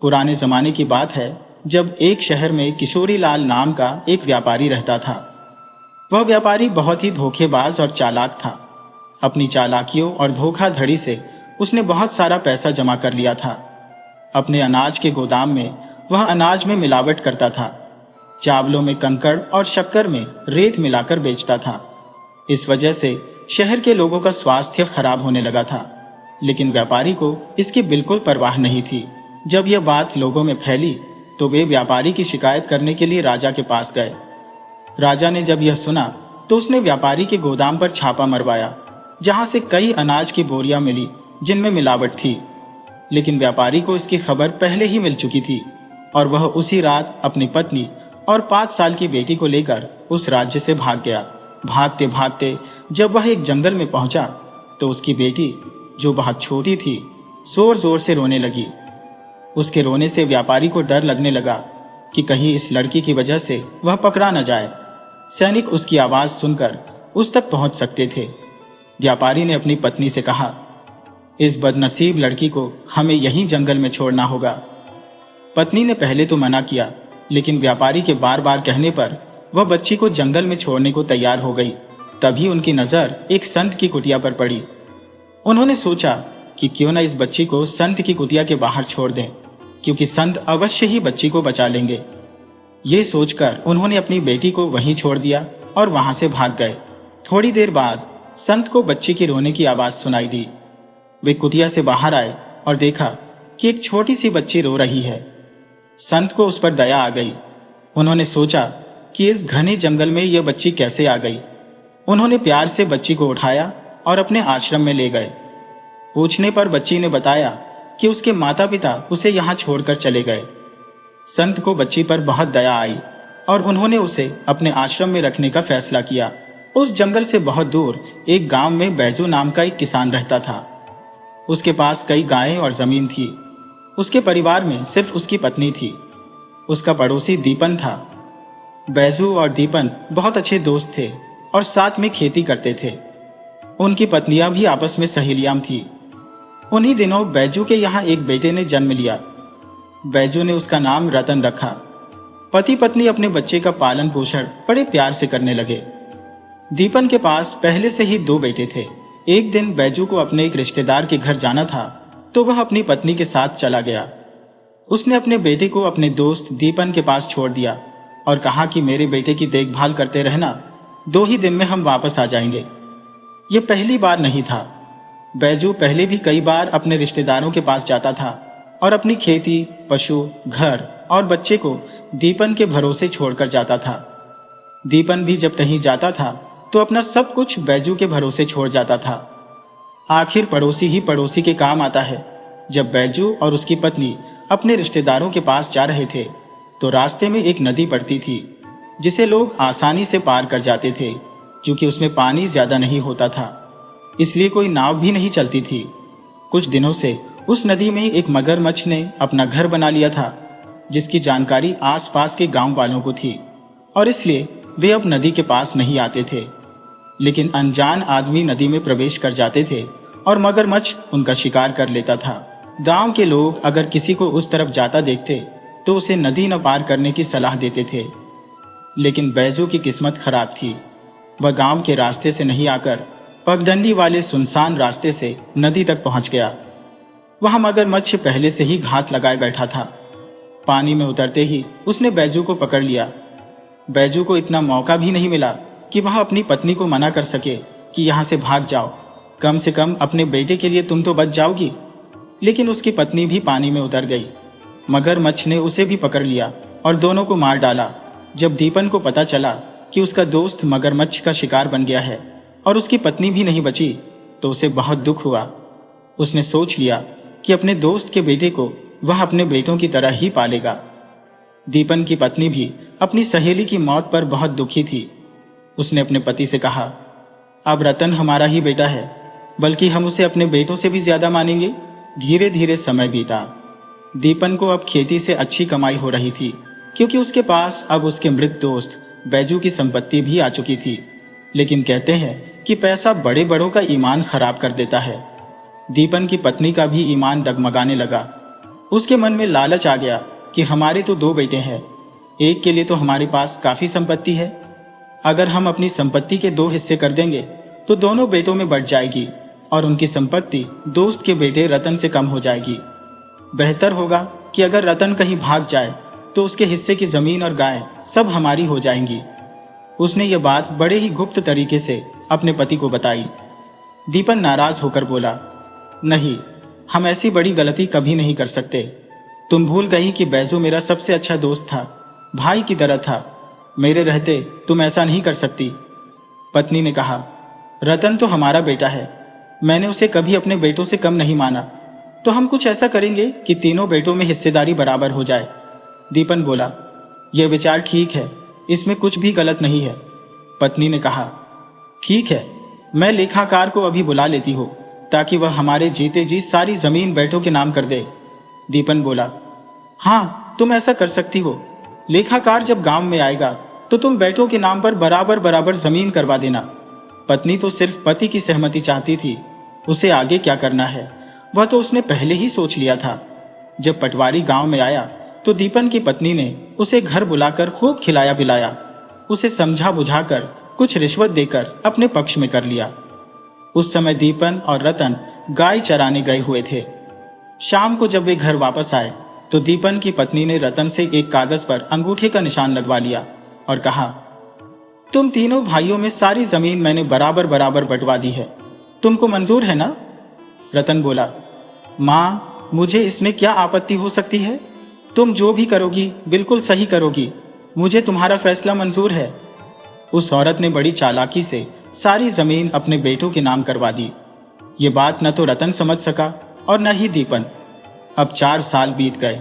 पुराने जमाने की बात है, जब एक शहर में किशोरी लाल नाम का एक व्यापारी रहता था। वह व्यापारी बहुत ही धोखेबाज और चालाक था। अपनी चालाकियों और धोखाधड़ी से उसने बहुत सारा पैसा जमा कर लिया था। अपने अनाज के गोदाम में वह अनाज में मिलावट करता था। चावलों में कंकड़ और शक्कर में रेत मिलाकर बेचता था। इस वजह से शहर के लोगों का स्वास्थ्य खराब होने लगा था, लेकिन व्यापारी को इसकी बिल्कुल परवाह नहीं थी। जब यह बात लोगों में फैली तो वे व्यापारी की शिकायत करने के लिए राजा के पास गए। राजा ने जब यह सुना तो उसने व्यापारी के गोदाम पर छापा मरवाया, जहां से कई अनाज की बोरियां मिली जिनमें मिलावट थी। लेकिन व्यापारी को इसकी खबर पहले ही मिल चुकी थी और वह उसी रात अपनी पत्नी और 5 साल की बेटी को लेकर उस राज्य से भाग गया। भागते भागते जब वह एक जंगल में पहुंचा तो उसकी बेटी, जो बहुत छोटी थी, जोर जोर से रोने लगी। उसके रोने से व्यापारी को डर लगने लगा कि कहीं इस लड़की की वजह से वह पकड़ा न जाए। सैनिक उसकी आवाज सुनकर उस तक पहुंच सकते थे। व्यापारी ने अपनी पत्नी से कहा, इस बदनसीब लड़की को हमें यहीं जंगल में छोड़ना होगा। पत्नी ने पहले तो मना किया, लेकिन व्यापारी के बार बार कहने पर वह बच्ची को जंगल में छोड़ने को तैयार हो गई। तभी उनकी नजर एक संत की कुटिया पर पड़ी। उन्होंने सोचा कि क्यों न इस बच्ची को संत की कुटिया के बाहर छोड़ दें, क्योंकि संत अवश्य ही बच्ची को बचा लेंगे। ये सोचकर उन्होंने अपनी बेटी को वहीं छोड़ दिया और वहां से भाग गए। थोड़ी देर बाद संत को बच्ची की रोने की आवाज सुनाई दी। वे कुटिया से बाहर आए और देखा कि एक छोटी सी बच्ची रो रही है। संत को उस पर दया आ गई। उन्होंने सोचा कि इस घने जंगल में यह बच्ची कैसे आ गई। उन्होंने प्यार से बच्ची को उठाया और अपने आश्रम में ले गए। पूछने पर बच्ची ने बताया कि उसके माता पिता उसे यहाँ छोड़कर चले गए। संत को बच्ची पर बहुत दया आई और उन्होंने उसे अपने आश्रम में रखने का फैसला किया। उस जंगल से बहुत दूर एक गांव में बैजू नाम का एक किसान रहता था। उसके पास कई गायें और जमीन थी। उसके परिवार में सिर्फ उसकी पत्नी थी। उसका पड़ोसी दीपन था। बैजू और दीपन बहुत अच्छे दोस्त थे और साथ में खेती करते थे। उनकी पत्नियां भी आपस में सहेलियां थी। उन्हीं दिनों बैजू के यहाँ एक बेटे ने जन्म लिया। बैजू ने उसका नाम रतन रखा। पति पत्नी अपने बच्चे का पालन पोषण बड़े प्यार से करने लगे। दीपन के पास पहले से ही 2 बेटे थे। एक दिन बैजू को अपने एक रिश्तेदार के घर जाना था तो वह अपनी पत्नी के साथ चला गया। उसने अपने बेटे को अपने दोस्त दीपन के पास छोड़ दिया और कहा कि मेरे बेटे की देखभाल करते रहना, 2 ही दिन में हम वापस आ जाएंगे। यह पहली बार नहीं था। बैजू पहले भी कई बार अपने रिश्तेदारों के पास जाता था और अपनी खेती, पशु, घर और बच्चे को दीपन के भरोसे छोड़कर जाता था। दीपन भी जब कहीं जाता था तो अपना सब कुछ बैजू के भरोसे छोड़ जाता था। आखिर पड़ोसी ही पड़ोसी के काम आता है। जब बैजू और उसकी पत्नी अपने रिश्तेदारों के पास जा रहे थे तो रास्ते में एक नदी पड़ती थी जिसे लोग आसानी से पार कर जाते थे, क्योंकि उसमें पानी ज्यादा नहीं होता था, इसलिए कोई नाव भी नहीं चलती थी। कुछ दिनों से उस नदी में एक मगरमच्छ ने अपना घर बना लिया था, जिसकी जानकारी आसपास के गांव वालों को थी और इसलिए वे अब नदी के पास नहीं आते थे। लेकिन अनजान आदमी नदी में प्रवेश कर जाते थे और मगरमच्छ उनका शिकार कर लेता था। गांव के लोग अगर किसी को उस तरफ जाता देखते तो उसे नदी न पार करने की सलाह देते थे। लेकिन बैजू की किस्मत खराब थी। वह गांव के रास्ते से नहीं आकर पगडंडी वाले सुनसान रास्ते से नदी तक पहुंच गया। वहां मगरमच्छ पहले से ही घात लगाए बैठा था। पानी में उतरते ही उसने बैजू को पकड़ लिया। बैजू को इतना मौका भी नहीं मिला कि वह अपनी पत्नी को मना कर सके कि यहां से भाग जाओ, कम से कम अपने बेटे के लिए तुम तो बच जाओगी। लेकिन उसकी पत्नी भी पानी में उतर गई। मगरमच्छ ने उसे भी पकड़ लिया और दोनों को मार डाला। जब दीपन को पता चला कि उसका दोस्त मगरमच्छ का शिकार बन गया है और उसकी पत्नी भी नहीं बची, तो उसे बहुत दुख हुआ। उसने सोच लिया कि अपने दोस्त के बेटे को वह अपने बेटों की तरह ही पालेगा। दीपन की पत्नी भी अपनी सहेली की मौत पर बहुत दुखी थी। उसने अपने पति से कहा, अब रतन हमारा ही बेटा है, बल्कि हम उसे अपने बेटों से भी ज्यादा मानेंगे। धीरे धीरे समय बीता। दीपन को अब खेती से अच्छी कमाई हो रही थी, क्योंकि उसके पास अब उसके मृत दोस्त बैजू की संपत्ति भी आ चुकी थी। लेकिन कहते हैं कि पैसा बड़े बड़ों का ईमान खराब कर देता है। दीपन की पत्नी का भी ईमान डगमगाने लगा। उसके मन में लालच आ गया कि हमारे तो 2 बेटे हैं, एक के लिए तो हमारे पास काफी संपत्ति है। अगर हम अपनी संपत्ति के 2 हिस्से कर देंगे तो दोनों बेटों में बढ़ जाएगी और उनकी संपत्ति दोस्त के बेटे रतन से कम हो जाएगी। बेहतर होगा कि अगर रतन कहीं भाग जाए तो उसके हिस्से की जमीन और गाय सब हमारी हो जाएंगी। उसने यह बात बड़े ही गुप्त तरीके से अपने पति को बताई। दीपन नाराज होकर बोला, नहीं, हम ऐसी बड़ी गलती कभी नहीं कर सकते। तुम भूल गई कि बैजू मेरा सबसे अच्छा दोस्त था, भाई की तरह था। मेरे रहते तुम ऐसा नहीं कर सकती। पत्नी ने कहा, रतन तो हमारा बेटा है, मैंने उसे कभी अपने बेटों से कम नहीं माना। तो हम कुछ ऐसा करेंगे कि तीनों बेटों में हिस्सेदारी बराबर हो जाए। दीपन बोला, यह विचार ठीक है, इसमें कुछ भी गलत नहीं है। पत्नी ने कहा, ठीक है, मैं लेखाकार को अभी बुला लेती हूँ ताकि वह हमारे जीते जी सारी जमीन बेटों के नाम कर दे। दीपन बोला, हाँ, तुम ऐसा कर सकती हो। लेखाकार जब गांव में आएगा तो तुम बेटों के नाम पर बराबर बराबर जमीन करवा देना। पत्नी तो सिर्फ पति की सहमति चाहती थी, उसे आगे क्या करना है वह तो उसने पहले ही सोच लिया था। जब पटवारी गांव में आया तो दीपन की पत्नी ने उसे घर बुलाकर खूब खिलाया पिलाया, उसे समझा बुझाकर कुछ रिश्वत देकर अपने पक्ष में कर लिया। उस समय दीपन और रतन गाय चराने गए हुए थे। शाम को जब वे घर वापस आए तो दीपन की पत्नी ने रतन से एक कागज पर अंगूठे का निशान लगवा लिया और कहा, तुम तीनों भाइयों में सारी जमीन मैंने बराबर बराबर बंटवा दी है, तुमको मंजूर है ना? रतन बोला, मां, मुझे इसमें क्या आपत्ति हो सकती है? तुम जो भी करोगी बिल्कुल सही करोगी, मुझे तुम्हारा फैसला मंजूर है। उस औरत ने बड़ी चालाकी से सारी जमीन अपने बेटों के नाम करवा दी। ये बात न तो रतन समझ सका और न ही दीपन। अब 4 साल बीत गए।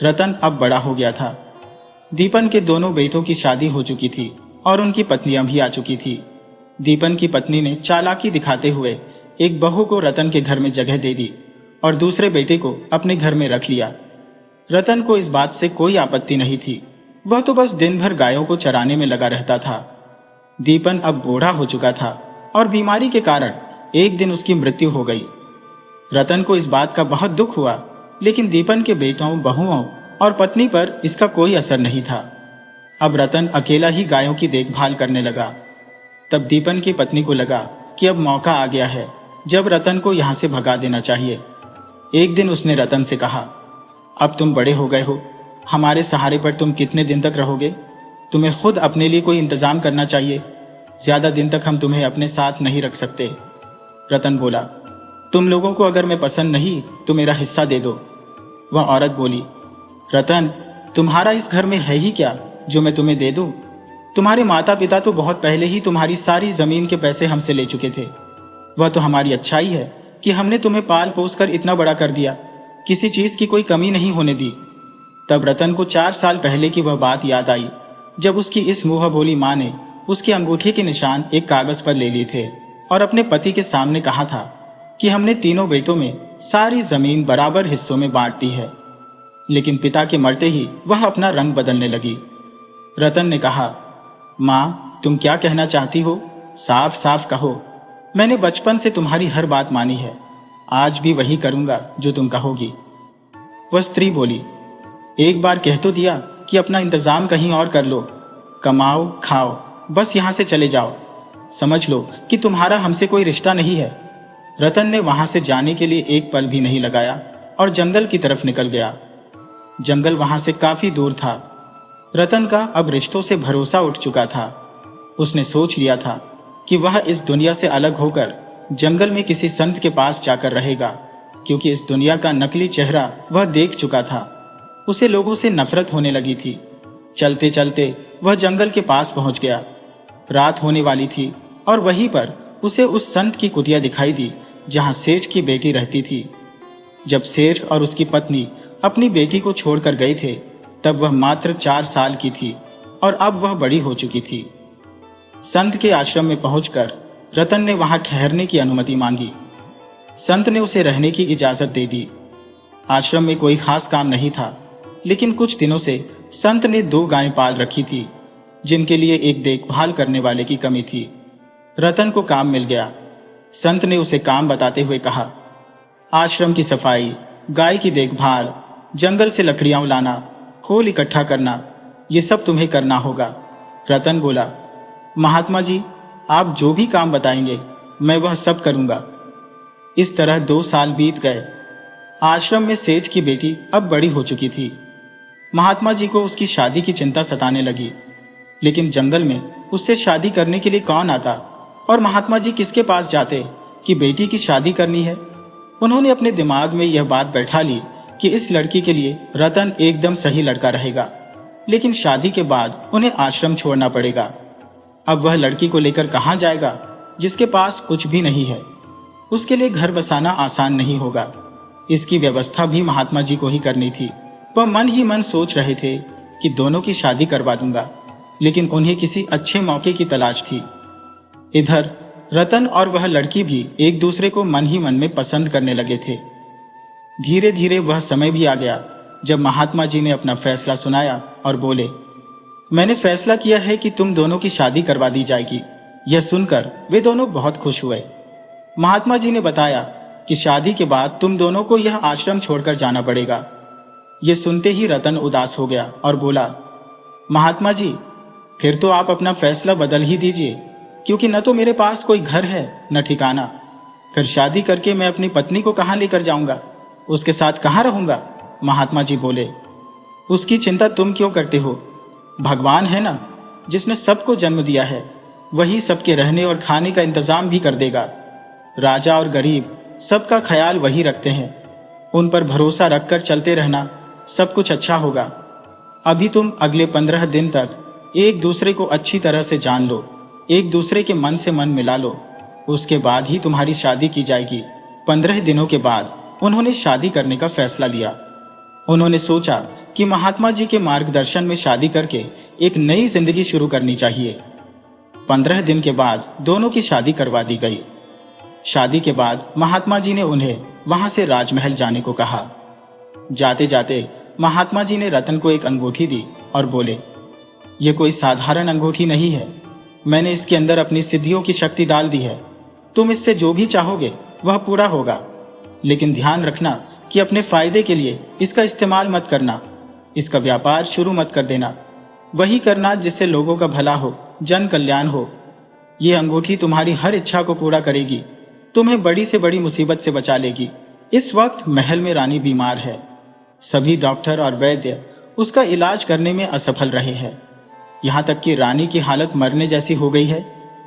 रतन अब बड़ा हो गया था। दीपन के दोनों बेटों की शादी हो चुकी थी और उनकी पत्नियां भी आ चुकी थी। दीपन की पत्नी ने चालाकी दिखाते हुए एक बहू को रतन के घर में जगह दे दी और दूसरे बेटे को अपने घर में रख लिया। रतन को इस बात से कोई आपत्ति नहीं थी, वह तो बस दिन भर गायों को चराने में लगा रहता था। दीपन अब बूढ़ा हो चुका था और बीमारी के कारण एक दिन उसकी मृत्यु हो गई। रतन को इस बात का बहुत दुख हुआ, लेकिन दीपन के बेटों, बहुओं और पत्नी पर इसका कोई असर नहीं था। अब रतन अकेला ही गायों की देखभाल करने लगा। तब दीपन की पत्नी को लगा कि अब मौका आ गया है जब रतन को यहां से भगा देना चाहिए। एक दिन उसने रतन से कहा, अब तुम बड़े हो गए हो, हमारे सहारे पर तुम कितने दिन तक रहोगे? तुम्हें खुद अपने लिए कोई इंतजाम करना चाहिए। ज्यादा दिन तक हम तुम्हें अपने साथ नहीं रख सकते। रतन बोला, तुम लोगों को अगर मैं पसंद नहीं तो मेरा हिस्सा दे दो। वह औरत बोली, रतन, तुम्हारा इस घर में है ही क्या जो मैं तुम्हें दे दूं? तुम्हारे माता पिता तो बहुत पहले ही तुम्हारी सारी जमीन के पैसे हमसे ले चुके थे। वह तो हमारी अच्छाई है कि हमने तुम्हें पाल पोस कर इतना बड़ा कर दिया, किसी चीज की कोई कमी नहीं होने दी। तब रतन को 4 साल पहले की वह बात याद आई जब उसकी इस मुंह बोली मां ने उसके अंगूठे के निशान एक कागज पर ले लिए थे और अपने पति के सामने कहा था कि हमने तीनों बेटों में सारी जमीन बराबर हिस्सों में बांट दी है। लेकिन पिता के मरते ही वह अपना रंग बदलने लगी। रतन ने कहा, मां, तुम क्या कहना चाहती हो? साफ साफ कहो। मैंने बचपन से तुम्हारी हर बात मानी है, आज भी वही करूंगा जो तुम कहोगी। वह स्त्री बोली, एक बार कह तो दिया कि अपना इंतजाम कहीं और कर लो, कमाओ खाओ, बस यहां से चले जाओ। समझ लो कि तुम्हारा हमसे कोई रिश्ता नहीं है। रतन ने वहां से जाने के लिए एक पल भी नहीं लगाया और जंगल की तरफ निकल गया। जंगल वहां से काफी दूर था। रतन का अब रिश्तों से भरोसा उठ चुका था। उसने सोच लिया था कि वह इस दुनिया से अलग होकर जंगल में किसी संत के पास जाकर रहेगा, क्योंकि इस दुनिया का नकली चेहरा वह देख चुका था। उसे लोगों से नफरत होने लगी थी। चलते चलते वह जंगल के पास पहुंच गया। रात होने वाली थी और वहीं पर उसे उस संत की कुटिया दिखाई दी जहां सेठ की बेटी रहती थी। जब सेठ और उसकी पत्नी अपनी बेटी को छोड़कर गए थे तब वह मात्र 4 साल की थी और अब वह बड़ी हो चुकी थी। संत के आश्रम में पहुंचकर रतन ने वहां ठहरने की अनुमति मांगी। संत ने उसे रहने की इजाजत दे दी। आश्रम में कोई खास काम नहीं था, लेकिन कुछ दिनों से संत ने 2 गायें पाल रखी थी जिनके लिए एक देखभाल करने वाले की कमी थी। रतन को काम मिल गया। संत ने उसे काम बताते हुए कहा, आश्रम की सफाई, गाय की देखभाल, जंगल से लकड़ियां लाना, खोल इकट्ठा करना, ये सब तुम्हें करना होगा। रतन बोला, महात्मा जी, आप जो भी काम बताएंगे मैं वह सब करूंगा। इस तरह 2 साल बीत गए। आश्रम में सेठ की बेटी अब बड़ी हो चुकी थी। महात्मा जी को उसकी शादी की चिंता सताने लगी, लेकिन जंगल में उससे शादी करने के लिए कौन आता और महात्मा जी किसके पास जाते कि बेटी की शादी करनी है। उन्होंने अपने दिमाग में यह बात बैठा ली कि इस लड़की के लिए रतन एकदम सही लड़का रहेगा, लेकिन शादी के बाद उन्हें आश्रम छोड़ना पड़ेगा। अब वह लड़की को लेकर कहां जाएगा जिसके पास कुछ भी नहीं है। उसके लिए घर बसाना आसान नहीं होगा। इसकी व्यवस्था भी महात्मा जी को ही करनी थी। वह मन ही मन सोच रहे थे कि दोनों की शादी करवा दूंगा, लेकिन उन्हें किसी अच्छे मौके की तलाश थी। इधर रतन और वह लड़की भी एक दूसरे को मन ही मन में पसंद करने लगे थे। धीरे धीरे वह समय भी आ गया जब महात्मा जी ने अपना फैसला सुनाया और बोले, मैंने फैसला किया है कि तुम दोनों की शादी करवा दी जाएगी। यह सुनकर वे दोनों बहुत खुश हुए। महात्मा जी ने बताया कि शादी के बाद तुम दोनों को यह आश्रम छोड़कर जाना पड़ेगा। यह सुनते ही रतन उदास हो गया और बोला, महात्मा जी, फिर तो आप अपना फैसला बदल ही दीजिए, क्योंकि न तो मेरे पास कोई घर है न ठिकाना। फिर शादी करके मैं अपनी पत्नी को कहां लेकर जाऊंगा, उसके साथ कहां रहूंगा। महात्मा जी बोले, उसकी चिंता तुम क्यों करते हो? भगवान है ना, जिसने सबको जन्म दिया है, वही सबके रहने और खाने का इंतजाम भी कर देगा। राजा और गरीब सबका ख्याल वही रखते हैं। उन पर भरोसा रखकर चलते रहना, सब कुछ अच्छा होगा। अभी तुम अगले 15 दिन तक एक दूसरे को अच्छी तरह से जान लो, एक दूसरे के मन से मन मिला लो, उसके बाद ही तुम्हारी शादी की जाएगी। 15 दिनों के बाद उन्होंने शादी करने का फैसला लिया। उन्होंने सोचा कि महात्मा जी के मार्गदर्शन में शादी करके एक नई जिंदगी शुरू करनी चाहिए। 15 दिन के बाद दोनों की शादी करवा दी गई। शादी के बाद महात्मा जी ने उन्हें वहां से राजमहल जाने को कहा। जाते जाते महात्मा जी ने रतन को एक अंगूठी दी और बोले, यह कोई साधारण अंगूठी नहीं है, मैंने इसके अंदर अपनी सिद्धियों की शक्ति डाल दी है। तुम इससे जो भी चाहोगे वह पूरा होगा, लेकिन ध्यान रखना कि अपने फायदे के लिए इसका इस्तेमाल मत करना। इसका व्यापार शुरू मत कर देना, वही करना जिससे लोगों का भला हो, जन कल्याण हो। ये अंगूठी तुम्हारी हर इच्छा को पूरा करेगी, तुम्हें बड़ी से बड़ी मुसीबत से बचा लेगी। इस वक्त महल में रानी बीमार है। सभी डॉक्टर और वैद्य उसका इलाज करने में असफल रहे हैं। यहाँ तक कि रानी की हालत मरने जैसी हो गई है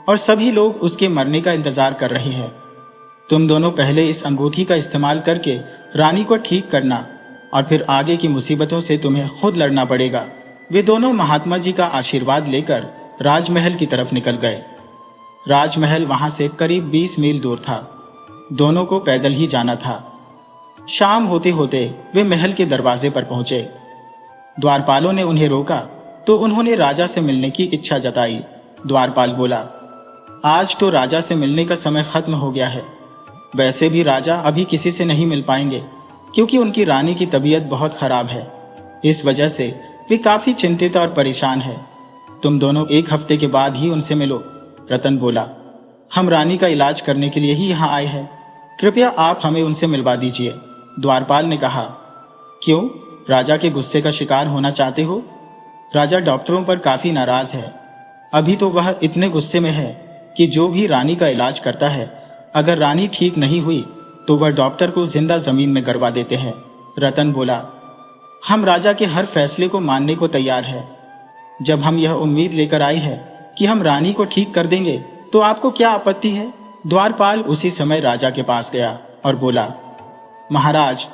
और सभी लोग उसके मरने का इंतजार कर रहे हैं। तुम दोनों पहले इस अंगूठी का इस्तेमाल करके रानी को ठीक करना और फिर आगे की मुसीबतों से तुम्हें खुद लड़ना पड़ेगा। वे दोनों महात्मा जी का आशीर्वाद लेकर राजमहल की तरफ निकल गए। राजमहल वहां से करीब 20 मील दूर था। दोनों को पैदल ही जाना था। शाम होते होते वे महल के दरवाजे पर पहुंचे। द्वारपालों ने उन्हें रोका तो उन्होंने राजा से मिलने की इच्छा जताई। द्वारपाल बोला, आज तो राजा से मिलने का समय खत्म हो गया है। वैसे भी राजा अभी किसी से नहीं मिल पाएंगे, क्योंकि उनकी रानी की तबीयत बहुत खराब है। इस वजह से वे काफी चिंतित और परेशान है। तुम दोनों 1 हफ्ते के बाद ही उनसे मिलो। रतन बोला, हम रानी का इलाज करने के लिए ही यहाँ आए हैं, कृपया आप हमें उनसे मिलवा दीजिए। द्वारपाल ने कहा, क्यों, राजा के गुस्से का शिकार होना चाहते हो? राजा डॉक्टरों पर काफी नाराज है। अभी तो वह इतने गुस्से में है कि जो भी रानी का इलाज करता है, अगर रानी ठीक नहीं हुई तो वह डॉक्टर को जिंदा जमीन में गड़वा देते हैं। रतन बोला, हम राजा के हर फैसले को मानने को तैयार है। जब हम यह उम्मीद लेकर आए हैं कि हम रानी को ठीक कर देंगे तो आपको क्या आपत्ति है? द्वारपाल उसी समय राजा के पास गया और बोला, महाराज,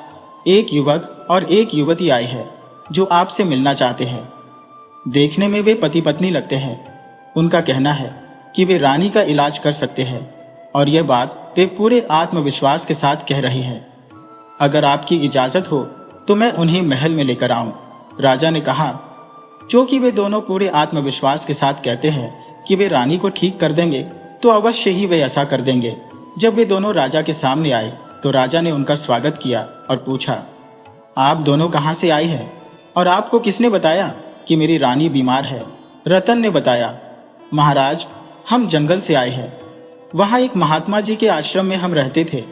एक युवक और एक युवती आए हैं जो आपसे मिलना चाहते हैं। देखने में वे पति पत्नी लगते हैं। उनका कहना है कि वे रानी का इलाज कर सकते हैं और यह बात वे पूरे आत्मविश्वास के साथ कह रहे हैं। अगर आपकी इजाजत हो तो मैं उन्हें महल में लेकर आऊं। राजा ने कहा, क्योंकि वे दोनों पूरे आत्मविश्वास के साथ कहते हैं कि वे रानी को ठीक कर देंगे तो अवश्य ही वे ऐसा कर देंगे। जब वे दोनों राजा के सामने आए तो राजा ने उनका स्वागत किया और पूछा, आप दोनों कहां से आए हैं और आपको किसने बताया कि मेरी रानी बीमार है? रतन ने बताया, महाराज, हम जंगल से आए हैं। वहां एक महात्मा जी के आश्रम में हम रहते थे।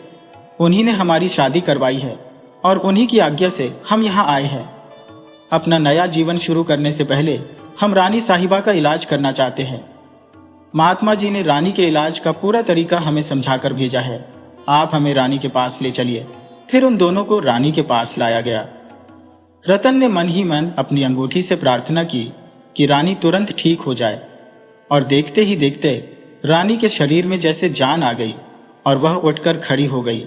उन्हीं ने हमारी शादी करवाई है और उन्हीं की आज्ञा से हम यहाँ आए हैं। अपना नया जीवन शुरू करने से पहले हम रानी साहिबा का इलाज करना चाहते हैं। महात्मा जी ने रानी के इलाज का पूरा तरीका हमें समझाकर भेजा है। आप हमें रानी के पास ले चलिए। फिर उन दोनों को रानी के पास लाया गया। रतन ने मन ही मन अपनी अंगूठी से प्रार्थना की कि रानी तुरंत ठीक हो जाए, और देखते ही देखते रानी के शरीर में जैसे जान आ गई और वह उठकर खड़ी हो गई,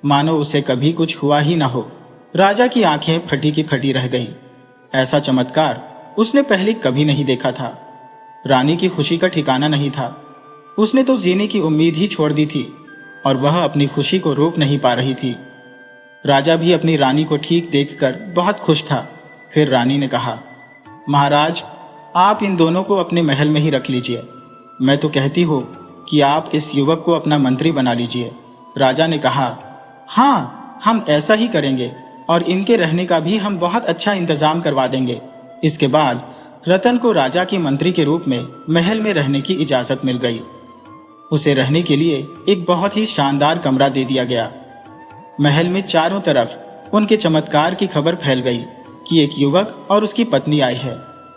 मानो उसे कभी कुछ हुआ ही ना हो। राजा की आंखें फटी की फटी रह गईं। ऐसा चमत्कार उसने पहले कभी नहीं देखा था। रानी की खुशी का ठिकाना नहीं था। उसने तो जीने की उम्मीद ही छोड़ दी थी और वह अपनी खुशी को रोक नहीं पा रही थी। राजा भी अपनी रानी को ठीक देखकर बहुत खुश था। फिर रानी ने कहा, महाराज, आप इन दोनों को अपने महल में ही रख लीजिए। मैं तो कहती हूँ कि आप इस युवक को अपना मंत्री बना लीजिए। राजा ने कहा, हाँ, हम ऐसा ही करेंगे और इनके रहने का भी हम बहुत अच्छा इंतजाम करवा देंगे। इसके बाद रतन को राजा के मंत्री के रूप में महल में रहने की इजाजत मिल गई। उसे रहने के लिए एक बहुत ही शानदार कमरा दे दिया गया। महल में चारों तरफ उनके चमत्कार की खबर फैल गई कि एक युवक और उसकी पत्नी आए हैं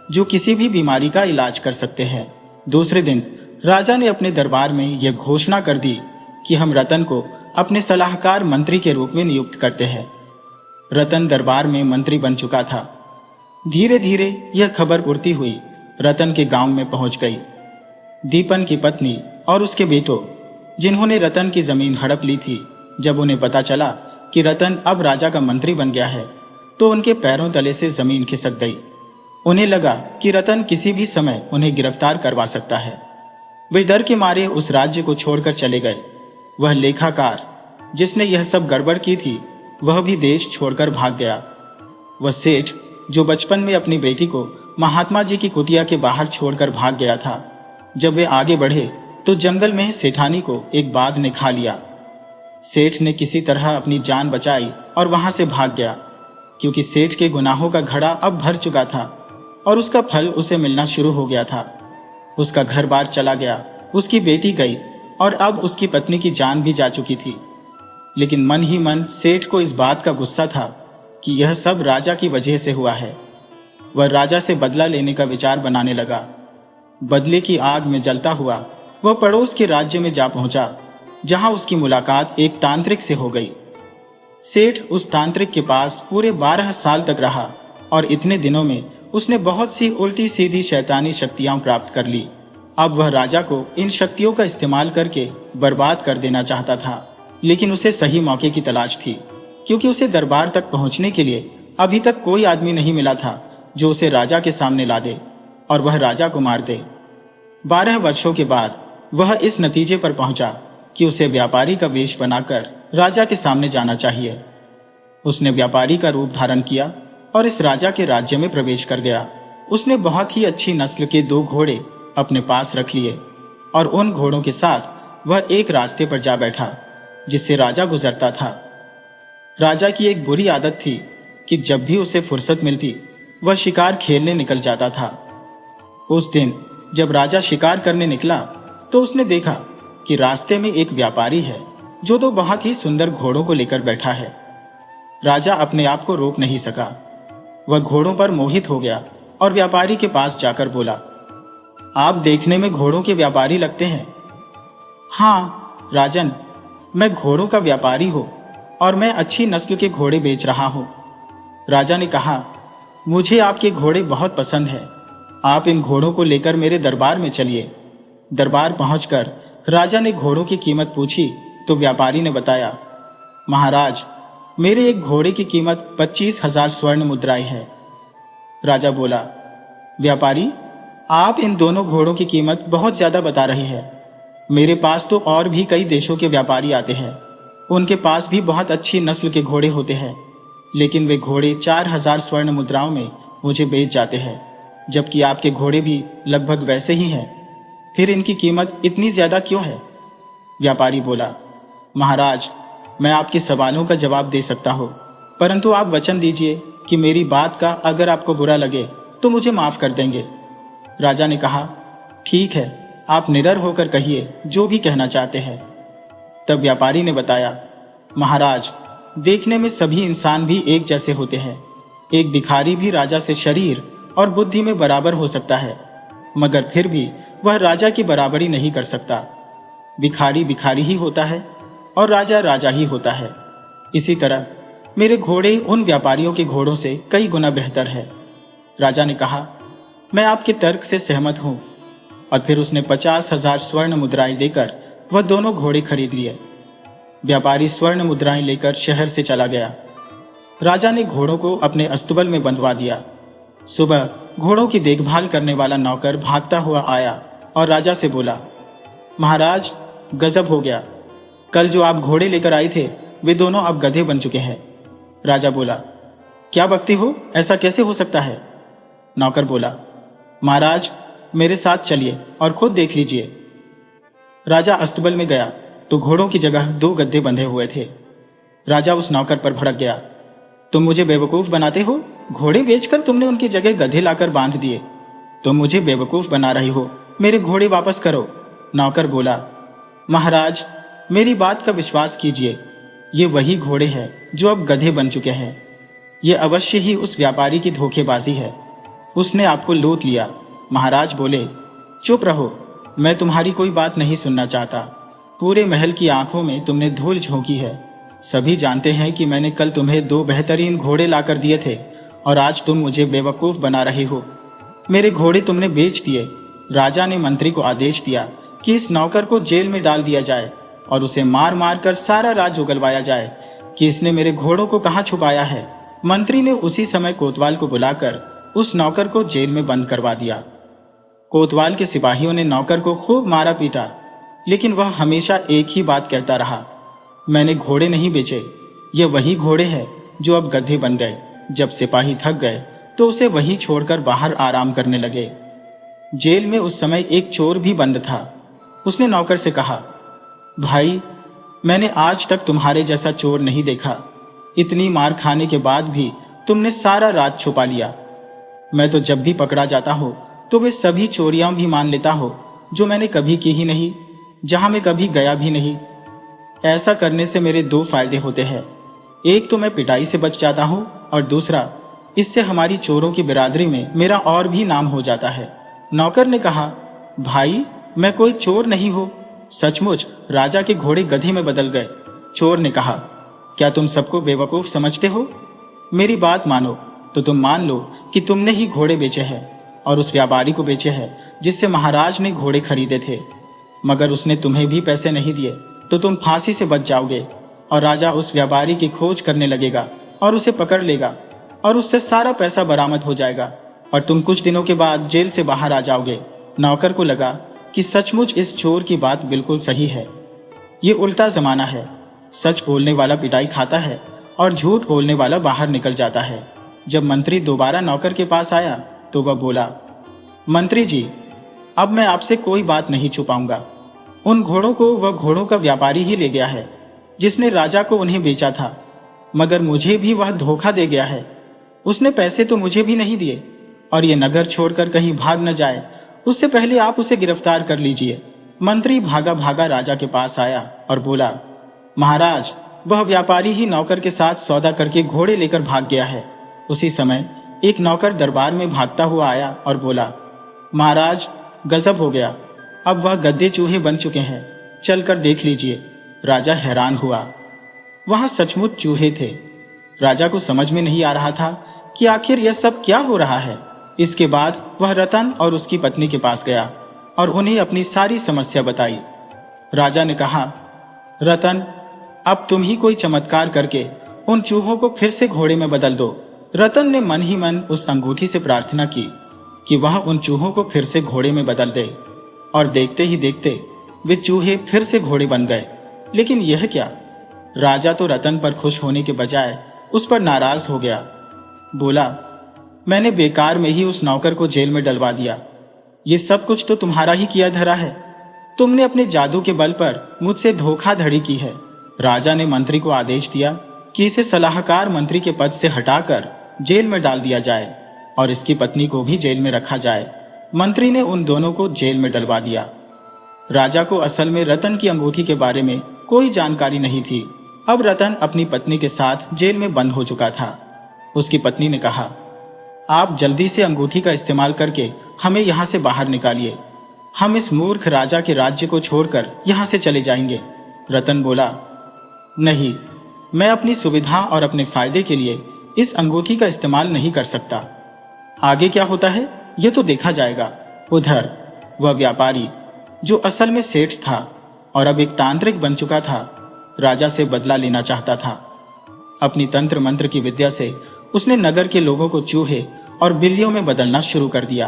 जो किसी भी बीमारी का इलाज कर सकते हैं। दूसरे दिन राजा ने अपने दरबार में यह घोषणा कर दी कि हम रतन को अपने सलाहकार मंत्री के रूप में नियुक्त करते हैं। रतन दरबार में मंत्री बन चुका था। धीरे धीरे यह खबर उड़ती हुई रतन के गांव में पहुंच गई। दीपन की पत्नी और उसके बेटों, जिन्होंने रतन की जमीन हड़प ली थी, जब उन्हें पता चला कि रतन अब राजा का मंत्री बन गया है, तो उनके पैरों तले से जमीन खिसक गई। उन्हें लगा कि रतन किसी भी समय उन्हें गिरफ्तार करवा सकता है। वे डर के मारे उस राज्य को छोड़कर चले गए। वह लेखाकार, जिसने यह सब गड़बड़ की थी, वह भी देश छोड़कर भाग गया। वह सेठ, जो बचपन में अपनी बेटी को महात्मा जी की कुटिया के बाहर छोड़कर भाग गया था, जब वे आगे बढ़े तो जंगल में सेठानी को एक बाघ ने खा लिया। सेठ ने किसी तरह अपनी जान बचाई और वहां से भाग गया, क्योंकि सेठ के गुनाहों का घड़ा अब भर चुका था और उसका फल उसे मिलना शुरू हो गया था। उसका घर बार चला गया, उसकी बेटी गई और अब उसकी पत्नी की जान भी जा चुकी थी। लेकिन मन ही मन सेठ को इस बात का गुस्सा था कि यह सब राजा की वजह से हुआ है। वह राजा से बदला लेने का विचार बनाने लगा। बदले की आग में जलता हुआ वह पड़ोस के राज्य में जा पहुंचा, जहां उसकी मुलाकात एक तांत्रिक से हो गई। सेठ उस तांत्रिक के पास पूरे 12 साल तक रहा और इतने दिनों में उसने बहुत सी उल्टी सीधी शैतानी शक्तियां प्राप्त कर ली। अब वह राजा को इन शक्तियों का इस्तेमाल करके बर्बाद कर देना चाहता था, लेकिन उसे सही मौके की तलाश थी, क्योंकि उसे दरबार तक पहुंचने के लिए अभी तक कोई आदमी नहीं मिला था जो उसे राजा के सामने ला दे और वह राजा को मार दे। 12 वर्षों के बाद वह इस नतीजे पर पहुंचा कि उसे व्यापारी का वेश बनाकर राजा के सामने जाना चाहिए। उसने व्यापारी का रूप धारण किया और इस राजा के राज्य में प्रवेश कर गया। उसने बहुत ही अच्छी नस्ल के 2 घोड़े अपने पास रख लिए और उन घोड़ों के साथ वह एक रास्ते पर जा बैठा जिससे राजा गुजरता था। राजा की एक बुरी आदत थी कि जब भी उसे फुर्सत मिलती वह शिकार खेलने निकल जाता था। उस दिन जब राजा शिकार करने निकला तो उसने देखा कि रास्ते में एक व्यापारी है जो 2 बहुत ही सुंदर घोड़ों को लेकर बैठा है। राजा अपने आप को रोक नहीं सका। वह घोड़ों पर मोहित हो गया और व्यापारी के पास जाकर बोला, आप देखने में घोड़ों के व्यापारी लगते हैं। हाँ राजन, मैं घोड़ों का व्यापारी हूँ और मैं अच्छी नस्ल के घोड़े बेच रहा हूँ। राजा ने कहा, मुझे आपके घोड़े बहुत पसंद है। आप इन घोड़ों को लेकर मेरे दरबार में चलिए। दरबार पहुंचकर राजा ने घोड़ों की कीमत पूछी तो व्यापारी ने बताया, महाराज, मेरे एक घोड़े की कीमत 25,000 स्वर्ण मुद्राएं है। राजा बोला, व्यापारी, आप इन दोनों घोड़ों की कीमत बहुत ज्यादा बता रहे हैं। मेरे पास तो और भी कई देशों के व्यापारी आते हैं, उनके पास भी बहुत अच्छी नस्ल के घोड़े होते हैं, लेकिन वे घोड़े 4,000 स्वर्ण मुद्राओं में मुझे बेच जाते हैं, जबकि आपके घोड़े भी लगभग वैसे ही हैं। फिर इनकी कीमत इतनी ज्यादा क्यों है? व्यापारी बोला, महाराज, मैं आपके सवालों का जवाब दे सकता हूँ, परंतु आप वचन दीजिए कि मेरी बात का अगर आपको बुरा लगे तो मुझे माफ कर देंगे। राजा ने कहा, ठीक है, आप निडर होकर कहिए जो भी कहना चाहते हैं। तब व्यापारी ने बताया, महाराज, देखने में सभी इंसान भी एक जैसे होते हैं। एक भिखारी भी राजा से शरीर और बुद्धि में बराबर हो सकता है, मगर फिर भी वह राजा की बराबरी नहीं कर सकता। भिखारी भिखारी ही होता है और राजा राजा ही होता है। इसी तरह मेरे घोड़े उन व्यापारियों के घोड़ों से कई गुना बेहतर है। राजा ने कहा, मैं आपके तर्क से सहमत हूं। और फिर उसने 50,000 स्वर्ण मुद्राएं देकर वह दोनों घोड़े खरीद लिए। व्यापारी स्वर्ण मुद्राएं लेकर शहर से चला गया। राजा ने घोड़ों को अपने अस्तबल में बंधवा दिया। सुबह घोड़ों की देखभाल करने वाला नौकर भागता हुआ आया और राजा से बोला, महाराज, गजब हो गया। कल जो आप घोड़े लेकर आए थे वे दोनों अब गधे बन चुके हैं। राजा बोला, क्या बकते हो, ऐसा कैसे हो सकता है? नौकर बोला, महाराज, मेरे साथ चलिए और खुद देख लीजिए। राजा अस्तबल में गया तो घोड़ों की जगह 2 गधे बंधे हुए थे। राजा उस नौकर पर भड़क गया, तुम मुझे बेवकूफ बनाते हो? घोड़े बेचकर तुमने उनकी जगह गधे लाकर बांध दिए। तुम मुझे बेवकूफ बना रही हो, मेरे घोड़े वापस करो। नौकर बोला, महाराज, मेरी बात का विश्वास कीजिए, ये वही घोड़े हैं जो अब गधे बन चुके हैं। ये अवश्य ही उस व्यापारी की धोखेबाजी है, उसने आपको लूट लिया। महाराज बोले, चुप रहो, मैं तुम्हारी कोई बात नहीं सुनना चाहता। पूरे महल की आंखों में तुमने धूल झोंकी है। सभी जानते हैं कि मैंने कल तुम्हें 2 बेहतरीन घोड़े लाकर दिए थे और आज तुम मुझे बेवकूफ बना रहे हो। मेरे घोड़े तुमने बेच दिए। राजा ने मंत्री को आदेश दिया कि इस नौकर को जेल में डाल दिया जाए और उसे मार मार कर सारा राज उगलवाया जाए कि इसने मेरे घोड़ों को कहाँ छुपाया है। मंत्री ने उसी समय कोतवाल को बुलाकर उस नौकर को जेल में बंद करवा दिया। कोतवाल के सिपाहियों ने नौकर को खूब मारा पीटा, लेकिन वह हमेशा एक ही बात कहता रहा, मैंने घोड़े नहीं बेचे, ये वही घोड़े हैं जो अब गधे बन गए। जब सिपाही थक गए तो उसे वहीं छोड़कर बाहर आराम करने लगे। जेल में उस समय एक चोर भी बंद था। उसने नौकर से कहा, भाई, मैंने आज तक तुम्हारे जैसा चोर नहीं देखा। इतनी मार खाने के बाद भी तुमने सारा राज छुपा लिया। मैं तो जब भी पकड़ा जाता हूं तो वे सभी चोरियां भी मान लेता हो जो मैंने कभी की ही नहीं, जहां मैं कभी गया भी नहीं। ऐसा करने से मेरे 2 फायदे होते हैं, एक तो मैं पिटाई से बच जाता हूं और दूसरा, इससे हमारी चोरों की बिरादरी में मेरा और भी नाम हो जाता है। नौकर ने कहा, भाई, मैं कोई चोर नहीं हूं। सचमुच राजा के घोड़े गधे में बदल गए। चोर ने कहा, क्या तुम सबको बेवकूफ समझते हो? मेरी बात मानो तो तुम मान लो कि तुमने ही घोड़े बेचे हैं और उस व्यापारी को बेचे हैं जिससे महाराज ने घोड़े खरीदे थे। मगर उसने तुम्हें भी पैसे नहीं दिए तो तुम फांसी से बच जाओगे और राजा उस व्यापारी की खोज करने लगेगा और उसे पकड़ लेगा और उससे सारा पैसा बरामद हो जाएगा और तुम कुछ दिनों के बाद जेल से बाहर आ जाओगे। नौकर को लगा कि सचमुच इस चोर की बात बिल्कुल सही है। ये उल्टा जमाना है, सच बोलने वाला पिटाई खाता है और झूठ बोलने वाला बाहर निकल जाता है। जब मंत्री दोबारा नौकर के पास आया तो वह बोला, मंत्री जी, अब मैं आपसे कोई बात नहीं छुपाऊंगा। उन घोड़ों को वह घोड़ों का व्यापारी ही ले गया है जिसने राजा को उन्हें बेचा था, मगर मुझे भी वह धोखा दे गया है। उसने पैसे तो मुझे भी नहीं दिए और ये नगर छोड़कर कहीं भाग न जाए उससे पहले आप उसे गिरफ्तार कर लीजिए। मंत्री भागा भागा राजा के पास आया और बोला, महाराज, वह व्यापारी ही नौकर के साथ सौदा करके घोड़े लेकर भाग गया है। उसी समय एक नौकर दरबार में भागता हुआ आया और बोला, महाराज, गजब हो गया, अब वह गद्दे चूहे बन चुके हैं, चलकर देख लीजिए। राजा हैरान हुआ, वहां सचमुच चूहे थे। राजा को समझ में नहीं आ रहा था कि आखिर यह सब क्या हो रहा है। इसके बाद वह रतन और उसकी पत्नी के पास गया और उन्हें अपनी सारी समस्या बताई। राजा ने कहा, रतन, अब तुम ही कोई चमत्कार करके उन चूहों को फिर से घोड़े में बदल दो। रतन ने मन ही मन उस अंगूठी से प्रार्थना की कि वह उन चूहों को फिर से घोड़े में बदल दे और देखते ही देखते वे चूहे फिर से घोड़े बन गए। लेकिन यह क्या, राजा तो रतन पर खुश होने के बजाय उस पर नाराज हो गया। बोला, मैंने बेकार में ही उस नौकर को जेल में डलवा दिया। ये सब कुछ तो तुम्हारा ही किया धरा है। तुमने अपने जादू के बल पर मुझसे धोखाधड़ी की है। राजा ने मंत्री को आदेश दिया कि इसे सलाहकार मंत्री के पद से हटाकर जेल में डाल दिया जाए और इसकी पत्नी को भी जेल में रखा जाए। मंत्री ने उन दोनों को जेल में डलवा दिया। राजा को असल में रतन की अंगूठी के बारे में कोई जानकारी नहीं थी। अब रतन अपनी पत्नी के साथ जेल में बंद हो चुका था। उसकी पत्नी ने कहा, आप जल्दी से अंगूठी का इस्तेमाल करके हमें यहाँ से बाहर निकालिए। हम इस मूर्ख राजा के राज्य को छोड़कर यहाँ से चले जाएंगे। रतन बोला, नहीं, मैं अपनी सुविधा और अपने फायदे के लिए इस अंगूठी का इस्तेमाल नहीं कर सकता। आगे क्या होता है यह तो देखा जाएगा। उधर वह व्यापारी, जो असल में सेठ था और अब एक तांत्रिक बन चुका था, राजा से बदला लेना चाहता था। अपनी तंत्र मंत्र की विद्या से उसने नगर के लोगों को चूहे और बिल्लियों में बदलना शुरू कर दिया।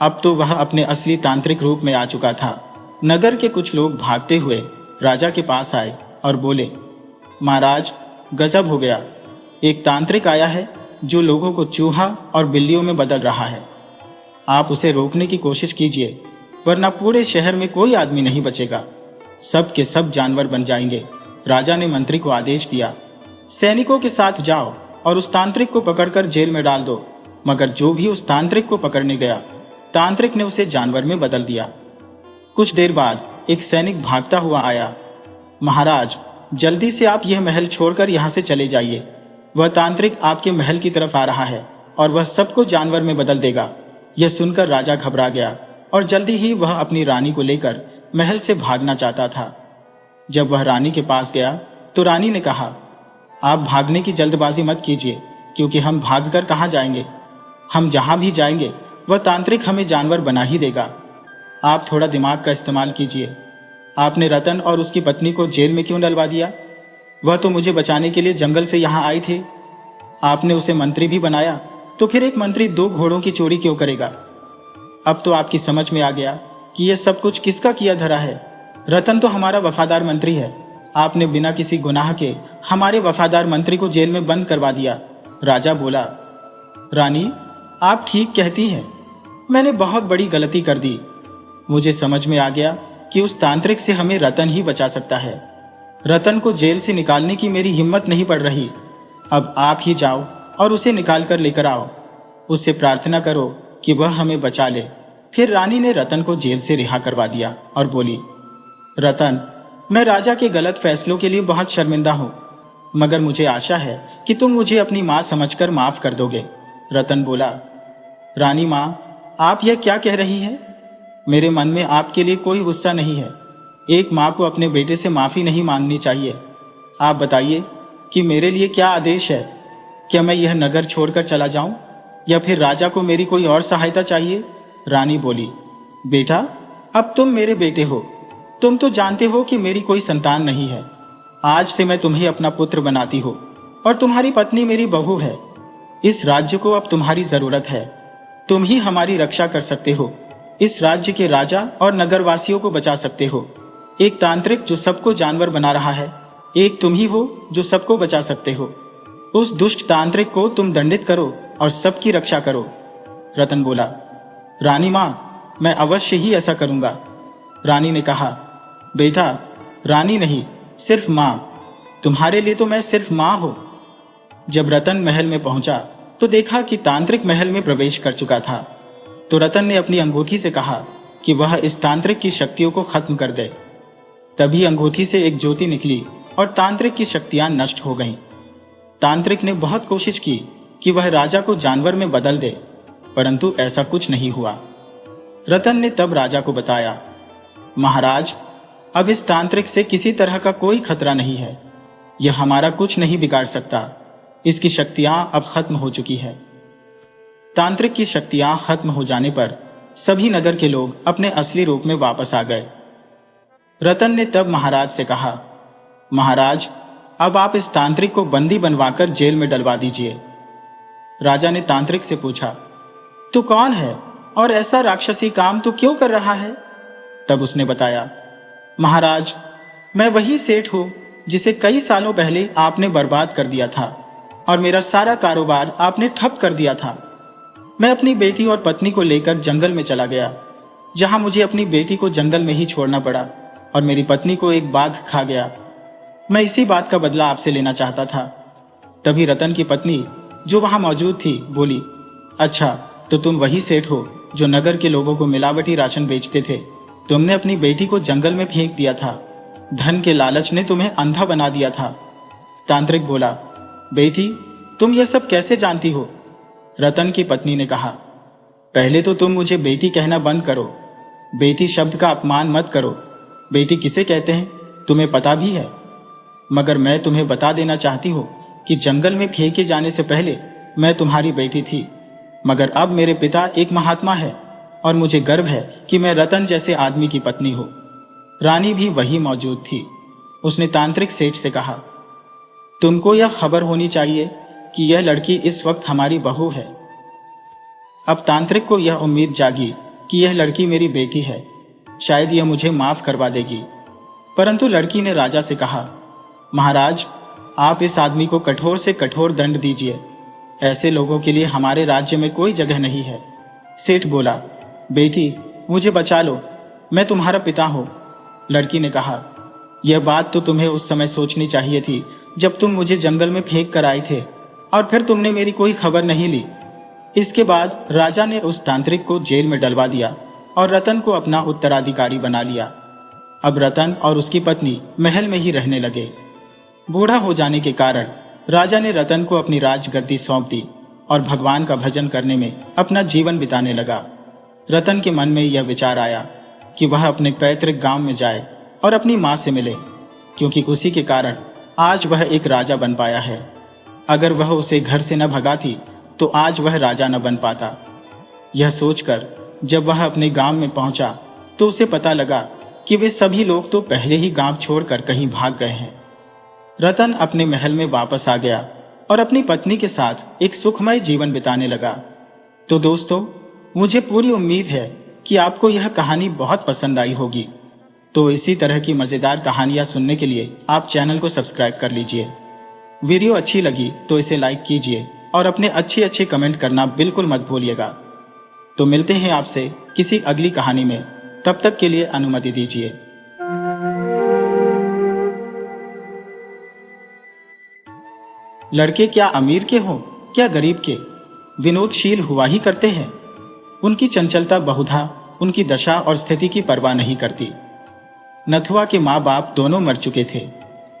अब तो वह अपने असली तांत्रिक रूप में आ चुका था। नगर के कुछ लोग भागते हुए राजा के पास आए और बोले, महाराज, गजब हो गया। एक तांत्रिक आया है जो लोगों को चूहा और बिल्लियों में बदल रहा है। आप उसे रोकने की कोशिश कीजिए, वरना पूरे शहर में कोई आदमी नहीं बचेगा। सब के सब जानवर बन जाएंगे। राजा ने मंत्री को आदेश दिया, सैनिकों के साथ जाओ और उस तांत्रिक को पकड़कर जेल में डाल दो। मगर जो भी उस तांत्रिक को पकड़ने गया, तांत्रिक ने उसे जानवर में बदल दिया। कुछ देर बाद एक सैनिक भागता हुआ आया, महाराज, जल्दी से आप यह महल छोड़कर यहाँ से चले जाइए। वह तांत्रिक आपके महल की तरफ आ रहा है और वह सबको जानवर में बदल देगा। यह सुनकर राजा घबरा गया और जल्दी ही वह अपनी रानी को लेकर महल से भागना चाहता था। जब वह रानी के पास गया तो रानी ने कहा, आप भागने की जल्दबाजी मत कीजिए, क्योंकि हम भागकर कहाँ जाएंगे। हम जहाँ भी जाएंगे वह तांत्रिक हमें जानवर बना ही देगा। आप थोड़ा दिमाग का इस्तेमाल कीजिए। आपने रतन और उसकी पत्नी को जेल में क्यों डलवा दिया? वह तो मुझे बचाने के लिए जंगल से यहाँ आए थे। आपने उसे मंत्री भी बनाया, तो फिर एक मंत्री 2 घोड़ों की चोरी क्यों करेगा? अब तो आपकी समझ में आ गया कि यह सब कुछ किसका किया धरा है। रतन तो हमारा वफादार मंत्री है। आपने बिना किसी गुनाह के हमारे वफादार मंत्री को जेल में बंद करवा दिया। राजा बोला, रानी, आप ठीक कहती हैं। मैंने बहुत बड़ी गलती कर दी। मुझे समझ में आ गया कि उस तांत्रिक से हमें रतन ही बचा सकता है। रतन को जेल से निकालने की मेरी हिम्मत नहीं पड़ रही। अब आप ही जाओ और उसे निकाल कर लेकर आओ। उससे प्रार्थना करो कि वह हमें बचा ले। फिर रानी ने रतन को जेल से रिहा करवा दिया और बोली, रतन, मैं राजा के गलत फैसलों के लिए बहुत शर्मिंदा हूं, मगर मुझे आशा है कि तुम मुझे अपनी मां समझकर माफ कर दोगे। रतन बोला, रानी मां, आप यह क्या कह रही हैं? मेरे मन में आपके लिए कोई गुस्सा नहीं है। एक मां को अपने बेटे से माफी नहीं मांगनी चाहिए। आप बताइए कि मेरे लिए क्या आदेश है। क्या मैं यह नगर छोड़कर चला जाऊं या फिर राजा को मेरी कोई और सहायता चाहिए? रानी बोली, बेटा, अब तुम मेरे बेटे हो। तुम तो जानते हो कि मेरी कोई संतान नहीं है। आज से मैं तुम्हें अपना पुत्र बनाती हूँ और तुम्हारी पत्नी मेरी बहू है। इस राज्य को अब तुम्हारी जरूरत है। तुम ही हमारी रक्षा कर सकते हो। इस राज्य के राजा और नगरवासियों को बचा सकते हो। एक तांत्रिक जो सबको जानवर बना रहा है, एक तुम ही हो जो सबको बचा सकते हो। उस दुष्ट तांत्रिक को तुम दंडित करो और सबकी रक्षा करो। रतन बोला, रानी मां, मैं अवश्य ही ऐसा करूंगा। रानी ने कहा, बेटा, रानी नहीं, सिर्फ मां। तुम्हारे लिए तो मैं सिर्फ मां हूं। जब रतन महल में पहुंचा तो देखा कि तांत्रिक महल में प्रवेश कर चुका था। तो रतन ने अपनी अंगूठी से कहा कि वह इस तांत्रिक की शक्तियों को खत्म कर दे। तभी अंगूठी से एक ज्योति निकली और तांत्रिक की शक्तियां नष्ट हो गईं। तांत्रिक ने बहुत कोशिश की कि वह राजा को जानवर में बदल दे, परंतु ऐसा कुछ नहीं हुआ। रतन ने तब राजा को बताया, महाराज, अब इस तांत्रिक से किसी तरह का कोई खतरा नहीं है। यह हमारा कुछ नहीं बिगाड़ सकता। इसकी शक्तियां अब खत्म हो चुकी है। तांत्रिक की शक्तियां खत्म हो जाने पर सभी नगर के लोग अपने असली रूप में वापस आ गए। रतन ने तब महाराज से कहा, महाराज, अब आप इस तांत्रिक को बंदी बनवाकर जेल में डलवा दीजिए। राजा ने तांत्रिक से पूछा, तू कौन है और ऐसा राक्षसी काम तू क्यों कर रहा है? तब उसने बताया, महाराज, मैं वही सेठ हूं जिसे कई सालों पहले आपने बर्बाद कर दिया था और मेरा सारा कारोबार आपने ठप कर दिया था। मैं अपनी बेटी और पत्नी को लेकर जंगल में चला गया, जहां मुझे अपनी बेटी को जंगल में ही छोड़ना पड़ा और मेरी पत्नी को एक बाघ खा गया। मैं इसी बात का बदला आपसे लेना चाहता था। तभी रतन की पत्नी, जो वहां मौजूद थी, बोली, अच्छा, तो तुम वही सेठ हो जो नगर के लोगों को मिलावटी राशन बेचते थे। तुमने अपनी बेटी को जंगल में फेंक दिया था। धन के लालच ने तुम्हें अंधा बना दिया था। तांत्रिक बोला, बेटी तुम यह सब कैसे जानती हो? रतन की पत्नी ने कहा, पहले तो तुम मुझे बेटी कहना बंद करो। बेटी शब्द का अपमान मत करो। बेटी किसे कहते हैं तुम्हें पता भी है। मगर मैं तुम्हें बता देना चाहती हूँ कि जंगल में फेंके जाने से पहले मैं तुम्हारी बेटी थी, मगर अब मेरे पिता एक महात्मा है और मुझे गर्व है कि मैं रतन जैसे आदमी की पत्नी हूँ। रानी भी वही मौजूद थी। उसने तांत्रिक सेठ से कहा, तुमको यह खबर होनी चाहिए कि यह लड़की इस वक्त हमारी बहू है। अब तांत्रिक को यह उम्मीद जागी कि यह लड़की मेरी बेटी है, शायद यह मुझे माफ करवा देगी। परंतु लड़की ने राजा से कहा, महाराज आप इस आदमी को कठोर से कठोर दंड दीजिए। ऐसे लोगों के लिए हमारे राज्य में कोई जगह नहीं है। सेठ बोला, बेटी मुझे बचा लो, मैं तुम्हारा पिता हूं। लड़की ने कहा, यह बात तो तुम्हें उस समय सोचनी चाहिए थी जब तुम मुझे जंगल में फेंक कर आए थे और फिर तुमने मेरी कोई खबर नहीं ली। इसके बाद राजा ने उस तांत्रिक को जेल में डलवा दिया और रतन को अपना उत्तराधिकारी बना लिया। अब रतन और उसकी पत्नी महल में ही रहने लगे। बूढ़ा हो जाने के कारण राजा ने रतन को अपनी राजगद्दी सौंप दी और भगवान का भजन करने में अपना जीवन बिताने लगा। रतन के मन में यह विचार आया कि वह अपने पैतृक गांव में जाए और अपनी मां से मिले, क्योंकि उसी के कारण आज वह एक राजा बन पाया है। अगर वह उसे घर से न भगाती तो आज वह राजा न बन पाता। यह सोचकर जब वह अपने गांव में पहुंचा तो उसे पता लगा कि वे सभी लोग तो पहले ही गांव छोड़कर कहीं भाग गए हैं। रतन अपने महल में वापस आ गया और अपनी पत्नी के साथ एक सुखमय जीवन बिताने लगा। तो दोस्तों, मुझे पूरी उम्मीद है कि आपको यह कहानी बहुत पसंद आई होगी। तो इसी तरह की मजेदार कहानियां सुनने के लिए आप चैनल को सब्सक्राइब कर लीजिए। वीडियो अच्छी लगी तो इसे लाइक कीजिए और अपने अच्छे कमेंट करना बिल्कुल मत भूलिएगा। तो मिलते हैं आपसे किसी अगली कहानी में, तब तक के लिए अनुमति दीजिए। लड़के क्या अमीर के हों क्या गरीब के, विनोदशील हुआ ही करते हैं। उनकी चंचलता बहुधा उनकी दशा और स्थिति की परवाह नहीं करती। नथुआ के माँ बाप दोनों मर चुके थे।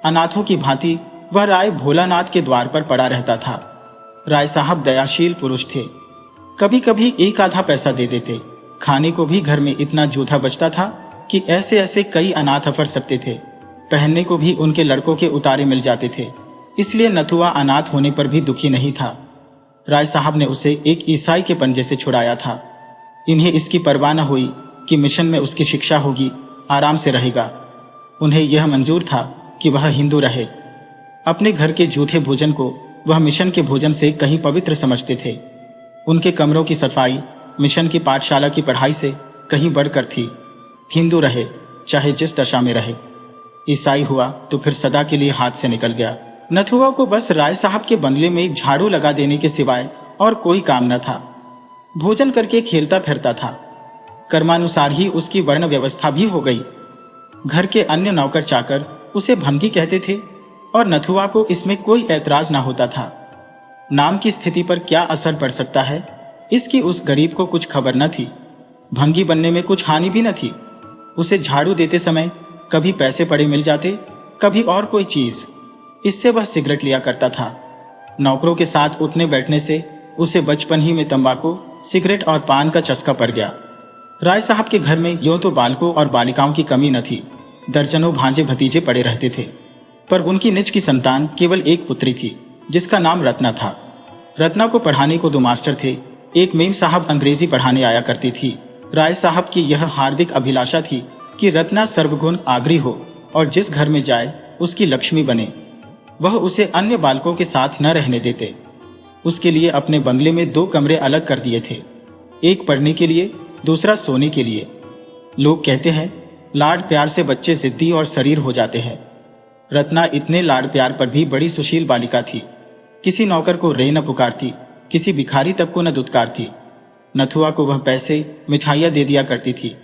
अनाथों की भांति वह राय भोलानाथ के द्वार पर पड़ा रहता था। राय साहब दयाशील पुरुष थे। कभी कभी एक आधा पैसा दे देते। खाने को भी घर में इतना जूठा बचता था कि ऐसे ऐसे कई अनाथ अफर सकते थे। पहनने को भी उनके लड़कों के उतारे मिल जाते थे। इसलिए नथुआ अनाथ होने पर भी दुखी नहीं था। राय साहब ने उसे एक ईसाई के पंजे से छुड़ाया था। इन्हें इसकी परवाह न हुई कि मिशन में उसकी शिक्षा होगी, आराम से रहेगा। उन्हें यह मंजूर था कि वह हिंदू रहे। अपने घर के जूठे भोजन को वह मिशन के भोजन से कहीं पवित्र समझते थे। उनके कमरों की सफाई मिशन की पाठशाला की पढ़ाई से कहीं बढ़कर थी। हिंदू रहे चाहे जिस दशा में रहे। ईसाई हुआ तो फिर सदा के लिए हाथ से निकल गया। नथुआ को बस राय साहब के बंगले में एक झाड़ू लगा देने के सिवाय और कोई काम न था। भोजन करके खेलता फिरता था। कर्मानुसार ही उसकी वर्ण व्यवस्था भी हो गई। घर के अन्य नौकर चाकर उसे भंगी कहते थे और नथुआ को इसमें कोई ऐतराज ना होता था। नाम की स्थिति पर क्या असर पड़ सकता है, इसकी उस गरीब को कुछ खबर न थी। भंगी बनने में कुछ हानि भी न थी। उसे झाड़ू देते समय कभी पैसे पड़े मिल जाते, कभी और कोई चीज। इससे वह सिगरेट लिया करता था। नौकरों के साथ उठने बैठने से उसे बचपन ही में तंबाकू, सिगरेट और पान का चस्का पड़ गया। राय साहब के घर में यूं तो बालकों और बालिकाओं की कमी न थी। दर्जनों भांजे भतीजे पड़े रहते थे, पर उनकी निज की संतान केवल एक पुत्री थी जिसका नाम रत्ना था। रत्ना को पढ़ाने को 2 मास्टर थे। एक मेम साहब अंग्रेजी पढ़ाने आया करती थी। राय साहब की यह हार्दिक अभिलाषा थी कि रत्ना सर्वगुण आगरी हो और जिस घर में जाए उसकी लक्ष्मी बने। वह उसे अन्य बालकों के साथ न रहने देते। उसके लिए अपने बंगले में 2 कमरे अलग कर दिए थे, एक पढ़ने के लिए, दूसरा सोने के लिए। लोग कहते हैं लाड प्यार से बच्चे जिद्दी और शरीर हो जाते हैं। रत्ना इतने लाड प्यार पर भी बड़ी सुशील बालिका थी। किसी नौकर को रे न पुकारती, किसी भिखारी तक को न दुत्कारती। नथुआ को वह पैसे, मिठाइयां दे दिया करती थी।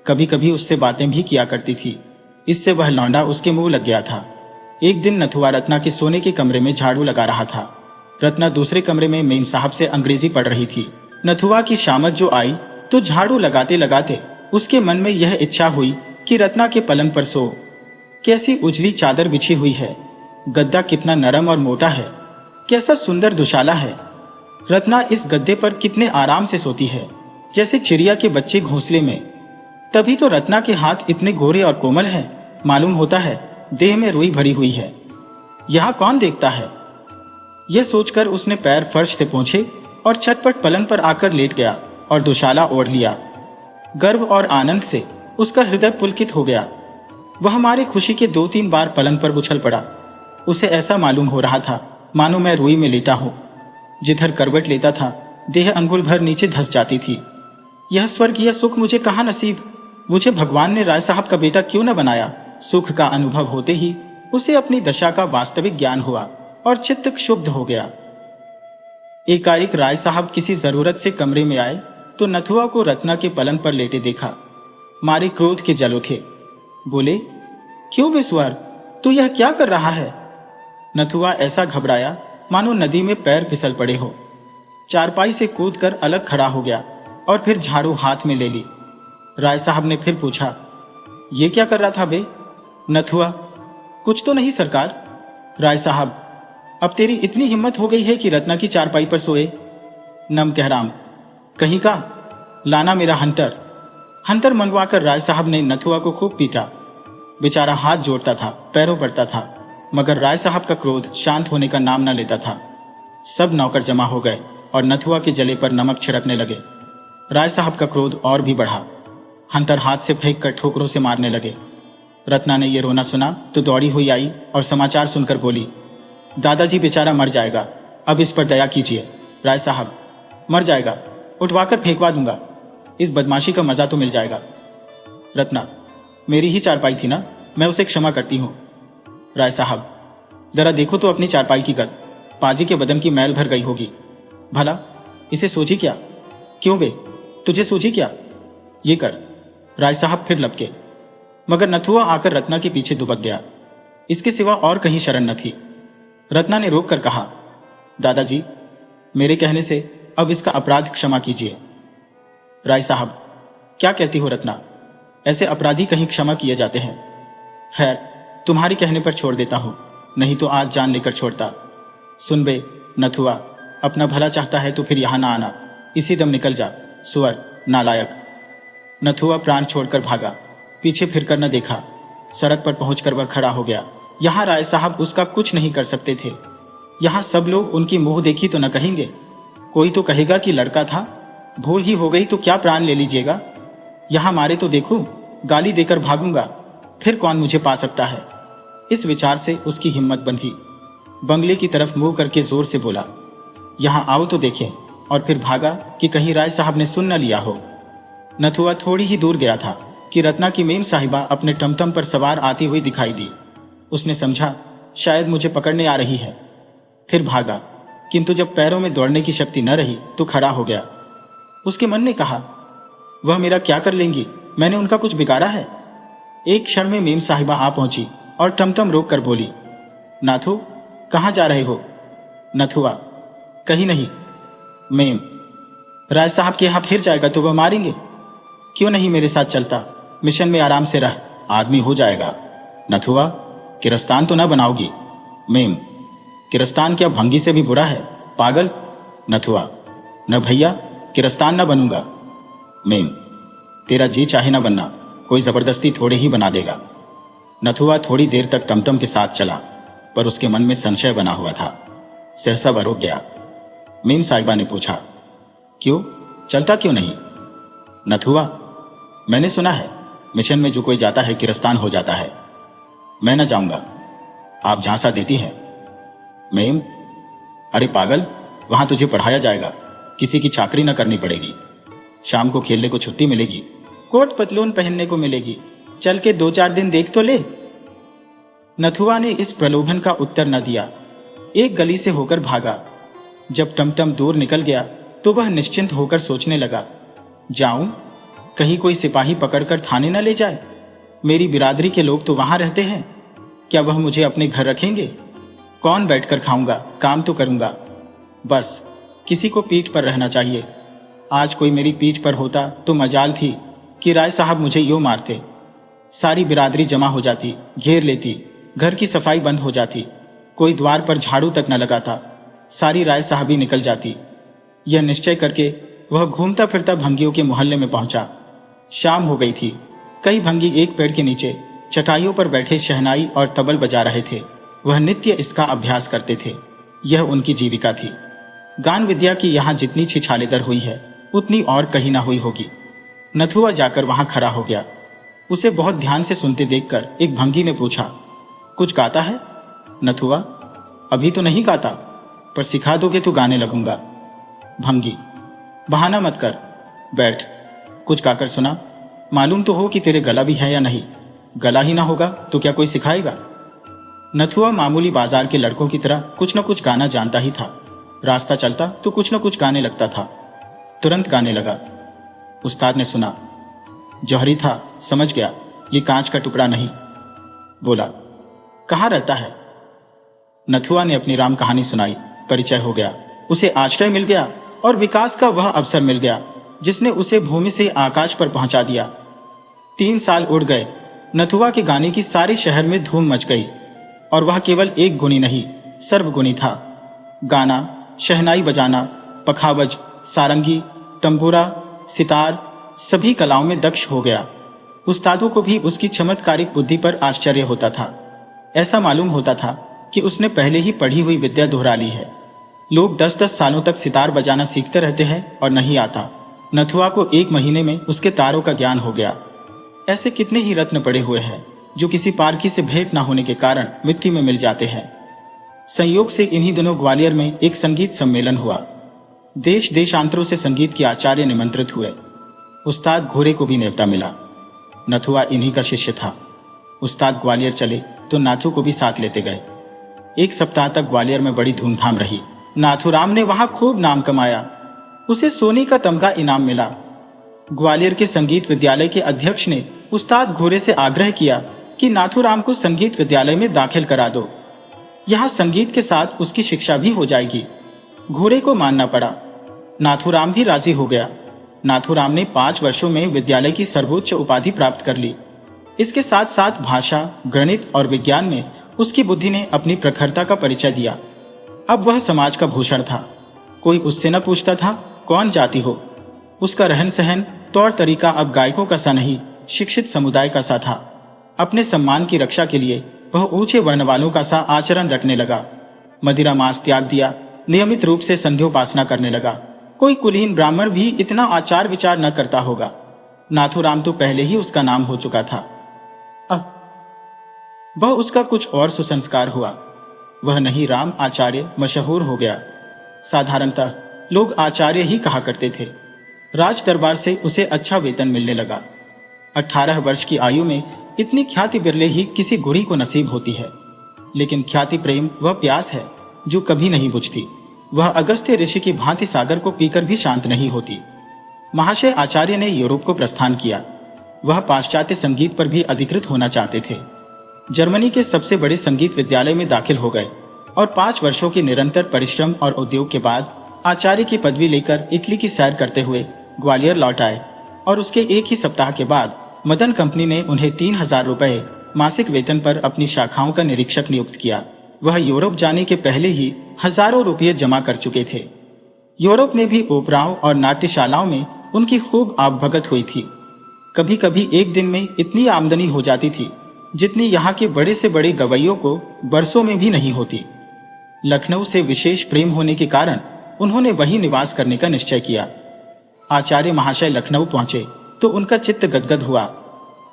कभी कभी उससे बातें भी किया करती थी। इससे वह लौंडा उसके मुंह लग गया था। एक दिन नथुआ रत्ना के सोने के कमरे में झाड़ू लगा रहा था। रत्ना दूसरे कमरे में मेम साहब से अंग्रेजी पढ़ रही थी। नथुआ की शामत जो आई तो झाड़ू लगाते लगाते उसके मन में यह इच्छा हुई कि रत्ना के पलंग पर सो। कैसी उजली चादर बिछी हुई है, गद्दा कितना नरम और मोटा है, कैसा सुंदर दुशाला है। रत्ना इस गद्दे पर कितने आराम से सोती है, जैसे चिड़िया के बच्चे घोंसले में। तभी तो रत्ना के हाथ इतने गोरे और कोमल हैं, मालूम होता है देह में रुई भरी हुई है। यहाँ कौन देखता है? यह सोचकर उसने पैर फर्श से पोंछे और चटपट पलंग पर आकर लेट गया और दुशाला ओढ़ लिया। गर्व और आनंद से उसका हृदय पुलकित हो गया। वह हमारे खुशी के 2-3 बार पलंग पर उछल पड़ा। उसे ऐसा मालूम हो रहा था मानो मैं रुई में लेटा हूं। जिधर करवट लेता था देह अंगुल भर नीचे धंस जाती थी। यह स्वर्गीय सुख मुझे कहाँ नसीब। मुझे भगवान ने राय साहब का बेटा क्यों न बनाया। सुख का अनुभव होते ही उसे अपनी दशा का वास्तविक ज्ञान हुआ और चित्त क्षुब्ध हो गया। एकाएक राय साहब किसी जरूरत से कमरे में आए तो नथुआ को रत्ना के पलंग पर लेटे देखा। मारे क्रोध के जल उठे। बोले, क्यों बेसुआर, तू यह क्या कर रहा है? नथुआ ऐसा घबराया मानो नदी में पैर फिसल पड़े हो। चारपाई से कूदकर अलग खड़ा हो गया और फिर झाड़ू हाथ में ले ली। राय साहब ने फिर पूछा, ये क्या कर रहा था बे? नथुआ, कुछ तो नहीं सरकार। राय साहब, अब तेरी इतनी हिम्मत हो गई है कि रत्ना की चारपाई पर सोए? नम कहराम कहीं का, लाना मेरा हंटर। हंटर मंगवाकर राय साहब ने नथुआ को खूब पीटा। बेचारा हाथ जोड़ता था, पैरों पड़ता था, मगर राय साहब का क्रोध शांत होने का नाम न लेता था। सब नौकर जमा हो गए और नथुआ के जले पर नमक छिड़कने लगे। राय साहब का क्रोध और भी बढ़ा। हंटर हाथ से फेंक कर ठोकरों से मारने लगे। रत्ना ने यह रोना सुना तो दौड़ी हुई आई और समाचार सुनकर बोली, दादाजी बेचारा मर जाएगा, अब इस पर दया कीजिए। राय साहब, मर जाएगा, उठवाकर फेंकवा दूंगा, इस बदमाशी का मजा तो मिल जाएगा। रत्ना, मेरी ही चारपाई थी ना, मैं उसे क्षमा करती हूं। राय साहब, जरा देखो तो अपनी चारपाई की गत, पाजी के बदन की मैल भर गई होगी। भला इसे सूझी क्या? क्यों बे, तुझे सूझी क्या? ये कर। राय साहब फिर लपके, मगर नथुआ आकर रत्ना के पीछे दुबक गया। इसके सिवा और कहीं शरण न थी। रत्ना ने रोक कर कहा, दादाजी, मेरे कहने से अब इसका अपराध क्षमा कीजिए। राय साहब, क्या कहती हो रत्ना, ऐसे अपराधी कहीं क्षमा किए जाते हैं? खैर, तुम्हारी कहने पर छोड़ देता हूं, नहीं तो आज जान लेकर छोड़ता। सुन बे नथुआ, अपना भला चाहता है तो फिर यहां ना आना, इसी दम निकल जा, सुअर नालायक। नथुआ प्राण छोड़कर भागा, पीछे फिरकर न देखा। सड़क पर पहुंचकर वह खड़ा हो गया। यहां राय साहब उसका कुछ नहीं कर सकते थे। यहां सब लोग उनकी मुंह देखी तो न कहेंगे, कोई तो कहेगा कि लड़का था, भूल ही हो गई तो क्या प्राण ले लीजिएगा। यहां मारे तो देखो, गाली देकर भागूंगा, फिर कौन मुझे पा सकता है। इस विचार से उसकी हिम्मत बंधी। बंगले की तरफ मुंह करके जोर से बोला, यहां आओ तो देखें, और फिर भागा कि कहीं राय साहब ने सुन न लिया हो। नथुआ थोड़ी ही दूर गया था कि रत्ना की मेम साहिबा अपने टमटम पर सवार आती हुई दिखाई दी। उसने समझा शायद मुझे पकड़ने आ रही है, फिर भागा, किंतु जब पैरों में दौड़ने की शक्ति न रही तो खड़ा हो गया। उसके मन ने कहा, वह मेरा क्या कर लेंगी, मैंने उनका कुछ बिगाड़ा है। एक क्षण में मेम साहिबा आ पहुंची और टमटम रोक कर बोली, नाथू, कहां जा रहे हो? नथुआ, कहीं नहीं। मेम, राय साहब के यहां फिर जाएगा तो वह मारेंगे। क्यों नहीं मेरे साथ चलता, मिशन में आराम से रह, आदमी हो जाएगा। नथुआ, किरस्तान तो न बनाओगी? मेम, किरस्तान क्या भंगी से भी बुरा है, पागल। नथुआ, न भैया, किरस्तान न बनूंगा। मेम, तेरा जी चाहे न बनना, कोई जबरदस्ती थोड़े ही बना देगा। नथुआ थोड़ी देर तक टमटम के साथ चला, पर उसके मन में संशय बना हुआ था। सहसा वह रुक गया। मेम साहिबा ने पूछा, क्यों, चलता क्यों नहीं? नथुआ, मैंने सुना है मिशन में जो कोई जाता है किरस्तान हो जाता है। मैं न जाऊंगा, आप झांसा देती हैं। मेम, अरे पागल, वहां तुझे पढ़ाया जाएगा, किसी की चाकरी न करनी पड़ेगी, शाम को खेलने को छुट्टी मिलेगी, कोट पतलून पहनने को मिलेगी, चल के 2-4 दिन देख तो ले। नथुआ ने इस प्रलोभन का उत्तर न दिया, एक गली से होकर भागा। जब टमटम दूर निकल गया तो वह निश्चिंत होकर सोचने लगा, जाऊं, कहीं कोई सिपाही पकड़कर थाने न ले जाए। मेरी बिरादरी के लोग तो वहां रहते हैं, क्या वह मुझे अपने घर रखेंगे? कौन बैठकर खाऊंगा, काम तो करूंगा। बस किसी को पीठ पर रहना चाहिए। आज कोई मेरी पीठ पर होता तो मजाल थी कि राय साहब मुझे यूं मारते। सारी बिरादरी जमा हो जाती, घेर लेती, घर की सफाई बंद हो जाती, कोई द्वार पर झाड़ू तक न लगाता, सारी राय साहबी निकल जाती। यह निश्चय करके वह घूमता फिरता भंगियों के मोहल्ले में पहुंचा। शाम हो गई थी। कई भंगी एक पेड़ के नीचे चटाइयों पर बैठे शहनाई और तबल बजा रहे थे। वह नित्य इसका अभ्यास करते थे। यह उनकी जीविका थी। गान विद्या की यहाँ जितनी छिछालेदर हुई है, उतनी और कहीं ना हुई होगी। नथुआ जाकर वहां खड़ा हो गया। उसे बहुत ध्यान से सुनते देखकर एक भंगी ने पूछा, कुछ गाता है? नथुआ, अभी तो नहीं गाता, पर सिखा दोगे तो गाने लगूंगा। भंगी, बहाना मत कर, बैठ, कुछ गाकर सुना। मालूम तो हो कि तेरे गला भी है या नहीं। गला ही ना होगा तो क्या कोई सिखाएगा? नथुआ मामूली बाजार के लड़कों की तरह कुछ न कुछ गाना जानता ही था। रास्ता चलता तो कुछ न कुछ गाने लगता था। तुरंत गाने लगा। उस्ताद ने सुना। जौहरी था, समझ गया ये कांच का टुकड़ा नहीं। बोला, कहाँ रहता है? नथुआ ने अपनी राम कहानी सुनाई। परिचय हो गया। उसे आश्रय मिल गया और विकास का वह अवसर मिल गया जिसने उसे भूमि से आकाश पर पहुंचा दिया। 3 साल उड़ गए। नथुआ के गाने की सारे शहर में धूम मच गई और वह केवल एक गुणी नहीं, सर्वगुणी था। गाना, शहनाई बजाना, पखावज, सारंगी, तंबूरा, सितार, सभी कलाओं में दक्ष हो गया। उस्तादों को भी उसकी चमत्कारिक बुद्धि पर आश्चर्य होता था। ऐसा मालूम होता था कि उसने पहले ही पढ़ी हुई विद्या दोहरा ली है। लोग 10-10 सालों तक सितार बजाना सीखते रहते हैं और नहीं आता। नथुआ को 1 महीने में उसके तारों का ज्ञान हो गया। ऐसे कितने ही रत्न पड़े हुए हैं जो किसी पारखी से भेंट न होने के कारण मिट्टी में मिल जाते हैं। संयोग से इन्हीं दिनों ग्वालियर में एक संगीत सम्मेलन हुआ। देश देशांतरों से संगीत के आचार्य निमंत्रित हुए। उस्ताद घोरे को भी न्योता मिला। नथुआ इन्हीं का शिष्य था। उस्ताद ग्वालियर चले तो नाथू को भी साथ लेते गए। 1 सप्ताह तक ग्वालियर में बड़ी धूमधाम रही। नाथूराम ने वहां खूब नाम कमाया। उसे सोने का तमगा इनाम मिला। ग्वालियर के संगीत विद्यालय के अध्यक्ष ने उस्ताद घोरे से आग्रह किया कि नाथूराम को संगीत विद्यालय में दाखिल करा दो। यहाँ संगीत के साथ उसकी शिक्षा भी हो जाएगी। घोरे को मानना पड़ा। नाथूराम भी राजी हो गया। नाथूराम ने 5 वर्षों में विद्यालय की सर्वोच्च उपाधि प्राप्त कर ली। इसके साथ साथ भाषा, गणित और विज्ञान में उसकी बुद्धि ने अपनी प्रखरता का परिचय दिया। अब वह समाज का भूषण था। कोई उससे न पूछता था कौन जाति हो। उसका रहन सहन, तौर तरीका अब गायकों का सा नहीं, शिक्षित समुदाय का सा था। अपने सम्मान की रक्षा के लिए वह ऊंचे वर्ण वालों का सा आचरण रखने लगा। मदिरा मांस त्याग दिया। नियमित रूप से संध्योपासना करने लगा। कोई कुलीन ब्राह्मण भी इतना आचार विचार न करता होगा। नाथूराम तो पहले ही उसका नाम हो चुका था। अब वह उसका कुछ और सुसंस्कार हुआ। वह नहीं राम आचार्य मशहूर हो गया। साधारणतः लोग आचार्य ही कहा करते थे। राज दरबार से उसे अच्छा वेतन मिलने लगा। 18 वर्ष की आयु में इतनी ख्याति बिरले ही किसी गुरी को नसीब होती है। लेकिन ख्याति प्रेम वह प्यास है जो कभी नहीं बुझती। वह अगस्त्य ऋषि की भांति सागर को पीकर भी शांत नहीं होती। महाशय आचार्य ने यूरोप को प्रस्थान किया। वह पाश्चात्य संगीत पर भी अधिकृत होना चाहते थे। जर्मनी के सबसे बड़े संगीत विद्यालय में दाखिल हो गए और 5 वर्षों के निरंतर परिश्रम और उद्योग के बाद आचार्य की पदवी लेकर इटली की सैर करते हुए ग्वालियर लौट आए। और उसके 1 ही सप्ताह के बाद मदन कंपनी ने उन्हें 3000 रुपए मासिक वेतन पर अपनी शाखाओं का निरीक्षक नियुक्त किया। वह यूरोप जाने के पहले ही हजारों रुपये जमा कर चुके थे। यूरोप में भी ओपराओं और नाट्यशालाओं में उनकी खूब आवभगत हुई थी। कभी कभी एक दिन में इतनी आमदनी हो जाती थी जितनी यहाँ के बड़े से बड़े गवैयों को बरसों में भी नहीं होती। लखनऊ से विशेष प्रेम होने के कारण उन्होंने वहीं निवास करने का निश्चय किया। आचार्य महाशय लखनऊ पहुंचे तो उनका चित्त गदगद हुआ।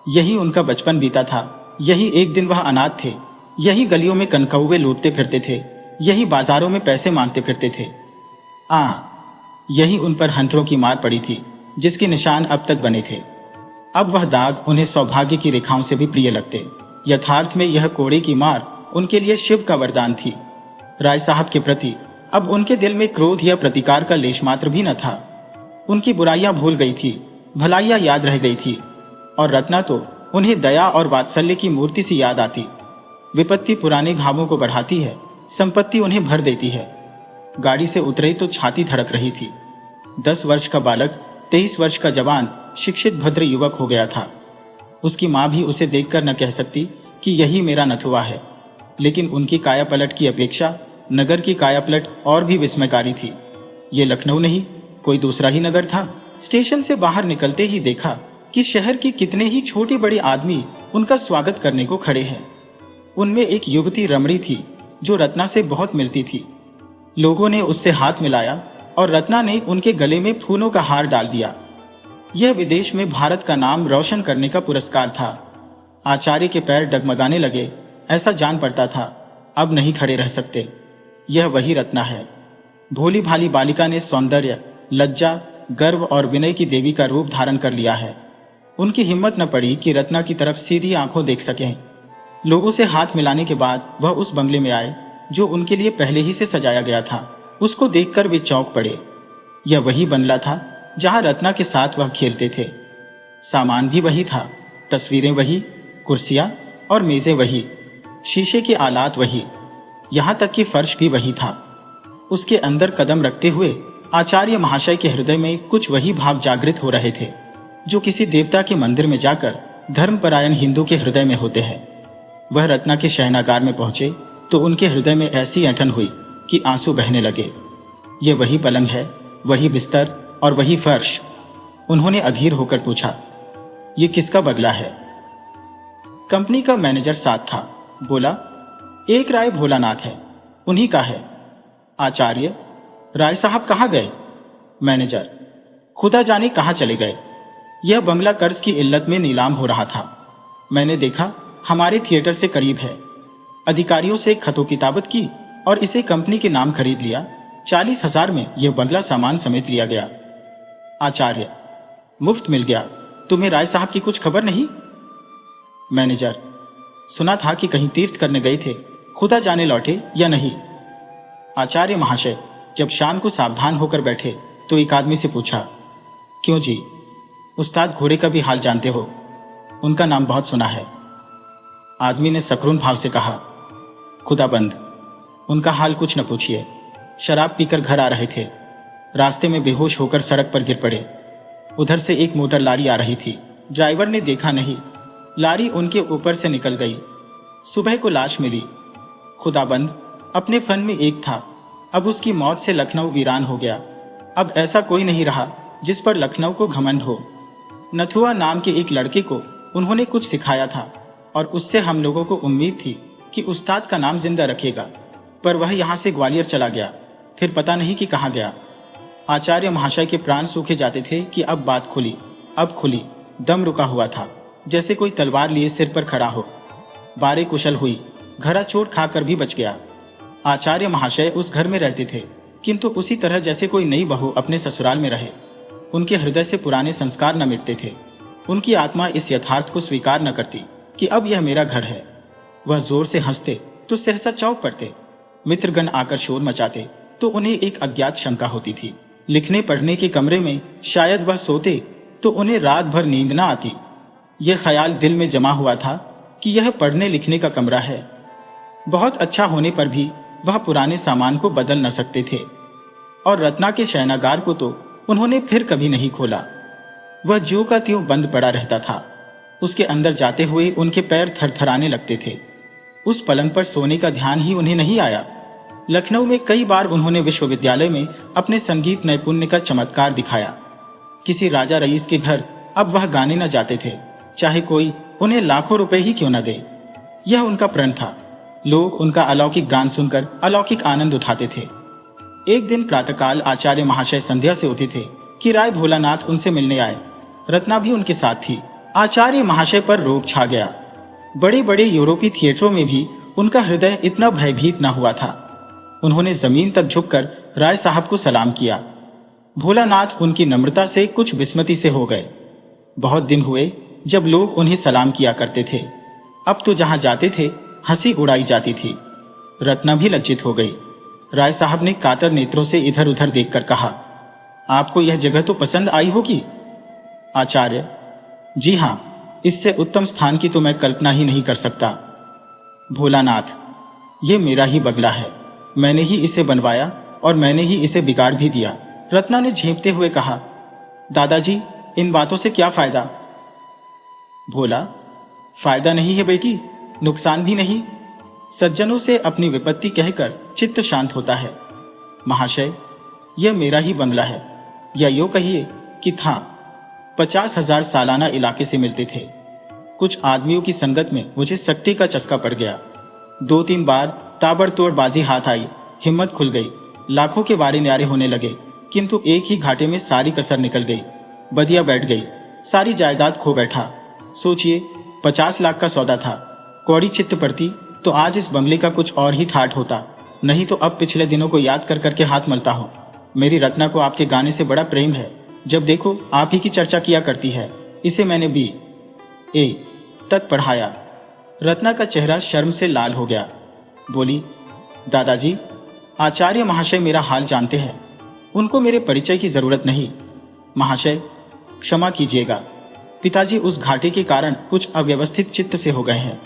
यही उनका बचपन बीता था। यही एक दिन वह अनाथ थे। यही गलियों में कनकौवे लूटते फिरते थे। यही बाजारों में पैसे मांगते फिरते थे। यही उन पर हंतरों की मार पड़ी थी जिसके निशान अब तक बने थे। अब वह दाग उन्हें सौभाग्य की रेखाओं से भी प्रिय लगते। यथार्थ में यह कोड़े की मार उनके लिए शिव का वरदान थी। राय साहब के प्रति अब उनके दिल में क्रोध या प्रतिकार का लेश मात्र भी न था। उनकी बुराइयां भूल गई थी, भलाइयां याद रह गई थी। और रत्ना तो उन्हें दया और वात्सल्य की मूर्ति सी याद आती। विपत्ति पुराने घावों को बढ़ाती है, संपत्ति उन्हें भर देती है। गाड़ी से उतरे तो छाती धड़क रही थी। 10 वर्ष का बालक 23 वर्ष का जवान शिक्षित भद्र युवक हो गया था। उसकी माँ भी उसे देखकर न कह सकती कि यही मेरा नथुआ है, लेकिन उनकी कायापलट की अपेक्षा नगर की कायापलट और भी विस्मयकारी थी। ये लखनऊ नहीं, कोई दूसरा ही नगर था। स्टेशन से बाहर निकलते ही देखा कि शहर की कितने ही छोटी बड़ी आदमी उनका स्वागत करने को खड़े हैं। उनमें एक युवती रमणी थी जो रत्ना से बहुत मिलती थी। लोगों ने उससे हाथ मिलाया और रत्ना ने उनके गले में फूलों का हार डाल दिया। यह विदेश में भारत का नाम रोशन करने का पुरस्कार था। आचार्य के पैर डगमगाने लगे। ऐसा जान पड़ता था अब नहीं खड़े रह सकते। यह वही रत्ना है। भोली भाली बालिका ने सौंदर्य, लज्जा, गर्व और विनय की देवी का रूप धारण कर लिया है। उनकी हिम्मत न पड़ी कि रत्ना की तरफ सीधी आंखों देख सकें। लोगों से हाथ मिलाने के बाद वह उस बंगले में आए जो उनके लिए पहले ही से सजाया गया था। उसको देखकर वे चौंक पड़े। यह वही बंगला था जहां रत्ना के साथ वह खेलते थे। सामान भी वही था, तस्वीरें वही, कुर्सियां और मेजें वही, शीशे के आलात वही, यहां तक कि फर्श भी वही था। उसके अंदर कदम रखते हुए आचार्य महाशय के हृदय में कुछ वही भाव जागृत हो रहे थे जो किसी देवता के मंदिर में जाकर धर्मपरायण हिंदू के हृदय में होते हैं। वह रत्ना के शयनागार में पहुंचे तो उनके हृदय में ऐसी ऐंठन हुई कि आंसू बहने लगे। ये वही पलंग है, वही बिस्तर और वही फर्श। उन्होंने अधीर होकर पूछा, ये किसका बंगला है? कंपनी का मैनेजर साथ था। बोला, एक राय भोलानाथ है, उन्हीं का है। आचार्य, राय साहब कहाँ गए? मैनेजर, खुदा जाने कहाँ चले गए। यह बंगला कर्ज की इल्लत में नीलाम हो रहा था। मैंने देखा हमारे थिएटर से करीब है। अधिकारियों से खतो किताबत की और इसे कंपनी के नाम खरीद लिया। 40,000 में यह बंगला सामान समेत लिया गया। आचार्य, मुफ्त मिल गया। तुम्हें राय साहब की कुछ खबर नहीं? मैनेजर, सुना था कि कहीं तीर्थ करने गए थे, खुदा जाने लौटे या नहीं। आचार्य महाशय जब शाम को सावधान होकर बैठे तो एक आदमी से पूछा, क्यों जी, उस्ताद घोड़े का भी हाल जानते हो? उनका नाम बहुत सुना है। आदमी ने सकरून भाव से कहा, खुदाबंद, उनका हाल कुछ न पूछिए। शराब पीकर घर आ रहे थे, रास्ते में बेहोश होकर सड़क पर गिर पड़े। उधर से एक मोटर लारी आ रही थी, ड्राइवर ने देखा नहीं, लारी उनके ऊपर से निकल गई। सुबह को लाश मिली। खुदाबंद, अपने फन में एक था, अब उसकी मौत से लखनऊ वीरान हो गया। अब ऐसा कोई नहीं रहा जिस पर लखनऊ को घमंड हो। नथुआ नाम के एक लड़के को उन्होंने कुछ सिखाया था और उससे हम लोगों को उम्मीद थी कि उस्ताद का नाम जिंदा रखेगा, पर वह यहाँ से ग्वालियर चला गया, फिर पता नहीं कि कहाँ गया। आचार्य महाशय के प्राण सूखे जाते थे कि अब बात खुली, अब खुली। दम रुका हुआ था, जैसे कोई तलवार लिए सिर पर खड़ा हो। बारे कुशल हुई, घड़ा चोट खाकर भी बच गया। आचार्य महाशय उस घर में रहते थे, किंतु उसी तरह जैसे कोई नई बहू अपने ससुराल में रहे। उनके हृदय से पुराने संस्कार न मिटते थे। उनकी आत्मा इस यथार्थ को स्वीकार न करती कि अब यह मेरा घर है। वह जोर से हंसते तो सहसा चौंक पड़ते। मित्रगण आकर शोर मचाते तो उन्हें एक अज्ञात शंका होती थी। लिखने पढ़ने के कमरे में शायद वह सोते तो उन्हें रात भर नींद न आती। यह ख्याल दिल में जमा हुआ था कि यह पढ़ने लिखने का कमरा है। बहुत अच्छा होने पर भी वह पुराने सामान को बदल न सकते थे। और रत्ना के शयनागार को तो उन्होंने फिर कभी नहीं खोला। वह ज्यों का त्यों बंद पड़ा रहता था। उसके अंदर जाते हुए उनके पैर थरथराने लगते थे। उस पलंग पर सोने का ध्यान ही उन्हें नहीं आया। लखनऊ में कई बार उन्होंने विश्वविद्यालय में अपने संगीत नैपुण्य का चमत्कार दिखाया। किसी राजा रईस के घर अब वह गाने न जाते थे, चाहे कोई उन्हें लाखों रुपए ही क्यों न दे। यह उनका प्रण था। लोग उनका अलौकिक गान सुनकर अलौकिक आनंद उठाते थे। एक दिन प्रातःकाल आचार्य महाशय संध्या से उठे थे कि राय भोलानाथ उनसे मिलने आए। रत्ना भी उनके साथ थी। आचार्य महाशय पर रोग छा गया। बड़े बड़े यूरोपीय थिएटरों में भी उनका हृदय इतना भयभीत न हुआ था। उन्होंने जमीन तक झुककर राय साहब को सलाम किया। भोलानाथ उनकी नम्रता से कुछ विस्मृति से हो गए। बहुत दिन हुए जब लोग उन्हें सलाम किया करते थे। अब तो जहां जाते थे हंसी उड़ाई जाती थी। रत्ना भी लज्जित हो गई। राय साहब ने कातर नेत्रों से इधर उधर देखकर कहा, आपको यह जगह तो पसंद आई होगी? आचार्य, जी हां, इससे उत्तम स्थान की तो मैं कल्पना ही नहीं कर सकता। भोलानाथ, ये मेरा ही बंगला है। मैंने ही इसे बनवाया और मैंने ही इसे बिगाड़ भी दिया। रत्ना ने झेंपते हुए कहा, दादाजी, इन बातों से क्या फायदा? भोला, फायदा नहीं है बेटी, नुकसान भी नहीं। सज्जनों से अपनी विपत्ति कहकर चित्त शांत होता है। महाशय, यह मेरा ही बंगला है, या यूं कहिए कि था। 50,000 सालाना इलाके से मिलते थे। कुछ आदमियों की संगत में मुझे सट्टे का चस्का पड़ गया। 2-3 बार ताबड़तोड़ बाजी हाथ आई, हिम्मत खुल गई, लाखों के वारे न्यारे होने लगे, किंतु एक ही घाटे में सारी कसर निकल गई। बदिया बैठ गई, सारी जायदाद खो बैठा। सोचिए, 50 लाख का सौदा था। कौड़ी चित्त पड़ती तो आज इस बंगले का कुछ और ही ठाठ होता, नहीं तो अब पिछले दिनों को याद कर करके हाथ मलता हूँ। मेरी रत्ना को आपके गाने से बड़ा प्रेम है, जब देखो आप ही की चर्चा किया करती है। इसे मैंने BA तक पढ़ाया। रत्ना का चेहरा शर्म से लाल हो गया। बोली, दादाजी, आचार्य महाशय मेरा हाल जानते हैं, उनको मेरे परिचय की जरूरत नहीं। महाशय, क्षमा कीजिएगा, पिताजी उस घाटे के कारण कुछ अव्यवस्थित चित्त से हो गए हैं।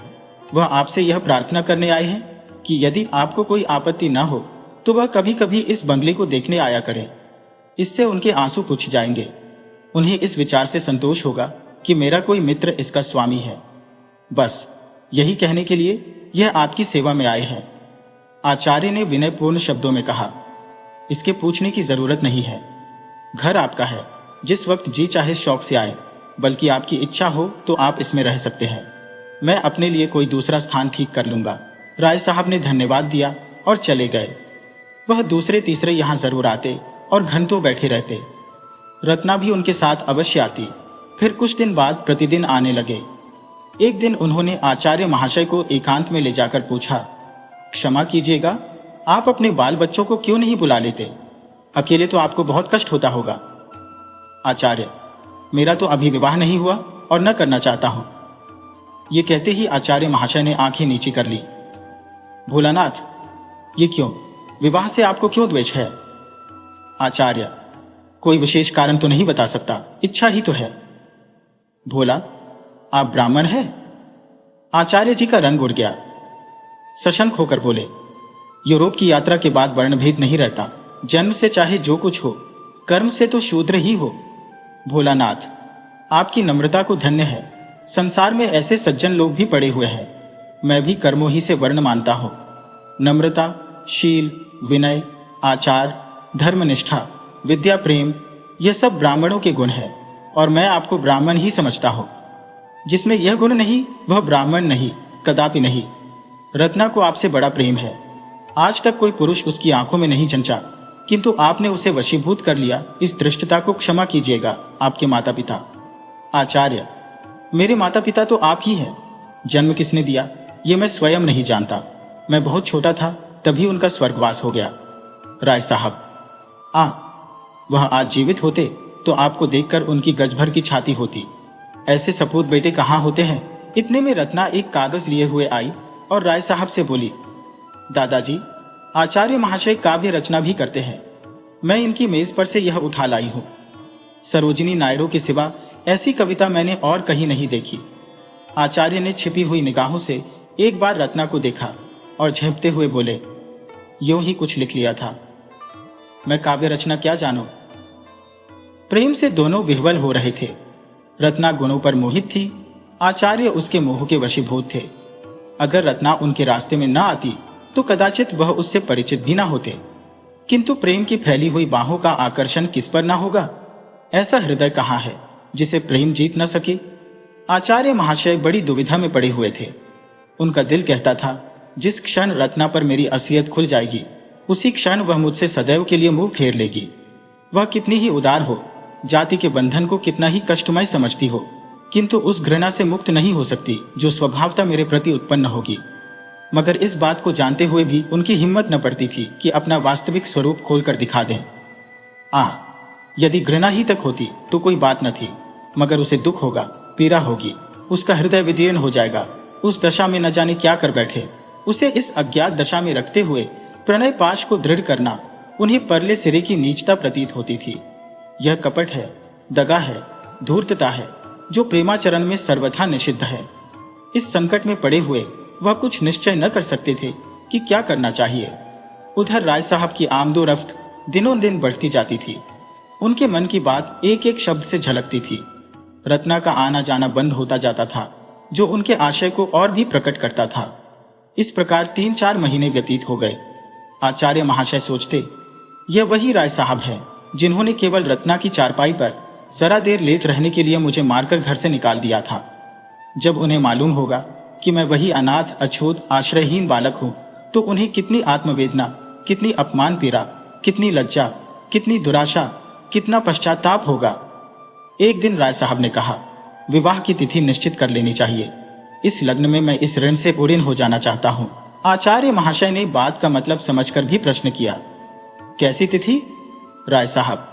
वह आपसे यह प्रार्थना करने आए हैं कि यदि आपको कोई आपत्ति न हो तो वह कभी कभी इस बंगले को देखने आया करें। इससे उनके आंसू पूछ जाएंगे। उन्हें इस विचार से संतोष होगा कि मेरा कोई मित्र इसका स्वामी है। बस यही कहने के लिए यह आपकी सेवा में आए हैं। आचार्य ने विनयपूर्ण शब्दों में कहा, इसके पूछने की जरूरत नहीं है। घर आपका है, जिस वक्त जी चाहे शौक से आए, बल्कि आपकी इच्छा हो तो आप इसमें रह सकते हैं। मैं अपने लिए कोई दूसरा स्थान ठीक कर लूंगा। राय साहब ने धन्यवाद दिया और चले गए। वह दूसरे तीसरे यहां जरूर आते और घंटों बैठे रहते। रत्ना भी उनके साथ अवश्य आती। फिर कुछ दिन बाद प्रतिदिन आने लगे। एक दिन उन्होंने आचार्य महाशय को एकांत में ले जाकर पूछा, क्षमा कीजिएगा, आप अपने बाल बच्चों को क्यों नहीं बुला लेते? अकेले तो आपको बहुत कष्ट होता होगा। आचार्य, मेरा तो अभी विवाह नहीं हुआ और न करना चाहता हूं। ये कहते ही आचार्य महाशय ने आंखें नीची कर ली। भोलानाथ, ये क्यों? विवाह से आपको क्यों द्वेष है? आचार्य, कोई विशेष कारण तो नहीं बता सकता, इच्छा ही तो है। भोला, आप ब्राह्मण हैं? आचार्य जी का रंग उड़ गया। सशंक होकर बोले, यूरोप की यात्रा के बाद वर्णभेद नहीं रहता। जन्म से चाहे जो कुछ हो, कर्म से तो शूद्र ही हो। भोलानाथ, आपकी नम्रता को धन्य है। संसार में ऐसे सज्जन लोग भी पड़े हुए हैं। मैं भी कर्मों ही से वर्ण मानता हूं। नम्रता, शील, विनय, आचार, धर्मनिष्ठा, विद्या, प्रेम, यह सब ब्राह्मणों के गुण हैं और मैं आपको ब्राह्मण ही समझता हूं। जिसमें यह गुण नहीं वह ब्राह्मण नहीं, कदापि नहीं। रत्ना को आपसे बड़ा प्रेम है। आज तक कोई पुरुष उसकी आंखों में नहीं झंचा, किंतु आपने उसे वशीभूत कर लिया। इस धृष्टता को क्षमा कीजिएगा आपके माता पिता। आचार्य, मेरे माता पिता तो आप ही हैं। जन्म किसने दिया ये मैं स्वयं नहीं जानता। मैं बहुत छोटा था तभी उनका स्वर्गवास हो गया। राय साहब, वह आज जीवित होते तो आपको देखकर उनकी गजभर की छाती होती। ऐसे सपूत बेटे कहाँ होते हैं। इतने में रत्ना एक कागज लिए हुए आई और राय साहब से बोली, दादाजी, आचार्य महाशय काव्य रचना भी करते हैं। मैं इनकी मेज पर से यह उठा लाई हूं। सरोजिनी नायरों के सिवा ऐसी कविता मैंने और कहीं नहीं देखी। आचार्य ने छिपी हुई निगाहों से एक बार रत्ना को देखा और झेंपते हुए बोले, यूं ही कुछ लिख लिया था। मैं काव्य रचना क्या जानूं। प्रेम से दोनों विह्वल हो रहे थे। रत्ना गुणों पर मोहित थी, आचार्य उसके मोह के वशीभूत थे। अगर रत्ना उनके रास्ते में न आती तो कदाचित वह उससे परिचित भी न होते। किंतु प्रेम की फैली हुई बाहों का आकर्षण किस पर न होगा। ऐसा हृदय कहाँ है जिसे प्रेम जीत न सके। आचार्य महाशय बड़ी दुविधा में पड़े हुए थे। उनका दिल कहता था, जिस क्षण रत्ना पर मेरी असलियत खुल जाएगी उसी क्षण वह मुझसे सदैव के लिए मुंह फेर लेगी। वह कितनी ही उदार हो, जाति के बंधन को कितना ही कष्टमय समझती हो, किंतु उस घृणा से मुक्त नहीं हो सकती जो स्वभावतः मेरे प्रति उत्पन्न होगी। मगर इस बात को जानते हुए भी उनकी हिम्मत न पड़ती थी कि अपना वास्तविक स्वरूप खोलकर दिखा दें। यदि घृणा ही तक होती तो कोई बात न थी, मगर उसे दुख होगा, पीड़ा होगी, उसका हृदय विदीर्ण हो जाएगा। उस दशा में न जाने क्या कर बैठे। उसे इस अज्ञात दशा में रखते हुए प्रणय पाश को दृढ़ करना उन्हें परले सिरे की नीचता प्रतीत होती थी। यह कपट है, दगा है, धूर्तता है, जो प्रेमाचरण में सर्वथा निषिद्ध है। इस संकट में पड़े हुए वह कुछ निश्चय न कर सकते थे कि क्या करना चाहिए। उधर राय साहब की आमदोरफ्त दिनों दिन बढ़ती जाती थी। उनके मन की बात एक एक शब्द से झलकती थी। रत्ना का आना जाना बंद होता जाता था, जो उनके आशय को और भी प्रकट करता था। इस प्रकार 3-4 महीने व्यतीत हो गए। आचार्य महाशय सोचते, यह वही राय साहब है जिन्होंने केवल रत्ना की चारपाई पर जरा देर लेट रहने के लिए मुझे मारकर घर से निकाल दिया था। जब उन्हें मालूम होगा कि मैं वही अनाथ, अछूत, आश्रयहीन बालक हूं, तो उन्हें कितनी आत्मवेदना, कितनी अपमान पीड़ा, कितनी लज्जा, कितनी दुराशा, कितना पश्चाताप होगा। एक दिन राय साहब ने कहा, विवाह की तिथि निश्चित कर लेनी चाहिए। इस लग्न में मैं इस ऋण से उऋण हो जाना चाहता हूं। आचार्य महाशय ने बात का मतलब समझकर भी प्रश्न किया, कैसी तिथि? राय साहब,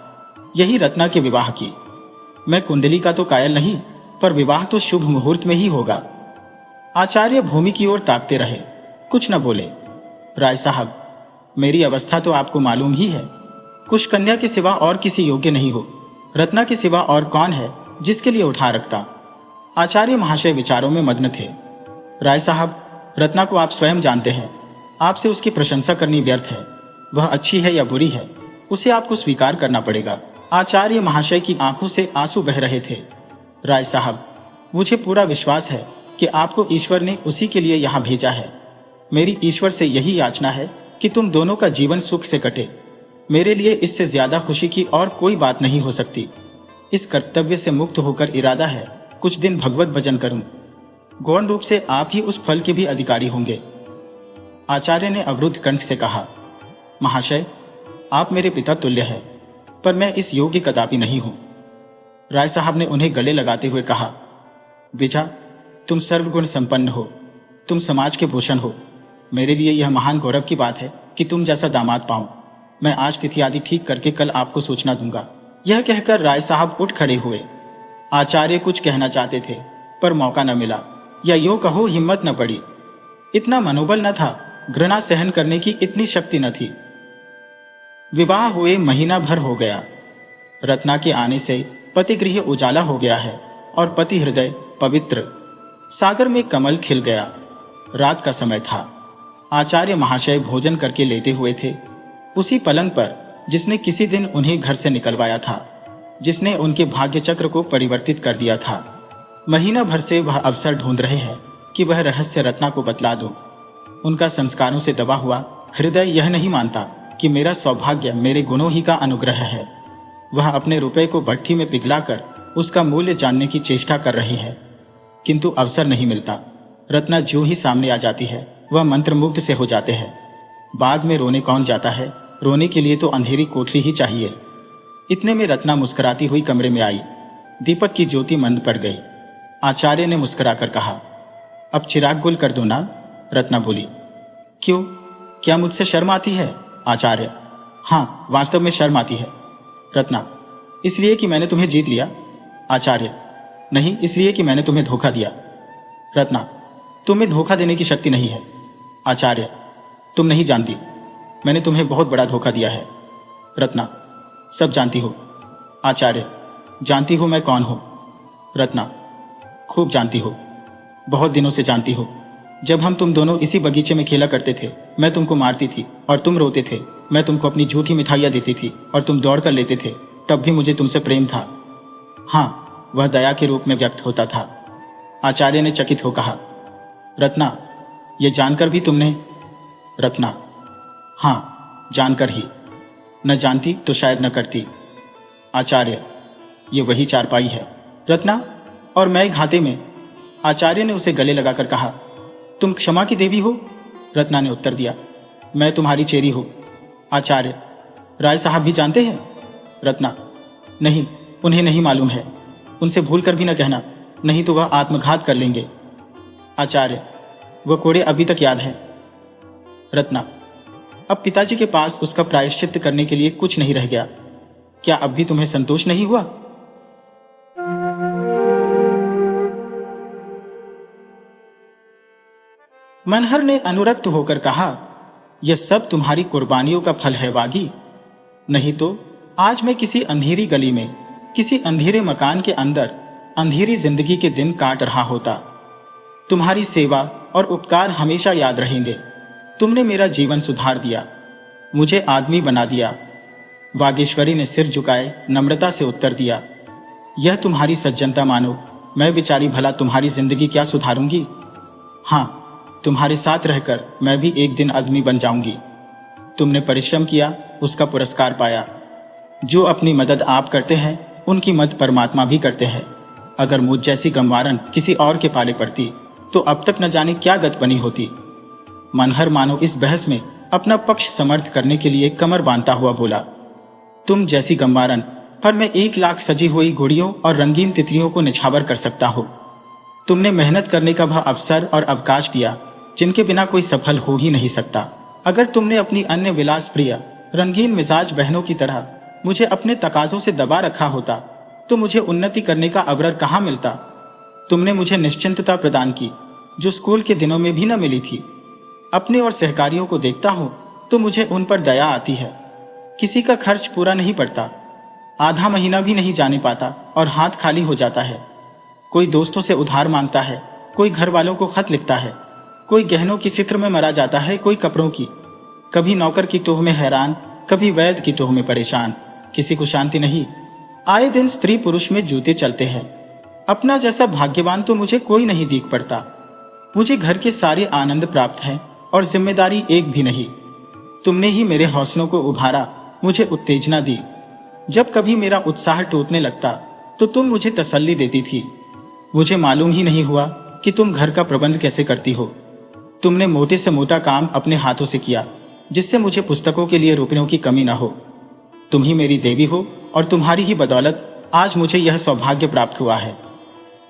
यही रत्ना के विवाह की। मैं कुंडली का तो कायल नहीं, पर विवाह तो शुभ मुहूर्त में ही होगा। आचार्य भूमि की ओर ताकते रहे, कुछ न बोले। राय साहब, मेरी अवस्था तो आपको मालूम ही है। कुश कन्या के सिवा और किसी योग्य नहीं हो। रत्ना के सिवा और कौन है जिसके लिए उठा रखता? आचार्य महाशय विचारों में मग्न थे। राय साहब, रत्ना को आप स्वयं जानते हैं। आपसे उसकी प्रशंसा करनी व्यर्थ है। वह अच्छी है या बुरी है, उसे आपको स्वीकार करना पड़ेगा। आचार्य महाशय की आंखों से आंसू बह रहे थे। राय साहब, मुझे पूरा विश्वास है कि आपको ईश्वर ने उसी के लिए यहाँ भेजा है। मेरी ईश्वर से यही याचना है कि तुम दोनों का जीवन सुख से कटे। मेरे लिए इससे ज्यादा खुशी की और कोई बात नहीं हो सकती। इस कर्तव्य से मुक्त होकर इरादा है कुछ दिन भगवत भजन करूं। गौण रूप से आप ही उस फल के भी अधिकारी होंगे। आचार्य ने अवरुद्ध कंठ से कहा, महाशय, आप मेरे पिता तुल्य है, पर मैं इस योग्य कदापि नहीं हूं। राय साहब ने उन्हें गले लगाते हुए कहा, बेटा, तुम सर्वगुण संपन्न हो, तुम समाज के भूषण हो। मेरे लिए यह महान गौरव की बात है कि तुम जैसा दामाद पाऊं। मैं आज तिथि आदि ठीक करके कल आपको सूचना दूंगा। यह कहकर राय साहब उठ खड़े हुए। आचार्य कुछ कहना चाहते थे, पर मौका न मिला, या यूं कहो हिम्मत न पड़ी। इतना मनोबल न था, घृणा सहन करने की इतनी शक्ति न थी। विवाह हुए महीना भर हो गया। रत्ना के आने से पति गृह उजाला हो गया है और पति हृदय पवित्र। सागर में कमल खिल गया। रात का समय था। आचार्य महाशय भोजन करके लेटे हुए थे, उसी पलंग पर जिसने किसी दिन उन्हें घर से निकलवाया था, जिसने उनके भाग्य चक्र को परिवर्तित कर दिया था। महीना भर से वह अवसर ढूंढ रहे हैं कि वह रहस्य रत्ना को बतला दो। उनका संस्कारों से दबा हुआ हृदय यह नहीं मानता कि मेरा सौभाग्य मेरे गुणों ही का अनुग्रह है। वह अपने रुपए को भट्ठी में पिघलाकर उसका मूल्य जानने की चेष्टा कर रही है, किंतु अवसर नहीं मिलता। रत्ना जो ही सामने आ जाती है, वह मंत्रमुग्ध से हो जाते हैं। बाग में रोने कौन जाता है? रोने के लिए तो अंधेरी कोठरी ही चाहिए। इतने में रत्ना मुस्कुराती हुई कमरे में आई। दीपक की ज्योति मंद पड़ गई। आचार्य ने मुस्कुराकर कहा, अब चिराग गुल कर दो ना। रत्ना बोली, क्यों, क्या मुझसे शर्म आती है? आचार्य, हाँ, वास्तव में शर्म आती है। रत्ना, इसलिए कि मैंने तुम्हें जीत लिया। आचार्य, नहीं, इसलिए कि मैंने तुम्हें धोखा दिया। रत्ना, तुम्हें धोखा देने की शक्ति नहीं है। आचार्य, तुम नहीं जानती, मैंने तुम्हें बहुत बड़ा धोखा दिया है। रत्ना, सब जानती हो। आचार्य, जानती हो मैं कौन हूं? रत्ना, खूब जानती हो, बहुत दिनों से जानती हो। जब हम तुम दोनों इसी बगीचे में खेला करते थे, मैं तुमको मारती थी और तुम रोते थे। मैं तुमको अपनी झूठी मिठाइयां देती थी और तुम दौड़ कर लेते थे। तब भी मुझे तुमसे प्रेम था। हाँ, वह दया के रूप में व्यक्त होता था। आचार्य ने चकित हो कहा, रत्ना, यह जानकर भी तुमने? रत्ना, हाँ, जानकर ही। न जानती तो शायद न करती। आचार्य, ये वही चारपाई है। रत्ना, और मैं घाते में। आचार्य ने उसे गले लगाकर कहा, तुम क्षमा की देवी हो? रत्ना ने उत्तर दिया, मैं तुम्हारी चेरी हूं। आचार्य, राय साहब भी जानते हैं? रत्ना, नहीं, उन्हें नहीं मालूम है। उनसे भूल कर भी न कहना, नहीं तो वह आत्मघात कर लेंगे। आचार्य, वह कोड़े अभी तक याद है। रत्ना, अब पिताजी के पास उसका प्रायश्चित्त करने के लिए कुछ नहीं रह गया। क्या अब भी तुम्हें संतोष नहीं हुआ? मनहर ने अनुरक्त होकर कहा, यह सब तुम्हारी कुर्बानियों का फल है वागी। नहीं तो आज मैं किसी अंधेरी गली में, किसी अंधेरे मकान के अंदर अंधेरी जिंदगी के दिन काट रहा होता। तुम्हारी सेवा और उपकार हमेशा याद रहेंगे। तुमने मेरा जीवन सुधार दिया, मुझे आदमी बना दिया। वागेश्वरी ने सिर झुकाए नम्रता से उत्तर दिया, यह तुम्हारी सज्जनता मानो। मैं बेचारी भला तुम्हारी जिंदगी क्या सुधारूंगी? हाँ, तुम्हारे साथ रहकर मैं भी एक दिन आदमी बन जाऊंगी। तुमने परिश्रम किया, उसका पुरस्कार पाया। जो अपनी मदद आप करते हैं, उनकी मदद परमात्मा भी करते हैं। अगर मुझ जैसी गंवारन किसी और के पाले पड़ती तो अब तक न जाने क्या गत बनी होती। मनहर मानो इस बहस में अपना पक्ष समर्थ करने के लिए कमर बांधता हुआ बोला, तुम जैसी गंवारन पर मैं 1,00,000 सजी हुई घोड़ियों और रंगीन तितलियों को निछावर कर सकता हूं। तुमने मेहनत करने का वह अवसर और अवकाश दिया जिनके बिना कोई सफल हो ही नहीं सकता। अगर तुमने अपनी अन्य विलास प्रिय रंगीन मिजाज बहनों की तरह मुझे अपने तकाजों से दबा रखा होता तो मुझे उन्नति करने का अवसर कहां मिलता। तुमने मुझे निश्चिंतता प्रदान की जो स्कूल के दिनों में भी न मिली थी। अपने और सहकारियों को देखता हूं तो मुझे उन पर दया आती है। किसी का खर्च पूरा नहीं पड़ता, आधा महीना भी नहीं जाने पाता और हाथ खाली हो जाता है। कोई दोस्तों से उधार मांगता है, कोई घर वालों को खत लिखता है, कोई गहनों की फिक्र में मरा जाता है, कोई कपड़ों की। कभी नौकर की टोह में हैरान, कभी वैद्य की टोह में परेशान। किसी को शांति नहीं। आए दिन स्त्री पुरुष में जूते चलते हैं। अपना जैसा भाग्यवान तो मुझे कोई नहीं दिख पड़ता। मुझे घर के सारे आनंद प्राप्त हैं और जिम्मेदारी एक भी नहीं। तुमने ही मेरे हौसलों को उभारा, मुझे उत्तेजना दी। जब कभी मेरा उत्साह टूटने लगता तो तुम मुझे तसल्ली देती थी। मुझे मालूम ही नहीं हुआ कि तुम घर का प्रबंध कैसे करती हो। तुमने मोटे से मोटा काम अपने हाथों से किया जिससे मुझे पुस्तकों के लिए रुपयों की कमी न हो। तुम ही मेरी देवी हो और तुम्हारी ही बदौलत आज मुझे यह सौभाग्य प्राप्त हुआ है।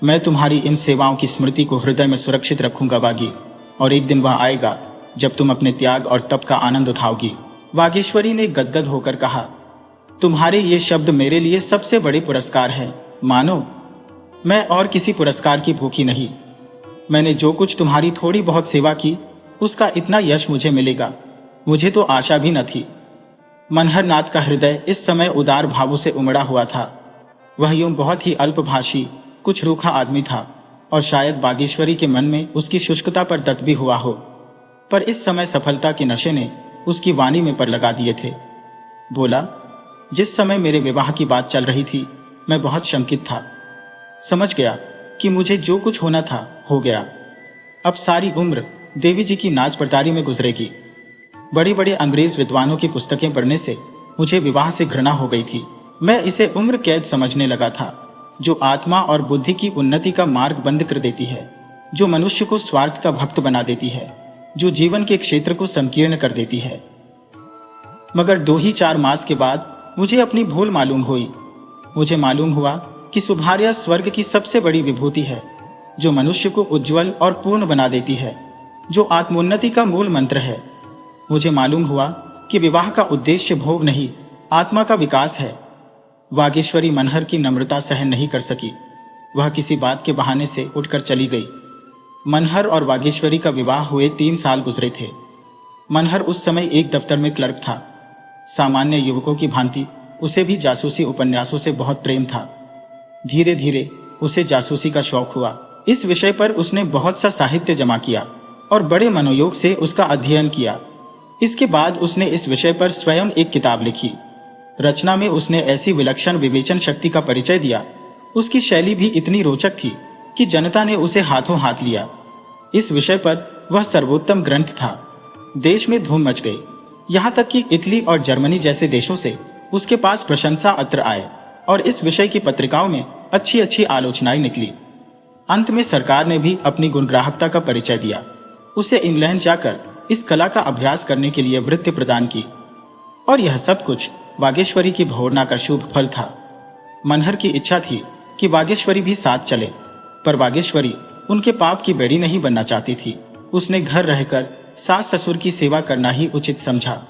मैं तुम्हारी इन सेवाओं की स्मृति को हृदय में सुरक्षित रखूंगा बागी, और एक दिन वह आएगा जब तुम अपने त्याग और तप का आनंद उठाओगी। वागीश्वरी ने गदगद होकर कहा, तुम्हारे ये शब्द मेरे लिए सबसे बड़े पुरस्कार है मानो। मैं और किसी पुरस्कार की भूखी नहीं। मैंने जो कुछ तुम्हारी थोड़ी बहुत सेवा की उसका इतना यश मुझे मिलेगा, मुझे तो आशा भी न थी। मनहर नाथ का हृदय इस समय उदार भावों से उमड़ा हुआ था। वह यूं बहुत ही अल्पभाषी, कुछ रूखा आदमी था और शायद बागेश्वरी के मन में उसकी शुष्कता पर दत्त भी हुआ हो, पर इस समय सफलता के नशे ने उसकी वाणी में पर लगा दिए थे। बोला, जिस समय मेरे विवाह की बात चल रही थी मैं बहुत शंकित था। समझ गया कि मुझे जो कुछ होना था हो गया। अब सारी उम्र देवी जी की नाच पड़तारी में गुजरेगी। बड़े बड़े अंग्रेज विद्वानों की पुस्तकें पढ़ने से मुझे विवाह से घृणा हो गई थी। मैं इसे उम्र कैद समझने लगा था, जो आत्मा और बुद्धि की उन्नति का मार्ग बंद कर देती है, जो मनुष्य को स्वार्थ का भक्त बना देती है, जो जीवन के क्षेत्र को संकीर्ण कर देती है। मगर 2 ही 4 मास के बाद मुझे अपनी भूल मालूम हुई। मुझे मालूम हुआ कि सुभार्या स्वर्ग की सबसे बड़ी विभूति है, जो मनुष्य को उज्जवल और पूर्ण बना देती है, जो आत्मोन्नति का मूल मंत्र है। मुझे मालूम हुआ कि विवाह का उद्देश्य भोग नहीं, आत्मा का विकास है। वागीश्वरी मनहर की नम्रता सहन नहीं कर सकी। वह किसी बात के बहाने से उठकर चली गई। मनहर और वागीश्वरी का विवाह हुए 3 साल गुजरे थे। मनहर उस समय एक दफ्तर में क्लर्क था। सामान्य युवकों की भांति उसे भी जासूसी उपन्यासों से बहुत प्रेम था। धीरे धीरे उसे जासूसी का शौक हुआ। इस विषय पर उसने बहुत सा साहित्य जमा किया और बड़े मनोयोग से उसका अध्ययन किया। इसके बाद उसने इस विषय पर स्वयं एक किताब लिखी। रचना में उसने ऐसी विलक्षण विवेचन शक्ति का परिचय दिया, उसकी शैली भी इतनी रोचक थी कि जनता ने उसे हाथों हाथ लिया। इस विषय पर वह सर्वोत्तम ग्रंथ था। देश में धूम मच गई, यहाँ तक कि इटली और जर्मनी जैसे देशों से उसके पास प्रशंसा पत्र आए और इस विषय की पत्रिकाओं में अच्छी अच्छी आलोचनाएं निकली। अंत में सरकार ने भी अपनी गुणग्राहकता का परिचय दिया। उसे इंग्लैंड जाकर इस कला का अभ्यास करने के लिए वृत्ति प्रदान की। और यह सब कुछ वागेश्वरी की भोरना का शुभ फल था। मनहर की इच्छा थी कि वागेश्वरी भी साथ चले, पर वागेश्वरी उनके पाप की बेड़ी नहीं बनना चाहती थी। उसने घर रहकर सास ससुर की सेवा करना ही उचित समझा।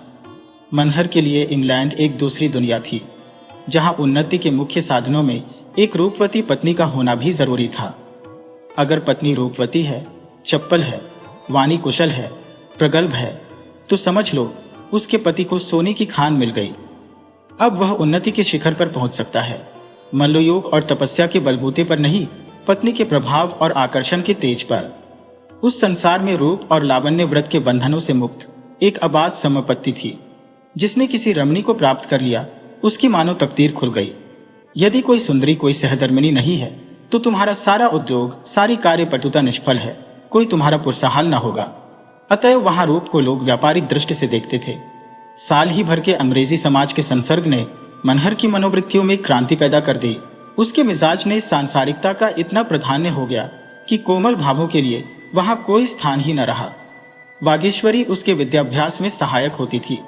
मनहर के लिए इंग्लैंड एक दूसरी दुनिया थी, जहां उन्नति के मुख्य साधनों में एक रूपवती पत्नी का होना भी जरूरी था। अगर पत्नी रूपवती है, चप्पल है, वाणी कुशल है, प्रगल्भ है, तो समझ लो उसके पति को सोने की खान मिल गई। अब वह उन्नति के शिखर पर पहुंच सकता है, मल्लयोग और तपस्या के बलबूते पर नहीं, पत्नी के प्रभाव और आकर्षण के तेज पर। उस संसार में रूप और लावण्य व्रत के बंधनों से मुक्त एक अबाध समपत्ति थी। जिसने किसी रमणी को प्राप्त कर लिया, उसकी मानो तकदीर खुल गई। यदि कोई सुंदरी, कोई सहधर्मिणी नहीं है तो तुम्हारा सारा उद्योग, सारी कार्यपटुता निष्फल है, कोई तुम्हारा पुरसहाल न होगा। अतएव वहां रूप को लोग व्यापारिक दृष्टि से देखते थे। साल ही भर के अंग्रेजी समाज के संसर्ग ने मनहर की मनोवृत्तियों में क्रांति पैदा कर दी। उसके मिजाज ने सांसारिकता का इतना प्राधान्य हो गया कि कोमल भावों के लिए वहां कोई स्थान ही न रहा। वागीश्वरी उसके विद्याभ्यास में सहायक होती थी,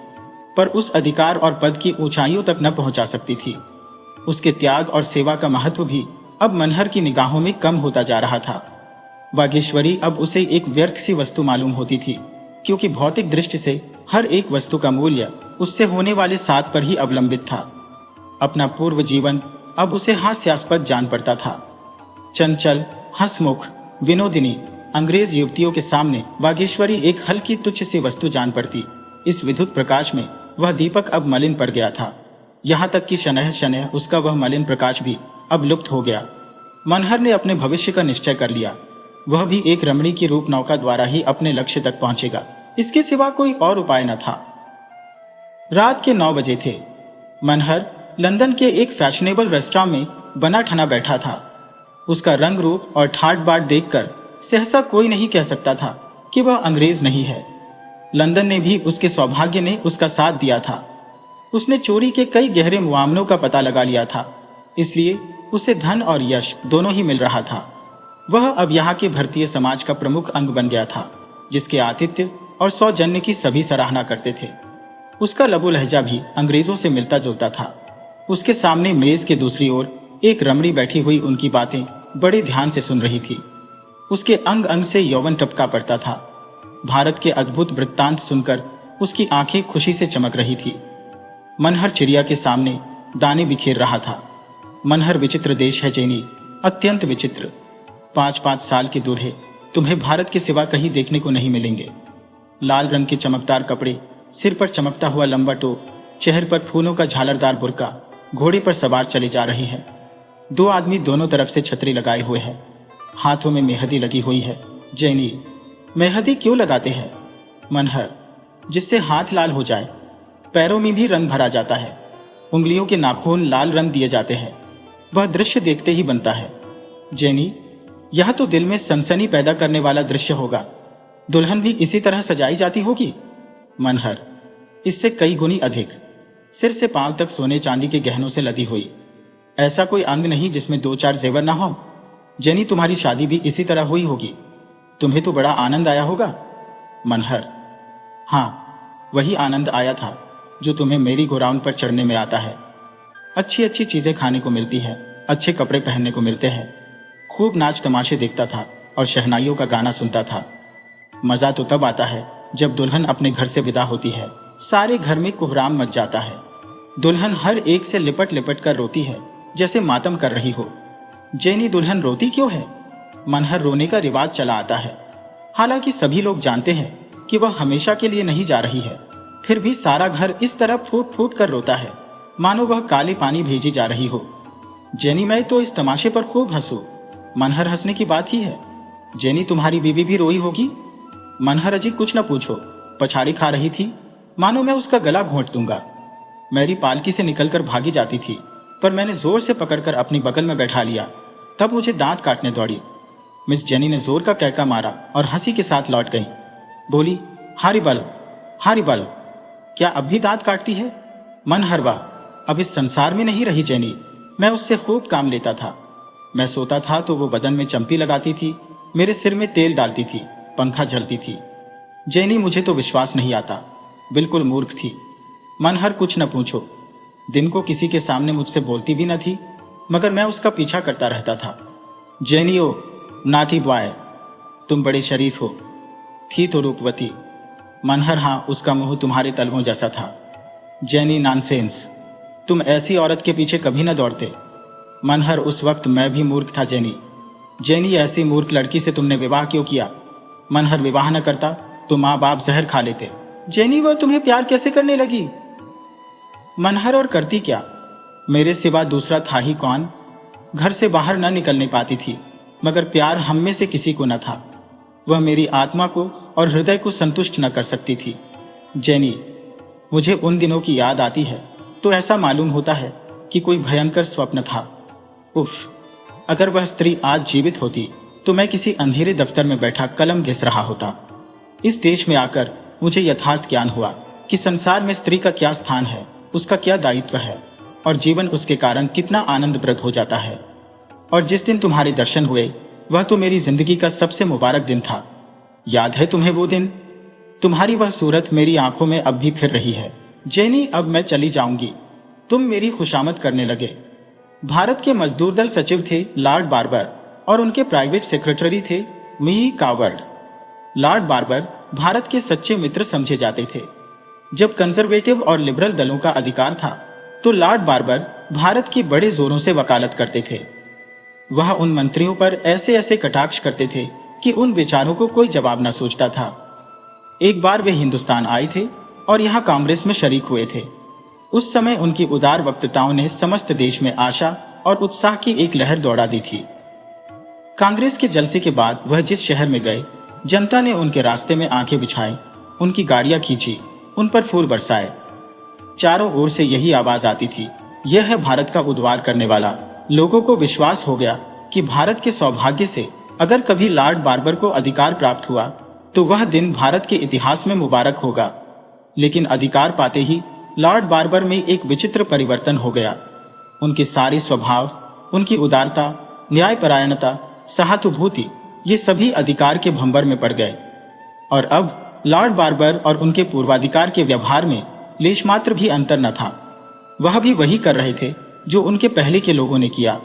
पर उस अधिकार और पद की ऊंचाइयों तक न पहुंचा सकती थी। उसके त्याग और सेवा का महत्व भी अब मनहर की निगाहों में कम होता जा रहा था। वागीश्वरी अब उसे एक व्यर्थ सी वस्तु मालूम होती थी, क्योंकि भौतिक दृष्टि से हर एक वस्तु का मूल्य उससे होने वाले साथ पर ही अवलंबित था। अपना पूर्व जीवन अब उसे हास्यास्पद जान पड़ता था। चंचल, हंसमुख, विनोदिनी अंग्रेज युवतियों के सामने वागीश्वरी एक हल्की तुच्छ सी वस्तु जान पड़ती। इस विद्युत प्रकाश में वह दीपक अब मलिन पड़ गया था। यहाँ तक कि शनह शनह उसका वह मलिन प्रकाश भी अब लुप्त हो गया। मनहर ने अपने भविष्य का निश्चय कर लिया। वह भी एक रमणी की रूप नौका द्वारा ही अपने लक्ष्य तक पहुंचेगा, इसके सिवा कोई और उपाय न था। रात के 9 बजे थे। मनहर लंदन के एक फैशनेबल रेस्टोरेंट में बना ठना बैठा था। उसका रंग रूप और ठाट बाट देखकर सहसा कोई नहीं कह सकता था कि वह अंग्रेज नहीं है। लंदन ने भी उसके सौभाग्य ने उसका साथ दिया था। उसने चोरी के कई गहरे मुआमलों का पता लगा लिया था, इसलिए उसे धन और यश दोनों ही मिल रहा था। वह अब यहाँ के भारतीय समाज का प्रमुख अंग बन गया था, जिसके आतिथ्य और सौजन्य की सभी सराहना करते थे। उसका लबो लहजा भी अंग्रेजों से मिलता जुलता था। उसके सामने मेज के दूसरी ओर एक रमणी बैठी हुई उनकी बातें बड़े ध्यान से सुन रही थी। उसके अंग अंग से यौवन टपका पड़ता था। भारत के अद्भुत वृत्तांत सुनकर उसकी आंखें खुशी से चमक रही थी। मनहर चिड़िया के सामने दाने बिखेर रहा था। मनहर विचित्र देश है जेनी, अत्यंत विचित्र। 5-5 साल के दूल्हे तुम्हें भारत के सिवा कहीं देखने को नहीं मिलेंगे। लाल रंग के चमकदार कपड़े, सिर पर चमकता हुआ लंबा टोप, चेहरे पर फूलों का झालरदार बुर्का, घोड़े पर सवार चले जा रहे हैं। 2 आदमी दोनों तरफ से छतरी लगाए हुए हैं। हाथों में मेहंदी लगी हुई है। जैनी, मेहंदी क्यों लगाते हैं? मनहर, जिससे हाथ लाल हो जाए। पैरों में भी रंग भरा जाता है। उंगलियों के नाखून लाल रंग दिए जाते हैं। वह दृश्य देखते ही बनता है। जैनी, यह तो दिल में सनसनी पैदा करने वाला दृश्य होगा। दुल्हन भी इसी तरह सजाई जाती होगी। मनहर, इससे कई गुनी अधिक। सिर से पांव तक सोने चांदी के गहनों से लदी हुई। ऐसा कोई अंग नहीं जिसमें 2-4 जेवर ना हो। जेनी, तुम्हारी शादी भी इसी तरह हुई होगी। तुम्हें तो बड़ा आनंद आया होगा। मनहर, हाँ, वही आनंद आया था जो तुम्हें मेरी घोड़ाउन पर चढ़ने में आता है। अच्छी अच्छी चीजें खाने को मिलती है, अच्छे कपड़े पहनने को मिलते हैं। खूब नाच तमाशे देखता था और शहनाइयों का गाना सुनता था। मजा तो तब आता है जब दुल्हन अपने घर से विदा होती है। सारे घर में कोहराम मच जाता है। दुल्हन हर एक से लिपट लिपट कर रोती है, जैसे मातम कर रही हो। जेनी, दुल्हन रोती क्यों है? मनहर, रोने का रिवाज चला आता है। हालांकि सभी लोग जानते हैं कि वह हमेशा के लिए नहीं जा रही है, फिर भी सारा घर इस तरह फूट फूट कर रोता है, मानो वह काले पानी भेजी जा रही हो। जेनी, मैं तो इस तमाशे पर खूब हंसू। मनहर, हंसने की बात ही है। जेनी, तुम्हारी बीवी भी रोई होगी। मनहर, अजी कुछ न पूछो, पछाड़ी खा रही थी, मानो मैं उसका गला घोंट दूंगा। मेरी पालकी से निकलकर भागी जाती थी, पर मैंने जोर से पकड़कर अपनी बगल में बैठा लिया, तब मुझे दांत काटने दौड़ी। मिस जेनी ने जोर का कहका मारा और हंसी के साथ लौट गई। बोली, हारी बल, हारी बल। क्या अब भी दांत काटती है? मनहर, वाह, अब इस संसार में नहीं रही जेनी। मैं उससे खूब काम लेता था। मैं सोता था तो वो बदन में चंपी लगाती थी, मेरे सिर में तेल डालती थी, पंखा झलती थी। जेनी, मुझे तो विश्वास नहीं आता, बिल्कुल मूर्ख थी। मनहर, कुछ न पूछो। दिन को किसी के सामने मुझसे बोलती भी न थी, मगर मैं उसका पीछा करता रहता था। जेनी, ओ नाटी बॉय, तुम बड़े शरीफ हो। थी तो रूपवती। मनहर, हाँ, उसका मुंह तुम्हारे तलवों जैसा था। जेनी, नॉनसेंस, तुम ऐसी औरत के पीछे कभी न दौड़ते। मनहर, उस वक्त मैं भी मूर्ख था जेनी। जेनी, ऐसी मूर्ख लड़की से तुमने विवाह क्यों किया? मनहर, विवाह न करता तो माँ बाप जहर खा लेते। जेनी, वह तुम्हें प्यार कैसे करने लगी? मनहर, और करती क्या, मेरे सिवा दूसरा था ही कौन। घर से बाहर न निकलने पाती थी, मगर प्यार हम में से किसी को न था। वह मेरी आत्मा को और हृदय को संतुष्ट न कर सकती थी। जेनी, मुझे उन दिनों की याद आती है तो ऐसा मालूम होता है कि कोई भयंकर स्वप्न था। उफ, अगर वह स्त्री आज जीवित होती तो मैं किसी अंधेरे दफ्तर में बैठा कलम घिस रहा होता। इस देश में आकर मुझे यथार्थ ज्ञान हुआ कि संसार में स्त्री का क्या स्थान है, उसका क्या दायित्व है और जीवन उसके कारण कितना आनंदप्रद हो जाता है। और जिस दिन तुम्हारे दर्शन हुए वह तो मेरी जिंदगी का सबसे मुबारक दिन था। याद है तुम्हें वो दिन? तुम्हारी वह सूरत मेरी आंखों में अब भी फिर रही है। जेनी, अब मैं चली जाऊंगी। तुम मेरी खुशामद करने लगे। भारत के मजदूर दल सचिव थे लॉर्ड बार्बर और उनके प्राइवेट सेक्रेटरी थे मी कावर्ड। लॉर्ड बार्बर भारत के सच्चे मित्र समझे जाते थे। जब कंजर्वेटिव और लिबरल दलों का अधिकार था तो लॉर्ड बार्बर भारत की बड़े जोरों से वकालत करते थे। वह उन मंत्रियों पर ऐसे ऐसे कटाक्ष करते थे कि उन विचारों को कोई जवाब न सोचता था। एक बार वे हिंदुस्तान आए थे और यहाँ कांग्रेस में शरीक हुए थे। उस समय उनकी उदार वक्तताओं ने समस्त देश में आशा और उत्साह की एक लहर दौड़ा दी थी। कांग्रेस के जलसे के बाद वह जिस शहर में गए, जनता ने उनके रास्ते में आंखें बिछाई, उनकी गाड़ियां खींची, उन पर फूल बरसाए। चारों ओर से यही आवाज आती थी, यह है भारत का उद्धार करने वाला। लोगों को विश्वास हो गया कि भारत के सौभाग्य से अगर कभी लॉर्ड बार्बर को अधिकार प्राप्त हुआ तो वह दिन भारत के इतिहास में मुबारक होगा। लेकिन अधिकार पाते ही लॉर्ड बार्बर में एक विचित्र परिवर्तन हो गया। उनके सारे स्वभाव, उनकी उदारता, न्यायपरायणता, सहानुभूति, ये सभी अधिकार के भंवर में पड़ गए। और अब लॉर्ड बार्बर और उनके पूर्वाधिकार के व्यवहार में लेशमात्र भी अंतर न था। वह भी वही कर रहे थे जो उनके पहले के लोगों ने किया।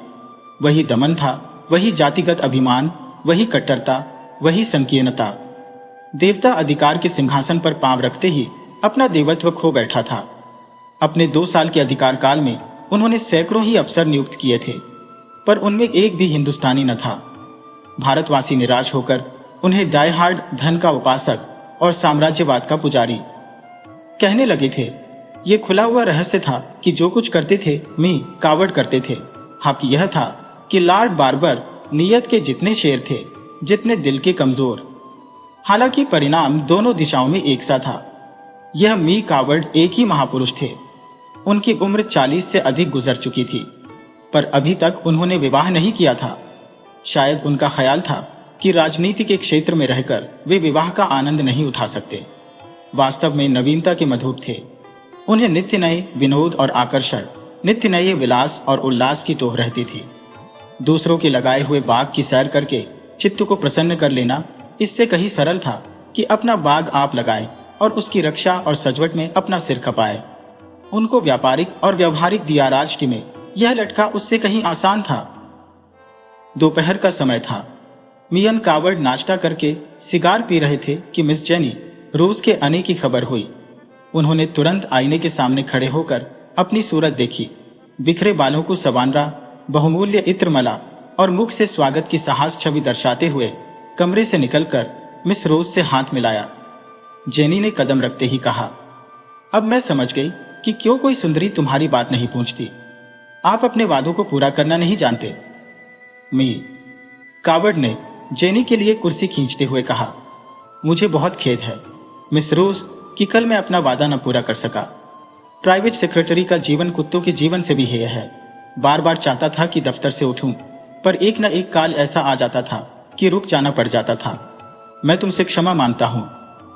वही दमन था, वही जातिगत अभिमान, वही कट्टरता, वही संकीर्णता। देवता अधिकार के सिंहासन पर पांव रखते ही अपना देवत्व खो बैठा था। अपने 2 साल के अधिकार काल में उन्होंने सैकड़ों ही अफसर नियुक्त किए थे, पर उनमें एक भी हिंदुस्तानी न था। भारतवासी निराश होकर उन्हें डाई हार्ड धन का उपासक और साम्राज्यवाद का पुजारी कहने लगे थे। ये खुला हुआ रहस्य था कि जो कुछ करते थे मी कावर्ड करते थे। हक यह था कि लॉर्ड बार्बर नीयत के जितने शेर थे, जितने दिल के कमजोर। हालांकि परिणाम दोनों दिशाओं में एक सा था। यह मी कावर्ड एक ही महापुरुष थे। उनकी उम्र 40 से अधिक गुजर चुकी थी, पर अभी तक उन्होंने विवाह नहीं किया था। शायद उनका ख्याल था कि राजनीति के क्षेत्र में रहकर वे विवाह का आनंद नहीं उठा सकते। वास्तव में नवीनता के मधुप थे। उन्हें नित्य नए विनोद और आकर्षण, नित्य नए विलास और उल्लास की टोह रहती थी। दूसरों के लगाए हुए बाग की सैर करके चित्त को प्रसन्न कर लेना इससे कहीं सरल था कि अपना बाग आप लगाएं और उसकी रक्षा और सजवट में अपना सिर खपाए। उनको व्यापारिक और व्यवहारिक दियाराजकी में यह लटका उससे कहीं आसान था। दोपहर का समय था। मियन कावर्ड नाश्ता करके सिगार पी रहे थे कि मिस जेनी रूस के आने की खबर हुई। उन्होंने तुरंत आईने के सामने खड़े होकर अपनी सूरत देखी। बिखरे बालों को संवारा, बहुमूल्य इत्र मला और मुख से स्वागत की साहस छवि दर्शाते हुए कमरे से निकलकर मिस रोज से हाथ मिलाया। जेनी ने कदम रखते ही कहा, अब मैं समझ गई कि क्यों कोई सुंदरी तुम्हारी बात नहीं पूछती। आप अपने वादों को पूरा करना नहीं जानते। मी कावर्ड ने जेनी के लिए कुर्सी खींचते हुए कहा, मुझे बहुत खेद है मिस रोज कि कल मैं अपना वादा न पूरा कर सका। प्राइवेट सेक्रेटरी का जीवन कुत्तों के जीवन से भी हेय है। बार बार चाहता था कि दफ्तर से उठूं, पर एक न एक काल ऐसा आ जाता था कि रुक जाना पड़ जाता था। मैं तुमसे क्षमा मांगता हूं।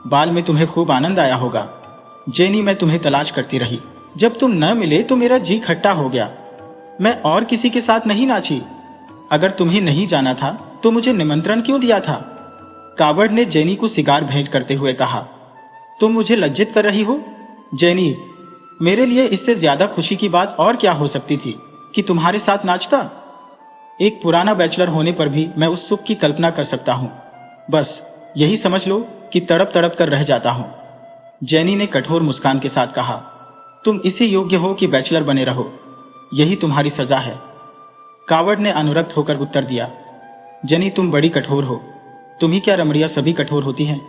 बाल में तुम्हें खूब आनंद आया होगा। जेनी, मैं तुम्हें तलाश करती रही। जब तुम न मिले तो मेरा जी खट्टा हो गया। मैं और किसी के साथ नहीं नाची। अगर तुम्हें नहीं जाना था तो मुझे निमंत्रण क्यों दिया था? कावर्ड ने जेनी को सिगार भेंट करते हुए कहा, तुम मुझे लज्जित कर रही हो? जेनी, मेरे लिए इससे ज्यादा खुशी की बात और क्या हो सकती थी कि तुम्हारे साथ नाचता। एक पुराना बैचलर होने पर भी मैं उस सुख की कल्पना कर सकता हूं। बस यही समझ लो कि तड़प तड़प कर रह जाता हूं। जेनी ने कठोर मुस्कान के साथ कहा, तुम इसी योग्य हो कि बैचलर बने रहो। यही तुम्हारी सजा है। कावर्ड ने अनुरक्त होकर उत्तर दिया, जेनी, तुम बड़ी कठोर हो। तुम ही क्या रमणियां सभी कठोर होती हैं?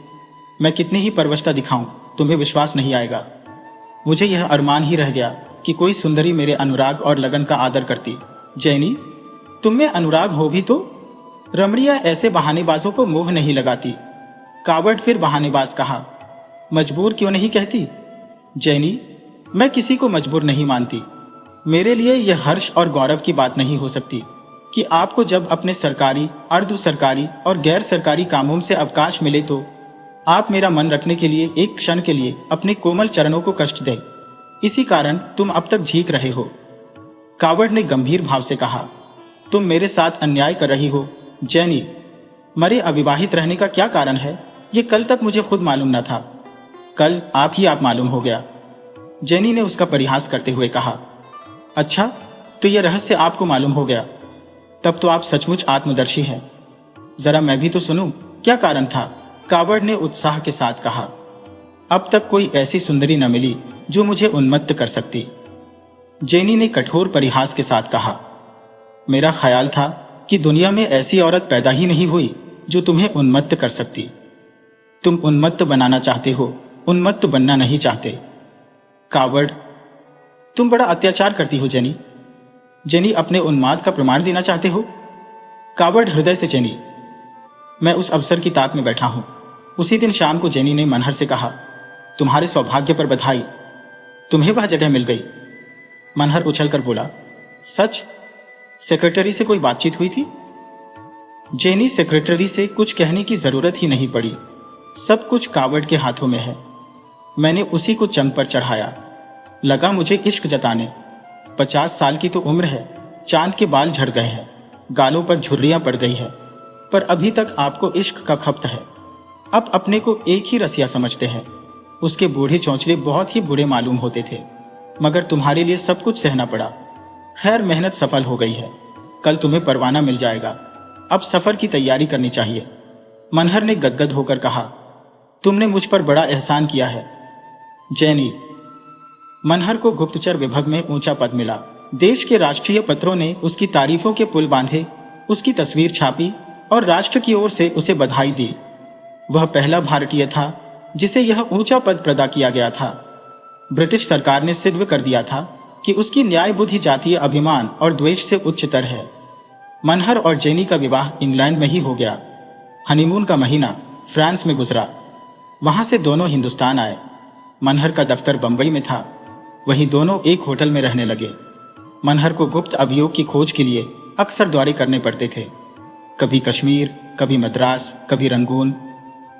मैं कितनी ही परवशता दिखाऊं, तुम्हें विश्वास नहीं आएगा। मुझे यह अरमान ही रह गया कि कोई सुंदरी मेरे अनुराग और लगन का आदर करती। जेनी, तुम में अनुराग हो भी तो रमणियां ऐसे बहानेबाजों को मोह नहीं लगाती। कावर्ड फिर बहानेबाज कहा, मजबूर क्यों नहीं कहती? जेनी, मैं किसी को मजबूर नहीं मानती। मेरे लिए यह हर्ष और गौरव की बात नहीं हो सकती कि आपको जब अपने सरकारी, अर्ध सरकारी और गैर सरकारी कामों से अवकाश मिले तो आप मेरा मन रखने के लिए एक क्षण के लिए अपने कोमल चरणों को कष्ट दे। इसी कारण तुम अब तक झीक रहे हो। कावड़ ने गंभीर भाव से कहा, तुम मेरे साथ अन्याय कर रही हो जेनी। मरे अविवाहित रहने का क्या कारण है, ये कल तक मुझे खुद मालूम न था। कल आप ही आप मालूम हो गया। जेनी ने उसका परिहास करते हुए कहा, अच्छा, तो यह रहस्य आपको मालूम हो गया। तब तो आप सचमुच आत्मदर्शी हैं। जरा मैं भी तो सुनूं, क्या कारण था? कावड़ ने उत्साह के साथ कहा, अब तक कोई ऐसी सुंदरी न मिली जो मुझे उन्मत्त कर सकती। जेनी ने कठोर परिहास के साथ कहा, मेरा ख्याल था कि दुनिया में ऐसी औरत पैदा ही नहीं हुई जो तुम्हें उन्मत्त कर सकती। तुम उन्मत्त बनाना चाहते हो, उन्मत्त बनना नहीं चाहते। कावड़, तुम बड़ा अत्याचार करती हो जेनी। जेनी अपने उन्माद का प्रमाण देना चाहते हो? कावड़ हृदय से जेनी, मैं उस अवसर की तात में बैठा हूं। उसी दिन शाम को जेनी ने मनहर से कहा, तुम्हारे सौभाग्य पर बधाई, तुम्हें वह जगह मिल गई। मनहर उछलकर बोला, सच? सेक्रेटरी से कोई बातचीत हुई थी? जेनी, सेक्रेटरी से कुछ कहने की जरूरत ही नहीं पड़ी। सब कुछ कावड़ के हाथों में है। मैंने उसी को चंग पर चढ़ाया। लगा मुझे इश्क जताने। 50 साल की तो उम्र है, चांद के बाल झड़ गए हैं, गालों पर झुर्रियां पड़ गई है, पर अभी तक आपको इश्क का खपत है। अब अपने को एक ही रसिया समझते हैं। उसके बूढ़े चौंचले बहुत ही बुरे मालूम होते थे, मगर तुम्हारे लिए सब कुछ सहना पड़ा। खैर, मेहनत सफल हो गई है। कल तुम्हें परवाना मिल जाएगा। अब सफर की तैयारी करनी चाहिए। मनहर ने गदगद होकर कहा, तुमने मुझ पर बड़ा एहसान किया है जेनी। मनहर को गुप्तचर विभाग में ऊंचा पद मिला। देश के राष्ट्रीय पत्रों ने उसकी तारीफों के पुल बांधे, उसकी तस्वीर छापी और राष्ट्र की ओर से उसे बधाई दी। वह पहला भारतीय था जिसे यह ऊंचा पद प्रदान किया गया था। ब्रिटिश सरकार ने सिद्ध कर दिया था कि उसकी न्याय बुद्धि जातीय अभिमान और द्वेष से उच्चतर है। मनहर और जेनी का विवाह इंग्लैंड में ही हो गया। हनीमून का महीना फ्रांस में गुजरा। वहां से दोनों हिंदुस्तान आए। मनहर का दफ्तर बंबई में था, वहीं दोनों एक होटल में रहने लगे। मनहर को गुप्त अभियोग की खोज के लिए अक्सर दौरे करने पड़ते थे, कभी कश्मीर, कभी मद्रास, कभी रंगून।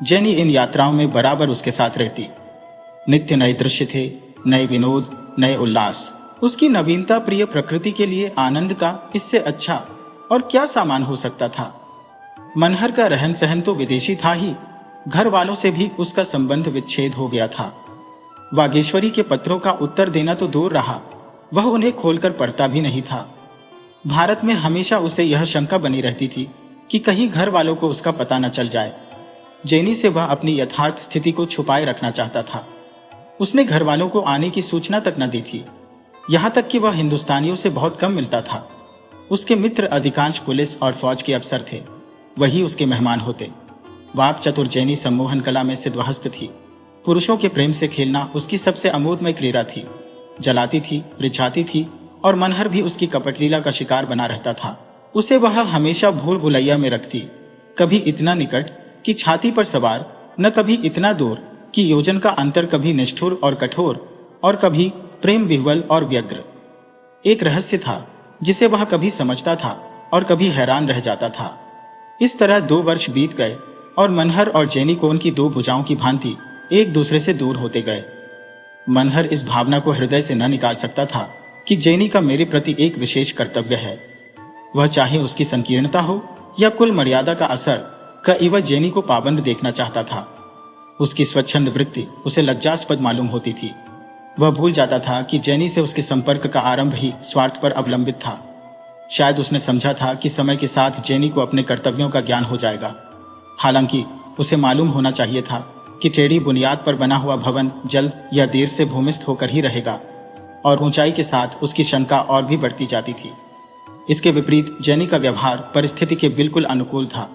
जेनी इन यात्राओं में बराबर उसके साथ रहती। नित्य नए दृश्य थे, नए विनोद, नए उल्लास। उसकी नवीनता प्रिय प्रकृति के लिए आनंद का इससे अच्छा और क्या सामान हो सकता था। मनहर का रहन सहन तो विदेशी था ही, घर वालों से भी उसका संबंध विच्छेद हो गया था। वागेश्वरी के पत्रों का उत्तर देना तो दूर रहा, वह उन्हें खोलकर पढ़ता भी नहीं था। भारत में हमेशा उसे यह शंका बनी रहती थी कि कहीं घर वालों को उसका पता न चल जाए। जेनी से वह अपनी यथार्थ स्थिति को छुपाए रखना चाहता था। उसने घर वालों को आने की सूचना तक न दी थी। यहां तक कि वह हिंदुस्तानियों से बहुत कम मिलता था। उसके मित्र अधिकांश पुलिस और फौज के अफसर थे, वही उसके मेहमान होते। वाक चतुर जेनी सम्मोहन कला में सिद्धहस्त थी। पुरुषों के प्रेम से खेलना उसकी सबसे अमोदमय क्रीड़ा थी। जलाती थी, रिझाती थी, और मनहर भी उसकी कपटलीला का शिकार बना रहता था। उसे वह हमेशा भूल भुलैया में रखती, कभी इतना निकट कि छाती पर सवार, न कभी इतना दूर कि योजन का अंतर, कभी निष्ठुर और कठोर और कभी प्रेम विह्वल और व्यग्र। एक रहस्य था जिसे वह कभी समझता था और कभी हैरान रह जाता था। इस तरह 2 वर्ष बीत गए और मनहर और जेनी को उनकी 2 भुजाओं की भांति एक दूसरे से दूर होते गए। मनहर इस भावना को हृदय से न निकाल सकता था कि जेनी का मेरे प्रति एक विशेष कर्तव्य है। वह चाहे उसकी संकीर्णता हो या कुल मर्यादा का असर, का इवज जेनी को पाबंद देखना चाहता था। उसकी स्वच्छंद वृत्ति उसे लज्जास्पद मालूम होती थी। वह भूल जाता था कि जेनी से उसके संपर्क का आरंभ ही स्वार्थ पर अवलंबित था। शायद उसने समझा था कि समय के साथ जेनी को अपने कर्तव्यों का ज्ञान हो जाएगा। हालांकि उसे मालूम होना चाहिए था कि टेढ़ी बुनियाद पर बना हुआ भवन जल्द या देर से भूमिस्थ होकर ही रहेगा, और ऊंचाई के साथ उसकी शंका और भी बढ़ती जाती थी। इसके विपरीत जेनी का व्यवहार परिस्थिति के बिल्कुल अनुकूल था।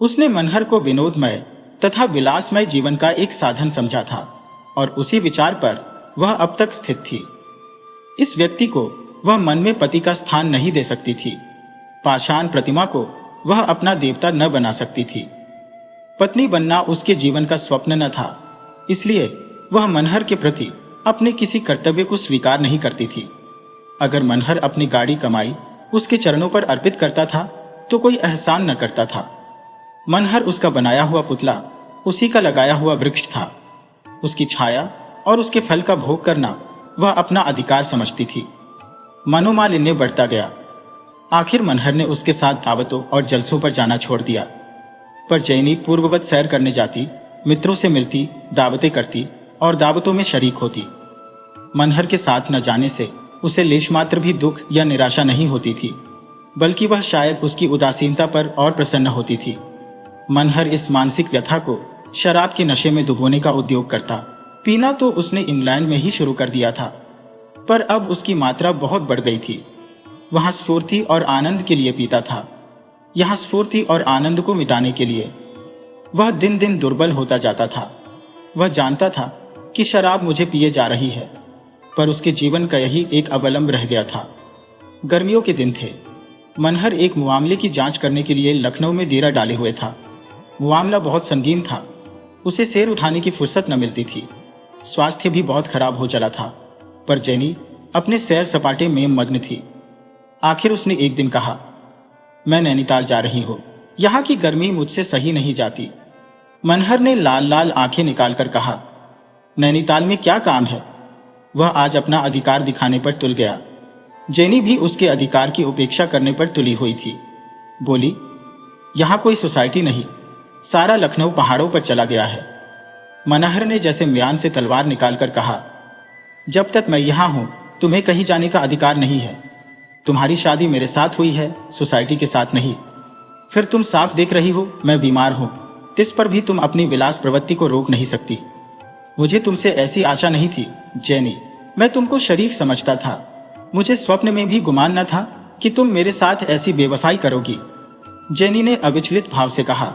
उसने मनहर को विनोदमय तथा विलासमय जीवन का एक साधन समझा था, और उसी विचार पर वह अब तक स्थित थी। इस व्यक्ति को वह मन में पति का स्थान नहीं दे सकती थी। पाषाण प्रतिमा को वह अपना देवता न बना सकती थी। पत्नी बनना उसके जीवन का स्वप्न न था, इसलिए वह मनहर के प्रति अपने किसी कर्तव्य को स्वीकार नहीं करती थी। अगर मनहर अपनी गाड़ी कमाई उसके चरणों पर अर्पित करता था तो कोई एहसान न करता था। मनहर उसका बनाया हुआ पुतला, उसी का लगाया हुआ वृक्ष था। उसकी छाया और उसके फल का भोग करना वह अपना अधिकार समझती थी। मनोमालिन्य बढ़ता गया। आखिर मनहर ने उसके साथ दावतों और जलसों पर जाना छोड़ दिया। पर जैनी पूर्ववत सैर करने जाती, मित्रों से मिलती, दावतें करती और दावतों में शरीक होती। मनहर के साथ न जाने से उसे लेशमात्र भी दुख या निराशा नहीं होती थी, बल्कि वह शायद उसकी उदासीनता पर और प्रसन्न होती थी। मनहर इस मानसिक व्यथा को शराब के नशे में डुबोने का उद्योग करता। पीना तो उसने इंग्लैंड में ही शुरू कर दिया था, पर अब उसकी मात्रा बहुत बढ़ गई थी। वहां स्फूर्ति और आनंद के लिए पीता था, यहां स्फूर्ति और आनंद को मिटाने के लिए। वह दिन दिन दुर्बल होता जाता था। वह जानता था कि शराब मुझे पिए जा रही है, पर उसके जीवन का यही एक अवलंब रह गया था। गर्मियों के दिन थे। मनहर एक मामले की जांच करने के लिए लखनऊ में डेरा डाले हुए था। मामला बहुत संगीन था। उसे सिर उठाने की फुर्सत न मिलती थी। स्वास्थ्य भी बहुत खराब हो चला था, पर जेनी अपने सैर सपाटे में मग्न थी। आखिर उसने एक दिन कहा, मैं नैनीताल जा रही हूं, यहां की गर्मी मुझसे सही नहीं जाती। मनहर ने लाल लाल आंखें निकालकर कहा, नैनीताल में क्या काम है? वह आज अपना अधिकार दिखाने पर तुल गया। जेनी भी उसके अधिकार की उपेक्षा करने पर तुली हुई थी। बोली, यहां कोई सोसाइटी नहीं, सारा लखनऊ पहाड़ों पर चला गया है। मनहर ने जैसे म्यान से तलवार निकालकर कहा, जब तक मैं यहां हूं तुम्हें कहीं जाने का अधिकार नहीं है। तुम्हारी शादी मेरे साथ हुई है, सोसाइटी के साथ नहीं। फिर तुम साफ देख रही हो मैं बीमार हूं, तिस पर भी तुम अपनी विलास प्रवृत्ति को रोक नहीं सकती। मुझे तुमसे ऐसी आशा नहीं थी जेनी, मैं तुमको शरीफ समझता था। मुझे स्वप्न में भी गुमान न था कि तुम मेरे साथ ऐसी बेवफाई करोगी। जेनी ने अविचलित भाव से कहा,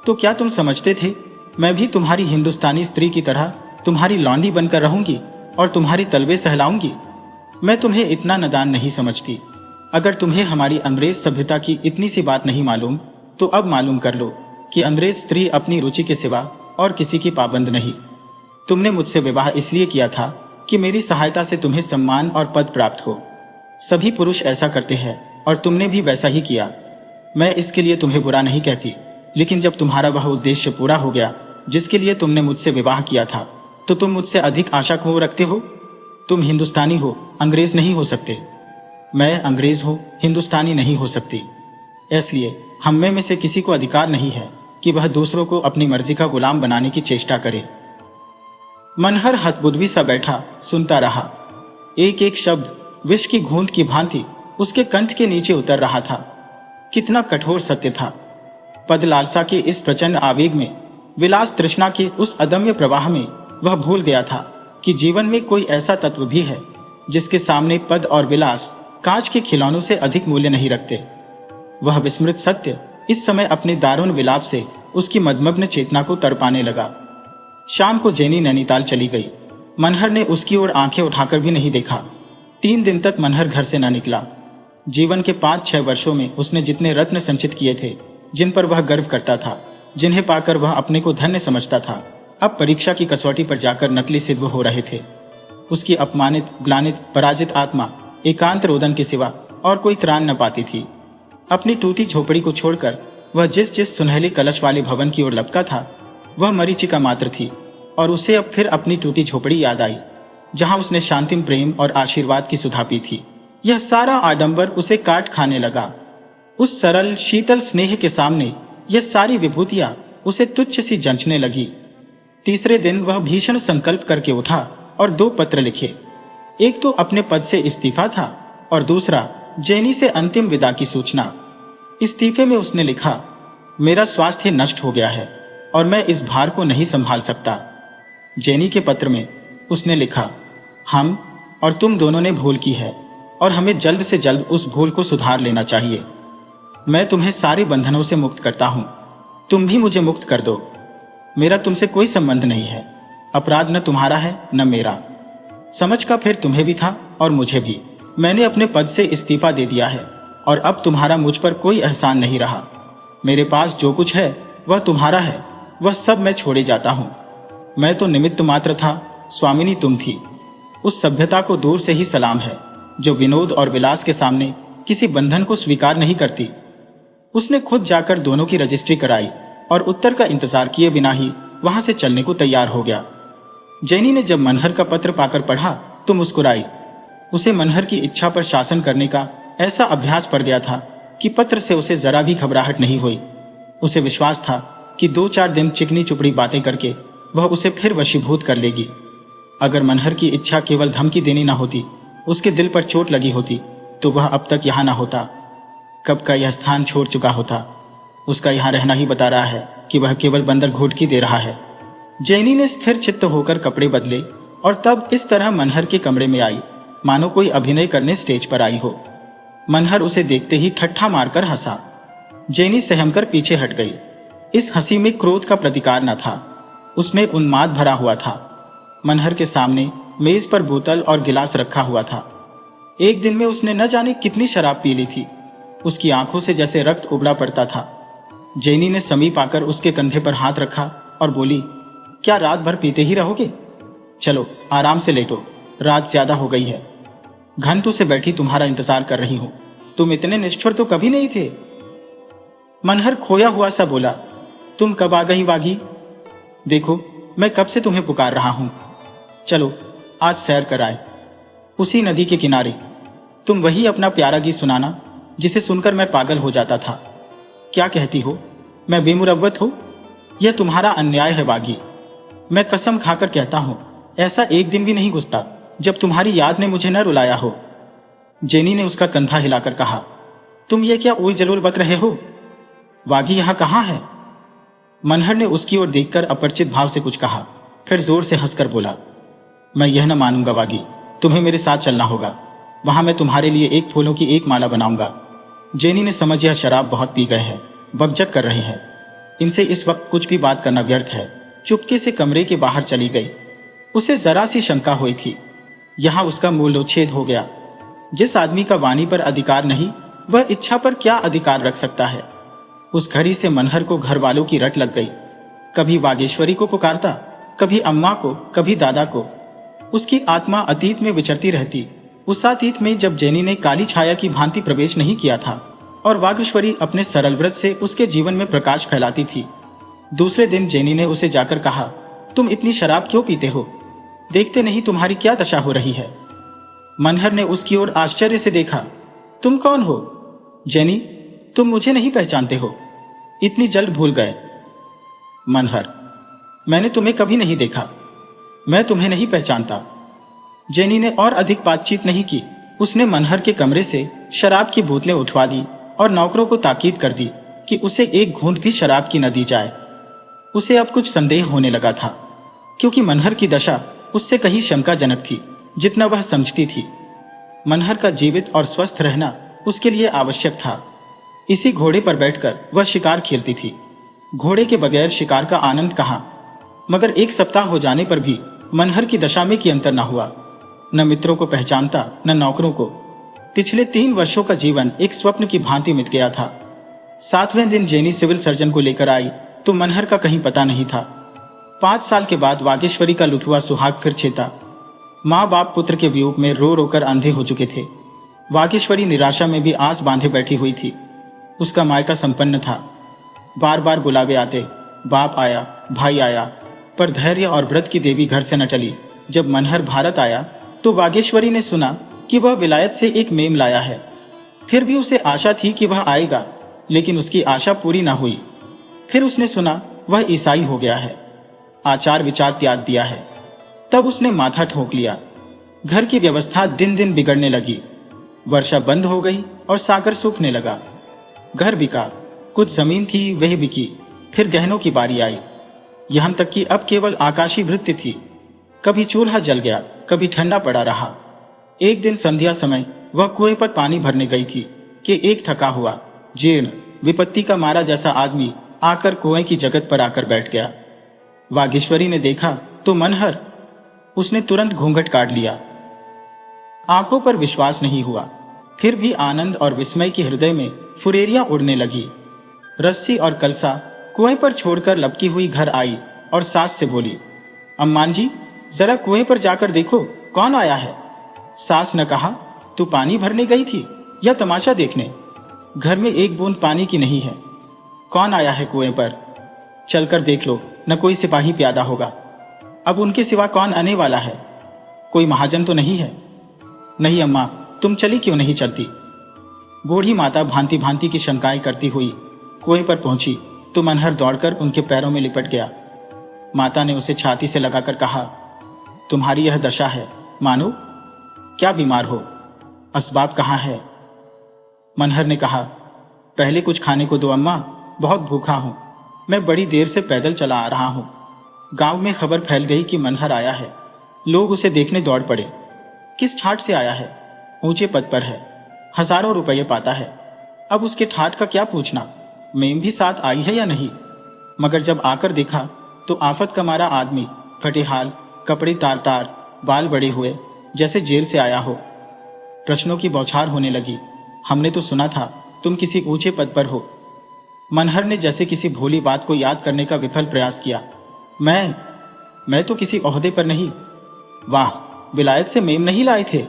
तो क्या तुम समझते थे मैं भी तुम्हारी हिंदुस्तानी स्त्री की तरह तुम्हारी लौंडी बनकर रहूंगी और तुम्हारी तलवे सहलाऊंगी? मैं तुम्हें इतना नादान नहीं समझती। अगर तुम्हें हमारी अंग्रेज सभ्यता की इतनी सी बात नहीं मालूम, तो अब मालूम कर लो कि अंग्रेज स्त्री अपनी रुचि के सिवा और किसी की पाबंद नहीं। तुमने मुझसे विवाह इसलिए किया था कि मेरी सहायता से तुम्हें सम्मान और पद प्राप्त हो। सभी पुरुष ऐसा करते हैं और तुमने भी वैसा ही किया। मैं इसके लिए तुम्हें बुरा नहीं कहती, लेकिन जब तुम्हारा वह उद्देश्य पूरा हो गया जिसके लिए तुमने मुझसे विवाह किया था, तो तुम मुझसे अधिक आशा क्यों रखते हो? तुम हिंदुस्तानी हो, अंग्रेज नहीं हो सकते। मैं अंग्रेज हूं, हिंदुस्तानी नहीं हो सकती। इसलिए हम में से किसी को अधिकार नहीं है कि वह दूसरों को अपनी मर्जी का गुलाम बनाने की चेष्टा करे। मनहर हतबुद्धि सा बैठा सुनता रहा। एक एक शब्द विष की घूंट की भांति उसके कंठ के नीचे उतर रहा था। कितना कठोर सत्य था। पद लालसा के इस प्रचंड आवेग में, विलास तृष्णा के उस अदम्य प्रवाह में वह भूल गया था कि जीवन में कोई ऐसा तत्व भी है जिसके सामने पद और विलास कांच के खिलौनों से अधिक मूल्य नहीं रखते। वह विस्मृत सत्य इस समय अपने दारुण विलाप से उसकी मदमग्न चेतना को तड़पाने लगा। शाम को जेनी नैनीताल चली गई। मनहर ने उसकी ओर आंखें उठाकर भी नहीं देखा। 3 दिन तक मनहर घर से न निकला। जीवन के 5-6 वर्षों में उसने जितने रत्न संचित किए थे, जिन पर वह गर्व करता था, जिन्हें पाकर वह अपने को धन्य समझता था, अब परीक्षा की कसौटी पर जाकर नकली सिद्ध हो रहे थे। उसकी अपमानित, ग्लानित, पराजित आत्मा एकांत रोदन के सिवा और कोई त्राण न पाती थी। अपनी टूटी झोपड़ी को छोड़कर वह जिस जिस सुनहले कलश वाले भवन की ओर लपका था, वह मरीचिका मात्र थी, और उसे अब फिर अपनी टूटी झोपड़ी याद आई, जहां उसने शांतिम प्रेम और आशीर्वाद की सुधा पी थी। यह सारा आडंबर उसे काट खाने लगा। उस सरल शीतल स्नेह के सामने यह सारी विभूतियां उसे तुच्छ सी जंचने लगी। तीसरे दिन वह भीषण संकल्प करके उठा और 2 पत्र लिखे। एक तो अपने पद से इस्तीफा था और दूसरा जेनी से अंतिम विदा की सूचना। इस्तीफे में उसने लिखा, मेरा स्वास्थ्य नष्ट हो गया है और मैं इस भार को नहीं संभाल सकता। जेनी के पत्र में उसने लिखा, हम और तुम दोनों ने भूल की है और हमें जल्द से जल्द उस भूल को सुधार लेना चाहिए। मैं तुम्हें सारे बंधनों से मुक्त करता हूं, तुम भी मुझे मुक्त कर दो। मेरा तुमसे कोई संबंध नहीं है। अपराध न तुम्हारा है न मेरा। समझ का फिर तुम्हें भी था और मुझे भी। मैंने अपने पद से इस्तीफा दे दिया है और अब तुम्हारा मुझ पर कोई एहसान नहीं रहा। मेरे पास जो कुछ है वह तुम्हारा है, वह सब मैं छोड़े जाता हूं। मैं तो निमित्त मात्र था, स्वामिनी तुम थी। उस सभ्यता को दूर से ही सलाम है जो विनोद और विलास के सामने किसी बंधन को स्वीकार नहीं करती। उसने खुद जाकर दोनों की रजिस्ट्री कराई और उत्तर का इंतजार किए बिना ही वहां से चलने को तैयार हो गया। जैनी ने जब मनहर का पत्र पाकर पढ़ा तो मुस्कुराई। उसे मनहर की इच्छा पर शासन करने का ऐसा अभ्यास पड़ गया था कि पत्र से उसे जरा भी घबराहट नहीं हुई। उसे विश्वास था कि 2-4 दिन चिकनी चुपड़ी बातें करके वह उसे फिर वशीभूत कर लेगी। अगर मनहर की इच्छा केवल धमकी देनी न होती, उसके दिल पर चोट लगी होती, तो वह अब तक यहाँ न होता। कब का यह स्थान छोड़ चुका होता। उसका यहाँ रहना ही बता रहा है कि वह केवल बंदर घुटकी दे रहा है। जैनी ने स्थिर चित्त होकर कपड़े बदले और तब इस तरह मनहर के कमरे में आई मानो कोई अभिनय करने स्टेज पर आई हो। मनहर उसे देखते ही ठट्ठा मारकर हंसा। जैनी सहम कर पीछे हट गई। इस हंसी में क्रोध का प्रतिकार न था, उसमें उन्माद भरा हुआ था। मनहर के सामने मेज पर बोतल और गिलास रखा हुआ था। एक दिन में उसने न जाने कितनी शराब पी ली थी। उसकी आंखों से जैसे रक्त उबला पड़ता था। जैनी ने समीप आकर उसके कंधे पर हाथ रखा और बोली, क्या रात भर पीते ही रहोगे? चलो आराम से लेटो, रात ज्यादा हो गई है। घंटों से बैठी तुम्हारा इंतजार कर रही हूं। तुम इतने निष्ठुर तो कभी नहीं थे। मनहर खोया हुआ सा बोला, तुम कब आ गई वागी? देखो मैं कब से तुम्हें पुकार रहा हूं। चलो आज सैर कराए, उसी नदी के किनारे। तुम वही अपना प्यारा गीत सुनाना जिसे सुनकर मैं पागल हो जाता था। क्या कहती हो, मैं बेमुरव्वत हूं? यह तुम्हारा अन्याय है वागी। मैं कसम खाकर कहता हूं, ऐसा एक दिन भी नहीं गुजरा जब तुम्हारी याद ने मुझे न रुलाया हो। जेनी ने उसका कंधा हिलाकर कहा, तुम ये क्या उल जलूल बक रहे हो? वागी यहां कहां है? मनहर ने उसकी ओर देखकर अपरिचित भाव से कुछ कहा, फिर जोर से हंसकर बोला, मैं यह न मानूंगा वागी, तुम्हें मेरे साथ चलना होगा। वहां मैं तुम्हारे लिए एक फूलों की एक माला बनाऊंगा। जेनी ने समझ यह शराब बहुत पी गए हैं, बकझक कर रहे हैं, इनसे इस वक्त कुछ भी बात करना व्यर्थ है। चुपके से कमरे के बाहर चली गई। उसे जरा सी शंका हुई थी, यहां उसका मूलोच्छेद हो गया। जिस आदमी का वाणी पर अधिकार नहीं, वह इच्छा पर क्या अधिकार रख सकता है? उस घड़ी से मनहर को घर वालों की रट लग गई। कभी वागेश्वरी को पुकारता, कभी अम्मा को, कभी दादा को। उसकी आत्मा अतीत में विचरती रहती, उस अतीत में जब जेनी ने काली छाया की भांति प्रवेश नहीं किया था और वागेश्वरी अपने सरल व्रत से उसके जीवन में प्रकाश फैलाती थी। दूसरे दिन जेनी ने उसे जाकर कहा, तुम इतनी शराब क्यों पीते हो? देखते नहीं तुम्हारी क्या दशा हो रही है। मनहर ने उसकी ओर आश्चर्य से देखा, तुम कौन हो? जेनी, तुम मुझे नहीं पहचानते हो? इतनी जल्द भूल गए? मनहर, मैंने तुम्हें कभी नहीं देखा, मैं तुम्हें नहीं पहचानता। जेनी ने और अधिक बातचीत नहीं की। उसने मनहर के कमरे से शराब की बोतलें उठवा दी और नौकरों को ताकीद कर दी कि उसे एक घूंट भी शराब की न दी जाए। उसे अब कुछ संदेह होने लगा था, क्योंकि मनहर की दशा उससे कहीं शंकाजनक थी जितना वह समझती थी। मनहर का जीवित और स्वस्थ रहना उसके लिए आवश्यक था। इसी घोड़े पर बैठकर वह शिकार खेलती थी। घोड़े के बगैर शिकार का आनंद कहां? मगर 1 सप्ताह हो जाने पर भी मनहर की दशा में की अंतर न हुआ। न मित्रों को पहचानता, न नौकरों को। पिछले 3 वर्षों का जीवन एक स्वप्न की भांति मिट गया था। 7वें दिन जेनी सिविल सर्जन को लेकर आई तो मनहर का कहीं पता नहीं था। 5 साल के बाद वागेश्वरी का लुटुआ सुहाग फिर छेता। माँ बाप पुत्र के वियोग में रो रोकर अंधे हो चुके थे। वागेश्वरी निराशा में भी आस बांधे बैठी हुई थी। उसका मायका संपन्न था। बार बार बुलावे आते, बाप आया, भाई आया, पर धैर्य और व्रत की देवी घर से न चली। जब मनहर भारत आया तो वागेश्वरी ने सुना कि वह विलायत से एक मेम लाया है। फिर भी उसे आशा थी कि वह आएगा, लेकिन उसकी आशा पूरी न हुई। फिर उसने सुना वह ईसाई हो गया है, आचार विचार त्याग दिया है। तब उसने माथा ठोक लिया। घर की व्यवस्था दिन दिन बिगड़ने लगी। वर्षा बंद हो गई और सागर सूखने लगा। घर बिका, कुछ जमीन थी वह बिकी। फिर गहनों की बारी आई। यहां तक कि अब केवल आकाशी वृत्ति थी। कभी चूल्हा जल गया, कभी ठंडा पड़ा रहा। एक दिन संध्या समय वह कुएं पर पानी भरने गई थी कि एक थका हुआ, जीर्ण, विपत्ति का मारा जैसा आदमी आकर कुएं की जगत पर आकर बैठ गया। वागेश्वरी ने देखा तो मनहर। उसने तुरंत घूंघट काट लिया। आंखों पर विश्वास नहीं हुआ। फिर भी आनंद और विस्मय की हृदय में फुरेरियां उड़ने लगी। रस्सी और कलसा कुएं पर छोड़कर लपकी हुई घर आई और सास से बोली, अम्मान जी, जरा कुएं पर जाकर देखो कौन आया है। सास ने कहा, तू पानी भरने गई थी या तमाशा देखने? घर में एक बूंद पानी की नहीं है। कौन आया है कुएं पर? चलकर देख लो, न कोई सिपाही प्यादा होगा। अब उनके सिवा कौन आने वाला है? कोई महाजन तो नहीं है? नहीं अम्मा, तुम चली क्यों नहीं चलती? बूढ़ी माता भांति भांति की शंकाएं करती हुई कुएं पर पहुंची तो मनहर दौड़कर उनके पैरों में लिपट गया। माता ने उसे छाती से लगाकर कहा, तुम्हारी यह दशा है मानो? क्या बीमार हो? असबाब कहाँ है? मनहर ने कहा, पहले कुछ खाने को दो अम्मा, बहुत भूखा हूं। मैं बड़ी देर से पैदल चला आ रहा हूं। गांव में खबर फैल गई कि मनहर आया है। लोग उसे देखने दौड़ पड़े। किस ठाट से आया है? ऊंचे पद पर है, हजारों रुपये पाता है। अब उसके ठाट का क्या पूछना? मेम भी साथ आई है या नहीं? मगर जब आकर देखा तो आफत का मारा आदमी, फटे हाल, कपड़े तार तार, बाल बड़े हुए, जैसे जेल से आया हो। प्रश्नों की बौछार होने लगी। हमने तो सुना था तुम किसी ऊंचे पद पर हो। मनहर ने जैसे किसी भोली बात को याद करने का विफल प्रयास किया। मैं तो किसी ओहदे पर नहीं। वाह, विलायत से मेम नहीं लाए थे?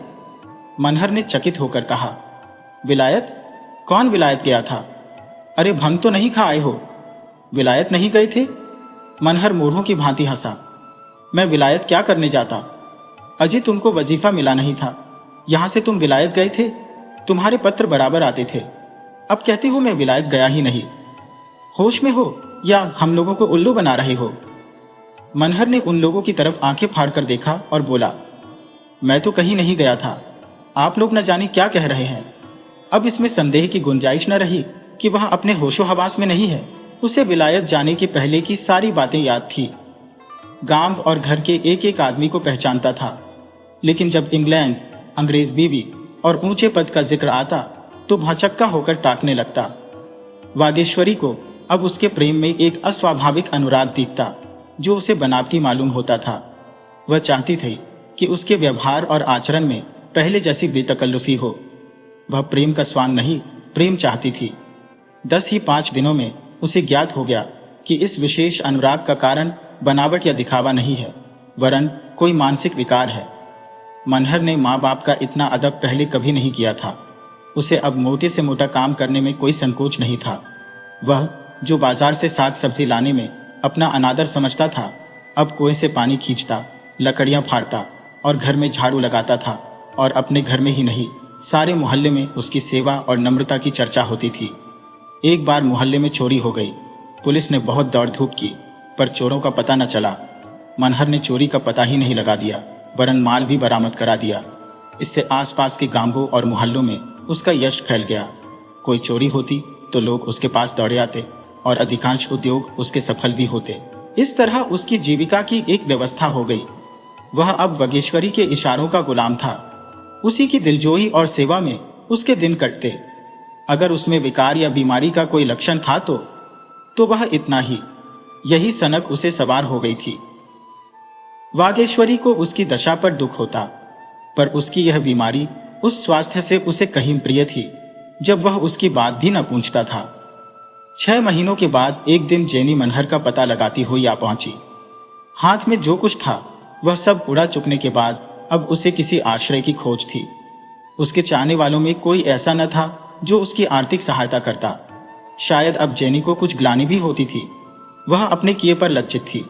मनहर ने चकित होकर कहा। विलायत? कौन विलायत गया था? अरे भंग तो नहीं खा आए हो? विलायत नहीं गए थे? मनहर मूढ़ों की भांति हंसा। मैं विलायत क्या करने जाता? अजी तुमको वजीफा मिला नहीं था, यहां से तुम विलायत गए थे? तुम्हारे पत्र बराबर आते थे। अब कहती हो मैं विलायत गया ही नहीं। होश में हो या हम लोगों को उल्लू बना रहे हो? मनहर ने उन लोगों की तरफ आंखें फाड़कर देखा और बोला, मैं तो कहीं नहीं गया था। आप लोग न जाने क्या कह रहे हैं। अब इसमें संदेह की गुंजाइश न रही कि वह अपने होशो हवास में नहीं है। उसे विलायत जाने के पहले की सारी बातें याद थी। गांव और घर के एक एक आदमी को पहचानता था। लेकिन जब इंग्लैंड, अंग्रेज बीवी और ऊंचे पद का जिक्र आता तो भौचक्का होकर ताकने लगता। वागेश्वरी को अब उसके प्रेम में एक अस्वाभाविक अनुराग दिखता जो उसे बनावटी मालूम होता था। वह चाहती थी कि उसके व्यवहार और आचरण में पहले जैसी बेतकल्लुफी हो। वह प्रेम का स्वांग नहीं, प्रेम चाहती थी। 10 ही 5 दिनों में उसे ज्ञात हो गया कि इस विशेष अनुराग का कारण बनावट या दिखावा नहीं है, वरन कोई मानसिक विकार है। मनहर ने माँ बाप का इतना अदब पहले कभी नहीं किया था। उसे अब मोटे से मोटा काम करने में कोई संकोच नहीं था। वह जो बाजार से साग सब्जी लाने में अपना अनादर समझता था, अब कुएं से पानी खींचता, लकड़ियां फाड़ता और घर में झाड़ू लगाता था। और अपने घर में ही नहीं, सारे मोहल्ले में उसकी सेवा और नम्रता की चर्चा होती थी। एक बार मोहल्ले में चोरी हो गई। पुलिस ने बहुत दौड़ धूप की, पर चोरों का पता न चला। मनहर ने चोरी का पता ही नहीं लगा दिया, वरन माल भी बरामद करा दिया। इससे आसपास के गांवों और मोहल्लों में उसका यश फैल गया। कोई चोरी होती तो लोग उसके पास दौड़े आते और अधिकांश उद्योग उसके सफल भी होते। इस तरह उसकी जीविका की एक व्यवस्था हो गई। वह अब वागेश्वरी के इशारों का गुलाम था। उसी की दिलजोई और सेवा में उसके दिन कटते। अगर उसमें विकार या बीमारी का कोई लक्षण था तो वह इतना ही। यही सनक उसे सवार हो गई थी। वागेश्वरी को उसकी दशा पर दुख होता, पर उसकी यह बीमारी उस स्वास्थ्य से उसे कहीं प्रिय थी जब वह उसकी बात भी न पूछता था। 6 महीनों के बाद एक दिन जेनी मनहर का पता लगाती हुई आ पहुंची। हाथ में जो कुछ था वह सब उड़ा चुकने के बाद अब उसे किसी आश्रय की खोज थी। उसके चाहने वालों में कोई ऐसा न था जो उसकी आर्थिक सहायता करता। शायद अब जेनी को कुछ ग्लानि भी होती थी। वह अपने किए पर लज्जित थी।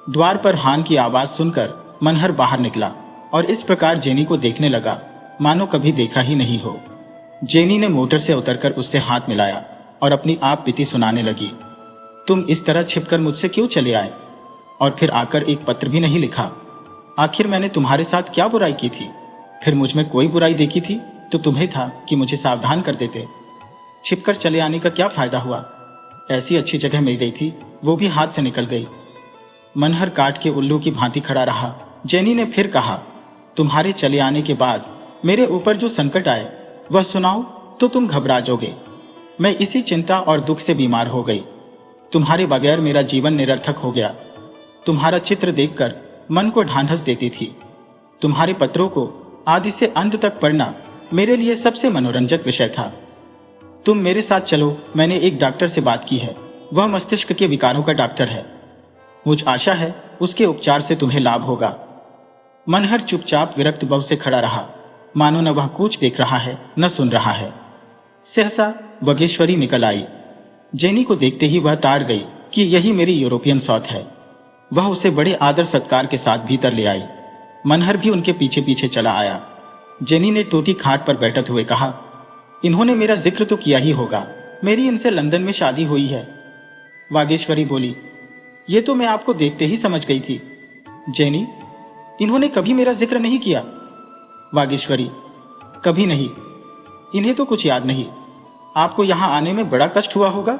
द्वार पर हान की आवाज सुनकर मनहर बाहर निकला और इस प्रकार जेनी को देखने लगा मानो कभी देखा ही नहीं हो। जेनी ने मोटर से उतरकर उससे हाथ मिलाया और अपनी आप बीती सुनाने लगी। तुम इस तरह छिपकर मुझसे क्यों चले आए? और फिर आकर एक पत्र भी नहीं लिखा। आखिर मैंने तुम्हारे साथ क्या बुराई की थी? फिर मुझ में कोई बुराई देखी थी तो तुम्हें था कि मुझे सावधान कर देते। छिपकर चले आने का क्या फायदा हुआ? ऐसी अच्छी जगह मिल गई थी, वो भी हाथ से निकल गई। मनहर काट के उल्लू की भांति खड़ा रहा। जेनी ने फिर कहा, तुम्हारे चले आने के बाद मेरे ऊपर जो संकट आए वह सुनाओ तो तुम घबरा जाओगे। मैं इसी चिंता और दुख से बीमार हो गई। तुम्हारे बगैर मेरा जीवन निरर्थक हो गया। तुम्हारा चित्र देखकर मन को ढांढस देती थी। तुम्हारे पत्रों को आदि से अंत तक पढ़ना मेरे लिए सबसे मनोरंजक विषय था। तुम मेरे साथ चलो, मैंने एक डॉक्टर से बात की है। वह मस्तिष्क के विकारों का डॉक्टर है। मुझ आशा है उसके उपचार से तुम्हें लाभ होगा। मनहर चुपचाप विरक्त भाव से खड़ा रहा। मानो न वह कुछ देख रहा है न सुन रहा है। सहसा वागेश्वरी निकल आई। जेनी को देखते ही वह ताड़ गई कि यही मेरी यूरोपियन सौत है। वह उसे बड़े आदर सत्कार के साथ भीतर ले आई। मनहर भी उनके पीछे पीछे चला आया। जेनी ने टूटी खाट पर बैठते हुए कहा, इन्होंने मेरा जिक्र तो किया ही होगा, मेरी इनसे लंदन में शादी हुई है। वागेश्वरी बोली, ये तो मैं आपको देखते ही समझ गई थी। जेनी, इन्होंने कभी मेरा जिक्र नहीं किया। वागेश्वरी, कभी नहीं, इन्हें तो कुछ याद नहीं। आपको यहां आने में बड़ा कष्ट हुआ होगा।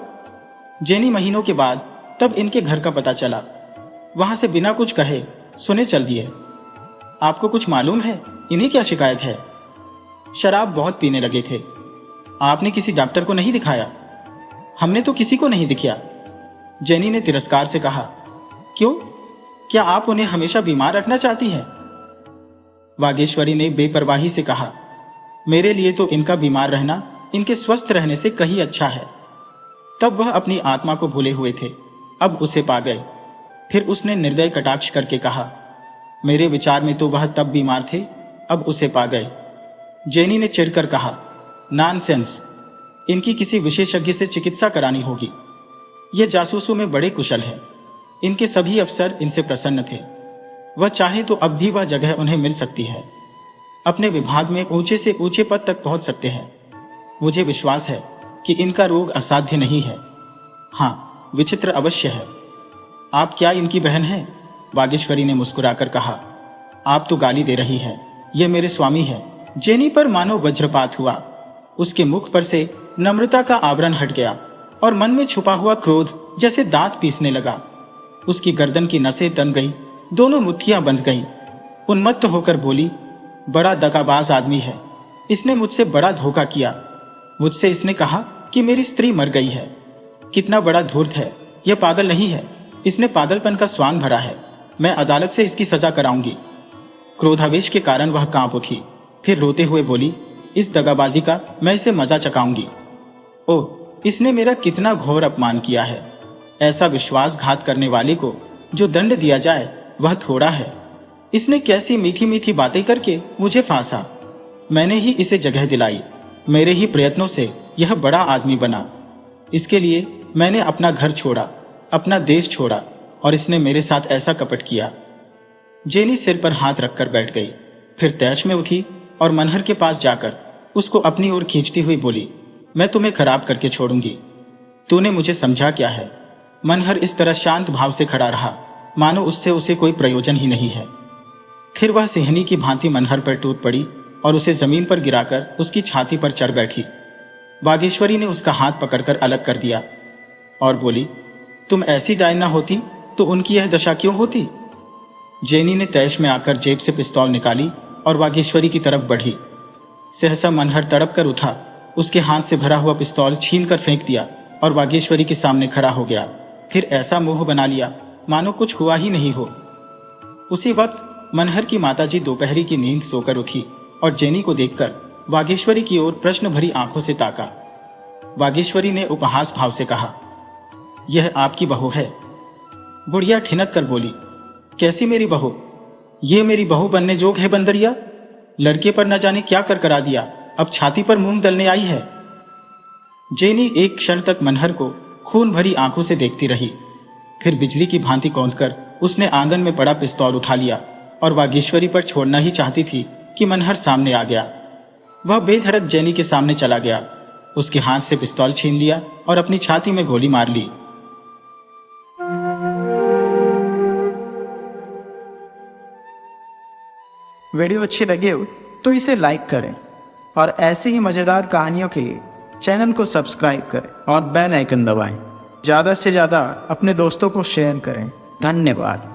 जेनी महीनों के बाद तब इनके घर का पता चला। वहां से बिना कुछ कहे सुने चल दिए। आपको कुछ मालूम है इन्हें क्या शिकायत है? शराब बहुत पीने लगे थे। आपने किसी डॉक्टर को नहीं दिखाया? हमने तो किसी को नहीं दिखाया। जेनी ने तिरस्कार से कहा, क्यों? क्या आप उन्हें हमेशा बीमार रखना चाहती हैं? वागेश्वरी ने बेपरवाही से कहा, मेरे लिए तो इनका बीमार रहना इनके स्वस्थ रहने से कहीं अच्छा है। तब वह अपनी आत्मा को भूले हुए थे, अब उसे पा गए। फिर उसने निर्दय कटाक्ष करके कहा, मेरे विचार में तो वह तब बीमार थे, अब उसे पा गए। जेनी ने चिढ़कर कहा, नॉनसेंस, इनकी किसी विशेषज्ञ से चिकित्सा करानी होगी। ये जासूसों में बड़े कुशल है। इनके सभी अफसर इनसे प्रसन्न थे। वह चाहे तो अब भी वह जगह उन्हें मिल सकती है। अपने विभाग में ऊंचे से ऊंचे पद तक पहुंच सकते हैं। मुझे विश्वास है कि इनका रोग असाध्य नहीं है। हाँ, विचित्र अवश्य है। आप क्या इनकी बहन हैं? वागेश्वरी ने मुस्कुराकर कहा, आप तो गाली दे रही हैं। ये मेरे स्वामी हैं। जेनी पर मानो वज्रपात हुआ। उसके मुख पर से नम्रता का आवरण हट गया और मन में छुपा हुआ क्रोध जैसे दांत पीसने लगा। उसकी गर्दन की नसें तन गई, दोनों मुट्ठियां बंध गईं। उन्मत्त होकर बोली, बड़ा दगाबाज आदमी है। इसने मुझसे बड़ा धोखा किया। मुझसे इसने कहा कि मेरी स्त्री मर गई है। कितना बड़ा धूर्त है। यह पागल नहीं है, इसने पागलपन का स्वांग भरा है। मैं अदालत से इसकी सजा कराऊंगी। क्रोधावेश के कारण वह कांप उठी, फिर रोते हुए बोली, इस दगाबाजी का मैं इसे मजा चकाऊंगी। ओह, इसने मेरा कितना घोर अपमान किया है। ऐसा विश्वासघात करने वाले को जो दंड दिया जाए वह थोड़ा है। इसने कैसी मीठी मीठी बातें करके मुझे फांसा। मैंने ही इसे जगह दिलाई। मेरे ही प्रयत्नों से यह बड़ा आदमी बना। इसके लिए मैंने अपना घर छोड़ा, अपना देश छोड़ा, और इसने मेरे साथ ऐसा कपट किया। जेनी सिर पर हाथ रखकर बैठ गई, फिर तैश में उठी और मनहर के पास जाकर उसको अपनी ओर खींचती हुई बोली, मैं तुम्हें खराब करके छोड़ूंगी। तूने मुझे समझा क्या है? मनहर इस तरह शांत भाव से खड़ा रहा, मानो उससे उसे कोई प्रयोजन ही नहीं है। फिर वह सिंहनी की भांति मनहर पर टूट पड़ी और उसे जमीन पर गिराकर उसकी छाती पर चढ़ बैठी। वागेश्वरी ने उसका हाथ पकड़कर अलग कर दिया और बोली, तुम ऐसी डायना होती तो उनकी यह दशा क्यों होती? जेनी ने तैश में आकर जेब से पिस्तौल निकाली और वागेश्वरी की तरफ बढ़ी। सहसा मनहर तड़प कर उठा, उसके हाथ से भरा हुआ पिस्तौल छीनकर फेंक दिया और वागेश्वरी के सामने खड़ा हो गया। फिर ऐसा मुंह बना लिया मानो कुछ हुआ ही नहीं हो। उसी वक्त मनहर की माताजी दोपहरी की नींद सोकर उठी और जेनी को देखकर वागेश्वरी की ओर प्रश्न भरी आंखों से ताका। वागेश्वरी ने उपहास भाव से कहा, यह आपकी बहू है? बुढ़िया ठिनक कर बोली, कैसी मेरी बहू? ये मेरी बहू बनने जोग है बंदरिया? लड़के पर न जाने क्या कर करा दिया, अब छाती पर मूंग दलने आई है। जेनी एक क्षण तक मनहर को खून भरी आंखों से देखती रही, फिर बिजली की भांति कौंधकर उसने आंगन में पड़ा पिस्तौल उठा लिया और वागेश्वरी पर छोड़ना ही चाहती थी कि मनहर सामने आ गया। वह बेधड़क जेनी के सामने चला गया, उसके हाथ से पिस्तौल छीन लिया और अपनी छाती में गोली मार ली। वीडियो अच्छी लगे हो तो इसे लाइक करें और ऐसी ही मज़ेदार कहानियों के लिए चैनल को सब्सक्राइब करें और बेल आइकन दबाएं। ज़्यादा से ज़्यादा अपने दोस्तों को शेयर करें। धन्यवाद।